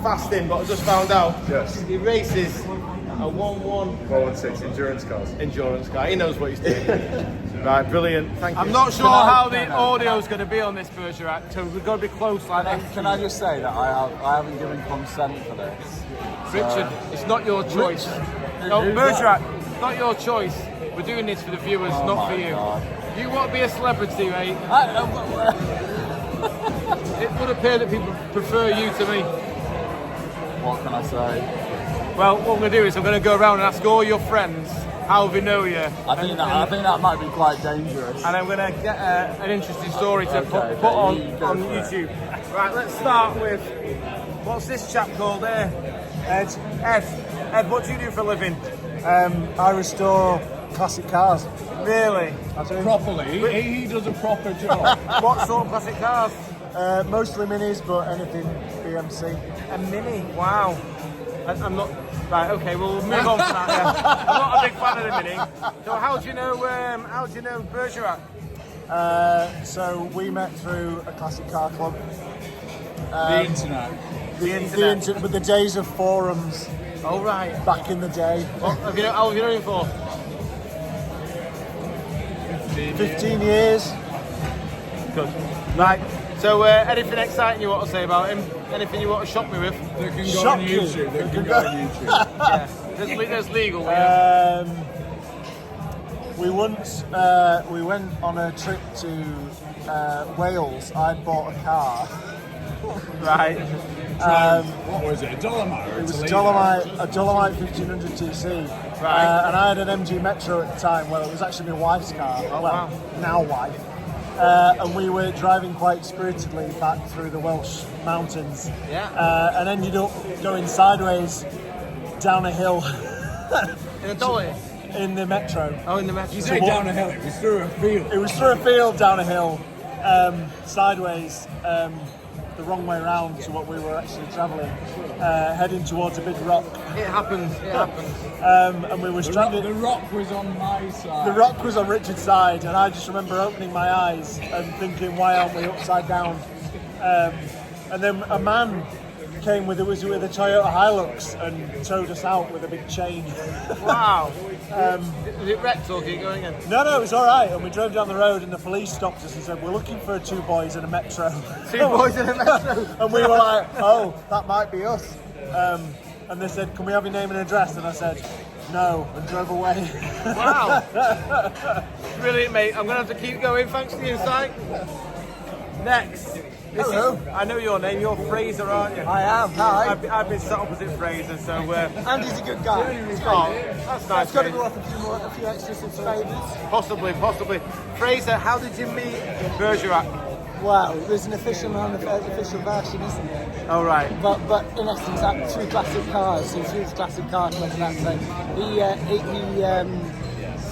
Fasting, but I just found out Yes. he races a 1-1 416 endurance cars. endurance guy. He knows what he's doing. Right, brilliant. Thank you. I'm not sure how the audio is going to be on this Bergerac, so we've got to be close like that. Can I just say that I haven't given consent for this? Richard, it's not your choice. No, Who's Bergerac, it's not your choice. We're doing this for the viewers, Oh not my for you. God. You want to be a celebrity, mate. It would appear that people prefer you to me. What can I say? Well, what I'm going to do is I'm going to go around and ask all your friends how they know you. I think that might be quite dangerous. And I'm going to get an interesting story to Okay, put go on for it. YouTube. Right, let's start with, what's this chap called there? Ed. Ed, what do you do for a living? I restore classic cars. Really? Properly, he does a proper job. What sort of classic cars? Mostly minis, but anything BMC. A Mini. Wow. I'm not. Right. Okay. We'll move on from that. Yeah. I'm not a big fan of the Mini. So how do you know? Bergerac? So we met through a classic car club. The internet. The internet. With the days of forums Oh right. back in the day. How have you known him for? 15 years. Good. Right. So anything exciting you want to say about him? Anything you want to shock me with? That can go Shock on you. YouTube. That can go on YouTube. Yeah. There's legal. Yeah. We once we went on a trip to Wales. I'd bought a car. Right. What was it? A Dolomite? Or It was a Toledo? Dolomite 1500 TC. Right. And I had an MG Metro at the time. Well, it was actually my wife's car. Oh, well, wow. now wife. And we were driving quite spiritedly back through the Welsh mountains. Yeah. And ended up going sideways down a hill In a dolly. in the Metro. Oh, in the Metro. You say down a hill, it was through a field. It was through a field down a hill, sideways, the wrong way around to what we were actually travelling, heading towards a big rock. It happens. It happens. And we were stranded. The rock was on my side. The rock was on Richard's side, and I just remember opening my eyes and thinking, why aren't we upside down? And then a man came with a Toyota Hilux and towed us out with a big chain. Wow. Is it wrecked or keep going in? No, it was all right. And we drove down the road, and the police stopped us and said, "We're looking for two boys in a Metro." Two boys in a Metro. And we were like, "Oh, that might be us." And they said, "Can we have your name and address?" And I said, "No," and drove away. Wow. Brilliant, mate. I'm going to have to keep going. Thanks for the insight. Next. Hello. I know your name. You're Fraser, aren't you? I am. Hi. I've been sat opposite Fraser, so. Andy's a good guy. That's nice. It's got to mate. go off a few extra subscribers. Possibly. Fraser, how did you meet Bergerac? Wow, there's an official version, isn't there? Oh, right. But in essence, that two classic cars. So he was classic car club at that time.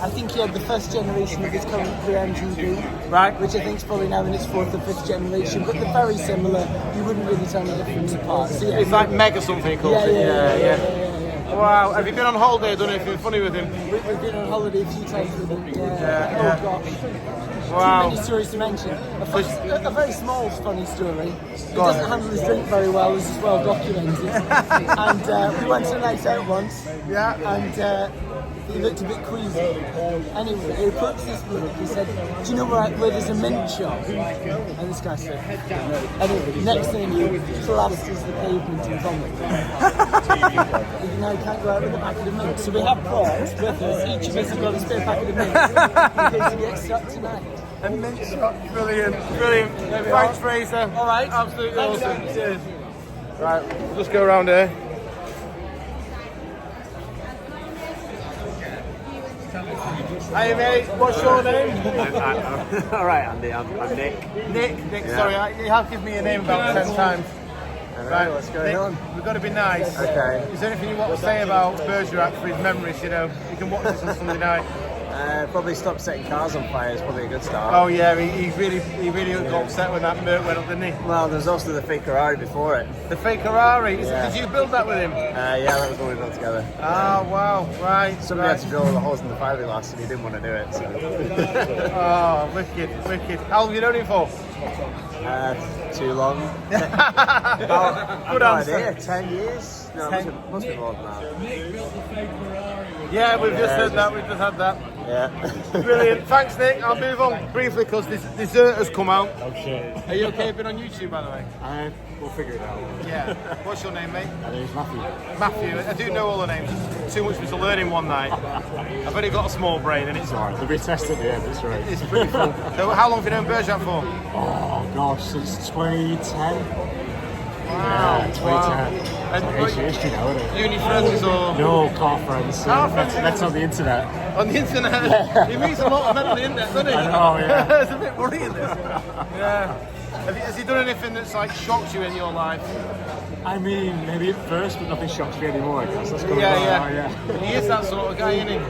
I think he had the first generation of his current MGB, Right. which I think is probably now in its fourth or fifth generation. But they're very similar. You wouldn't really tell the difference apart. So, yeah, It's like Meg or something, he calls it. Yeah. Wow. Have you been on holiday, done anything funny with him? We've been on holiday a few times with him. Yeah. Oh gosh. Wow. Too many stories to mention. A very small funny story. He doesn't handle his drink very well, this is well documented. And we went to a night out once. Yeah. And he looked a bit queasy. Anyway, he approached this bloke. He said, "Do you know where there's a mint shop?" And this guy said, anyway, next thing he knew, plasters the pavement in vomit. You know, can't go out with a packet of mint. So we have brought with us, each of us has got a spare packet of mint in case he gets stuck tonight. A mint shot. Brilliant. Thanks, Fraser. All right. Absolutely Thanks, awesome. Andy. Cheers. Right, we'll just go around here. Hey mate, what's your name? All right, Andy. I'm Nick. Nick. Sorry, you have given me your name about 10 times. Right, what's going Nick, on? we've got to be nice. Okay. Is there anything you want to say about Bergerac for his memories? You know, you can watch this on Sunday night. Probably stop setting cars on fire is probably a good start. Oh yeah, he really got upset when that Merc went up, didn't he? Well, there's also the fake Ferrari before it. The fake Ferrari. Yeah. Did you build that with him? Yeah, that was what we built together. Oh wow, right. Somebody right. had to drill all the holes in the fiberglass and he didn't want to do it. So. Oh, wicked. How long have you known him for? Too long. Good answer. Idea. 10 years? No, it must be more than that. Yeah, we've just heard that. We've just had that. Yeah. Brilliant. Thanks, Nick. I'll move on briefly because this dessert has come out. Oh shit. Are you okay being on YouTube, by the way? We'll figure it out. Yeah. What's your name, mate? My name's Matthew. Matthew. I do know all the names. It's too much for me to learn in one night. I've only got a small brain and it's Alright, there'll be a test at the end, that's right. it's pretty full. So how long have you known Bergerac for? Oh gosh, since 2010. Wow. 2010. And Ancient history now, isn't it? uni friends or No, car friends. Car friends? That's on the internet. on the internet? He meets a lot of men on the internet, doesn't he? I know, yeah. It's a bit worrying, this. Yeah. Has he done anything that's like shocked you in your life? I mean, maybe at first, but nothing shocks me anymore, I guess. That's coming Yeah. He is that sort of guy, isn't he?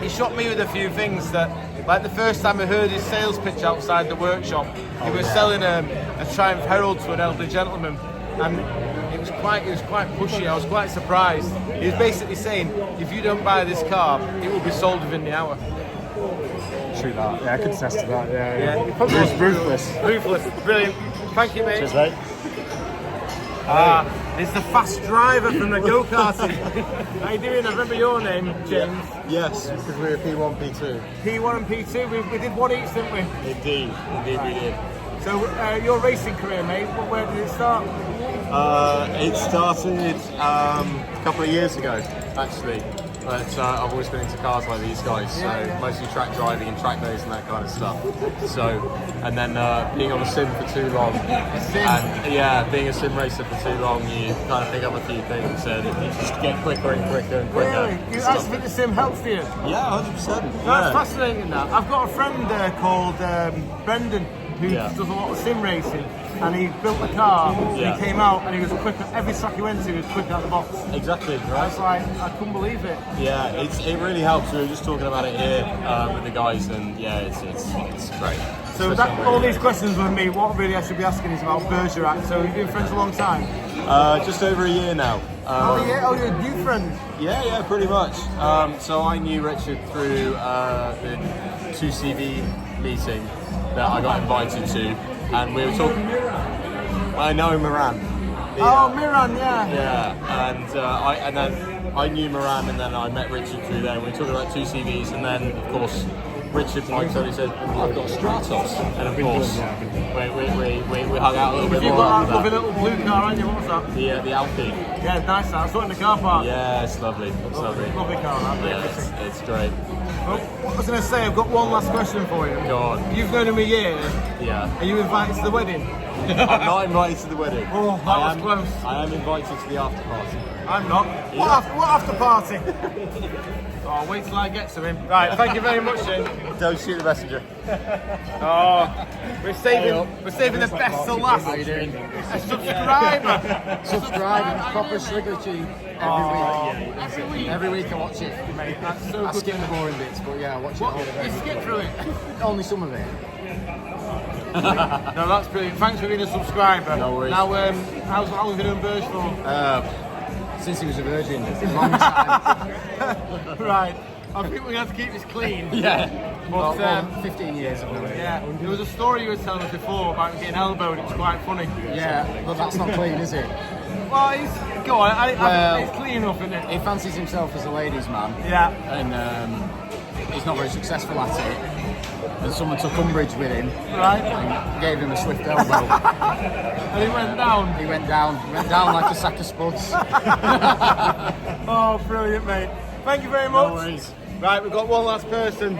He shocked me with a few things that, like the first time I heard his sales pitch outside the workshop, he was selling a Triumph Herald to an elderly gentleman, and it was quite pushy. I was quite surprised. He was basically saying, if you don't buy this car, it will be sold within the hour. True that. Yeah, I can attest to that. Yeah. Ruthless. Ruthless, brilliant. Thank you, mate. Cheers, mate. It's the fast driver from the go-karting. How you doing? I remember your name, James. Yes, because we were P1, P2. P1 and P2, we did one each, didn't we? Indeed we did. So your racing career, mate, where did it start? It started a couple of years ago, actually. But I've always been into cars like these guys, so mostly track driving and track days and that kind of stuff. So, and then being on a sim for too long, and being a sim racer for too long, you kind of pick up a few things and you just get quicker and quicker and quicker. Really? You actually think the sim helps you? Yeah, 100%. That's fascinating. That I've got a friend called Brendan who does a lot of sim racing, and he built a car. And he came out and he was quicker. Every track he went to, he was quicker out the box. Exactly, I right? was like, I couldn't believe it. Yeah, it really helps. We were just talking about it here with the guys, and yeah, it's great. So all these questions with me, what really I should be asking is about Bergerac. So you've been friends a long time? Just over a year now. You're a new friend. Yeah, pretty much. So I knew Richard through the 2CV meeting that I got invited to, and we were talking. I know Moran. Oh, Miran, yeah. Yeah, and then I knew Moran, and then I met Richard through there. We were talking about 2CVs, and then of course Richard points out, he said, I've got a Stratos. And of course, we hung out a little bit You've more got after that lovely that. little blue car, haven't you? What was that? The Alpine. Yeah, nice. I saw it in the car park. Yeah, it's lovely. It's lovely. Lovely car, that. Very Yeah, pretty. it's great. Well, what I was going to say, I've got one last question for you. Go on. You've known him a year. Yeah. Are you invited to the wedding? I'm not invited to the wedding. Oh, that was close. I am invited to the after party. I'm not. What after party? Oh, wait till I get to him. Right, thank you very much, Shane. Don't shoot the messenger. Oh, we're saving the best till last. How you doing? A subscriber. Subscribing, proper Shrigleytube every week. Every week I watch it. Mate, that's so I good. skip the boring bits, but yeah, I watch it all. You skip through it. Only some of it. No, that's brilliant. Thanks for being a subscriber. No worries. Now, how's how long have you done Burge for? Since he was a virgin, it's a long time. Right. I think we're going to have to keep this clean. Yeah. But, 15 years of it. yeah, there was a story you were telling us before about him getting elbowed. It was quite funny. Yeah, but that's not clean, is it? Well, go on. It's clean enough, isn't it? He fancies himself as a ladies' man, Yeah. and he's not very successful at it. And someone took umbrage with him Right. and gave him a swift elbow. And he went down. He went down like a sack of spuds. Oh, brilliant, mate. Thank you very much. No worries. Right, we've got one last person.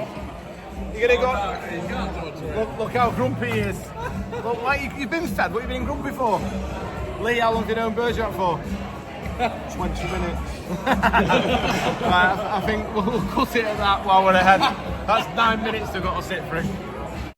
You're gonna go. Look how grumpy he is. Look, like you've been sad. What have you been grumpy for? Lee, how long have you known Bergerac for? 20 minutes. Right, I think we'll cut it at that while we're ahead. That's 9 minutes they've got to sit for it.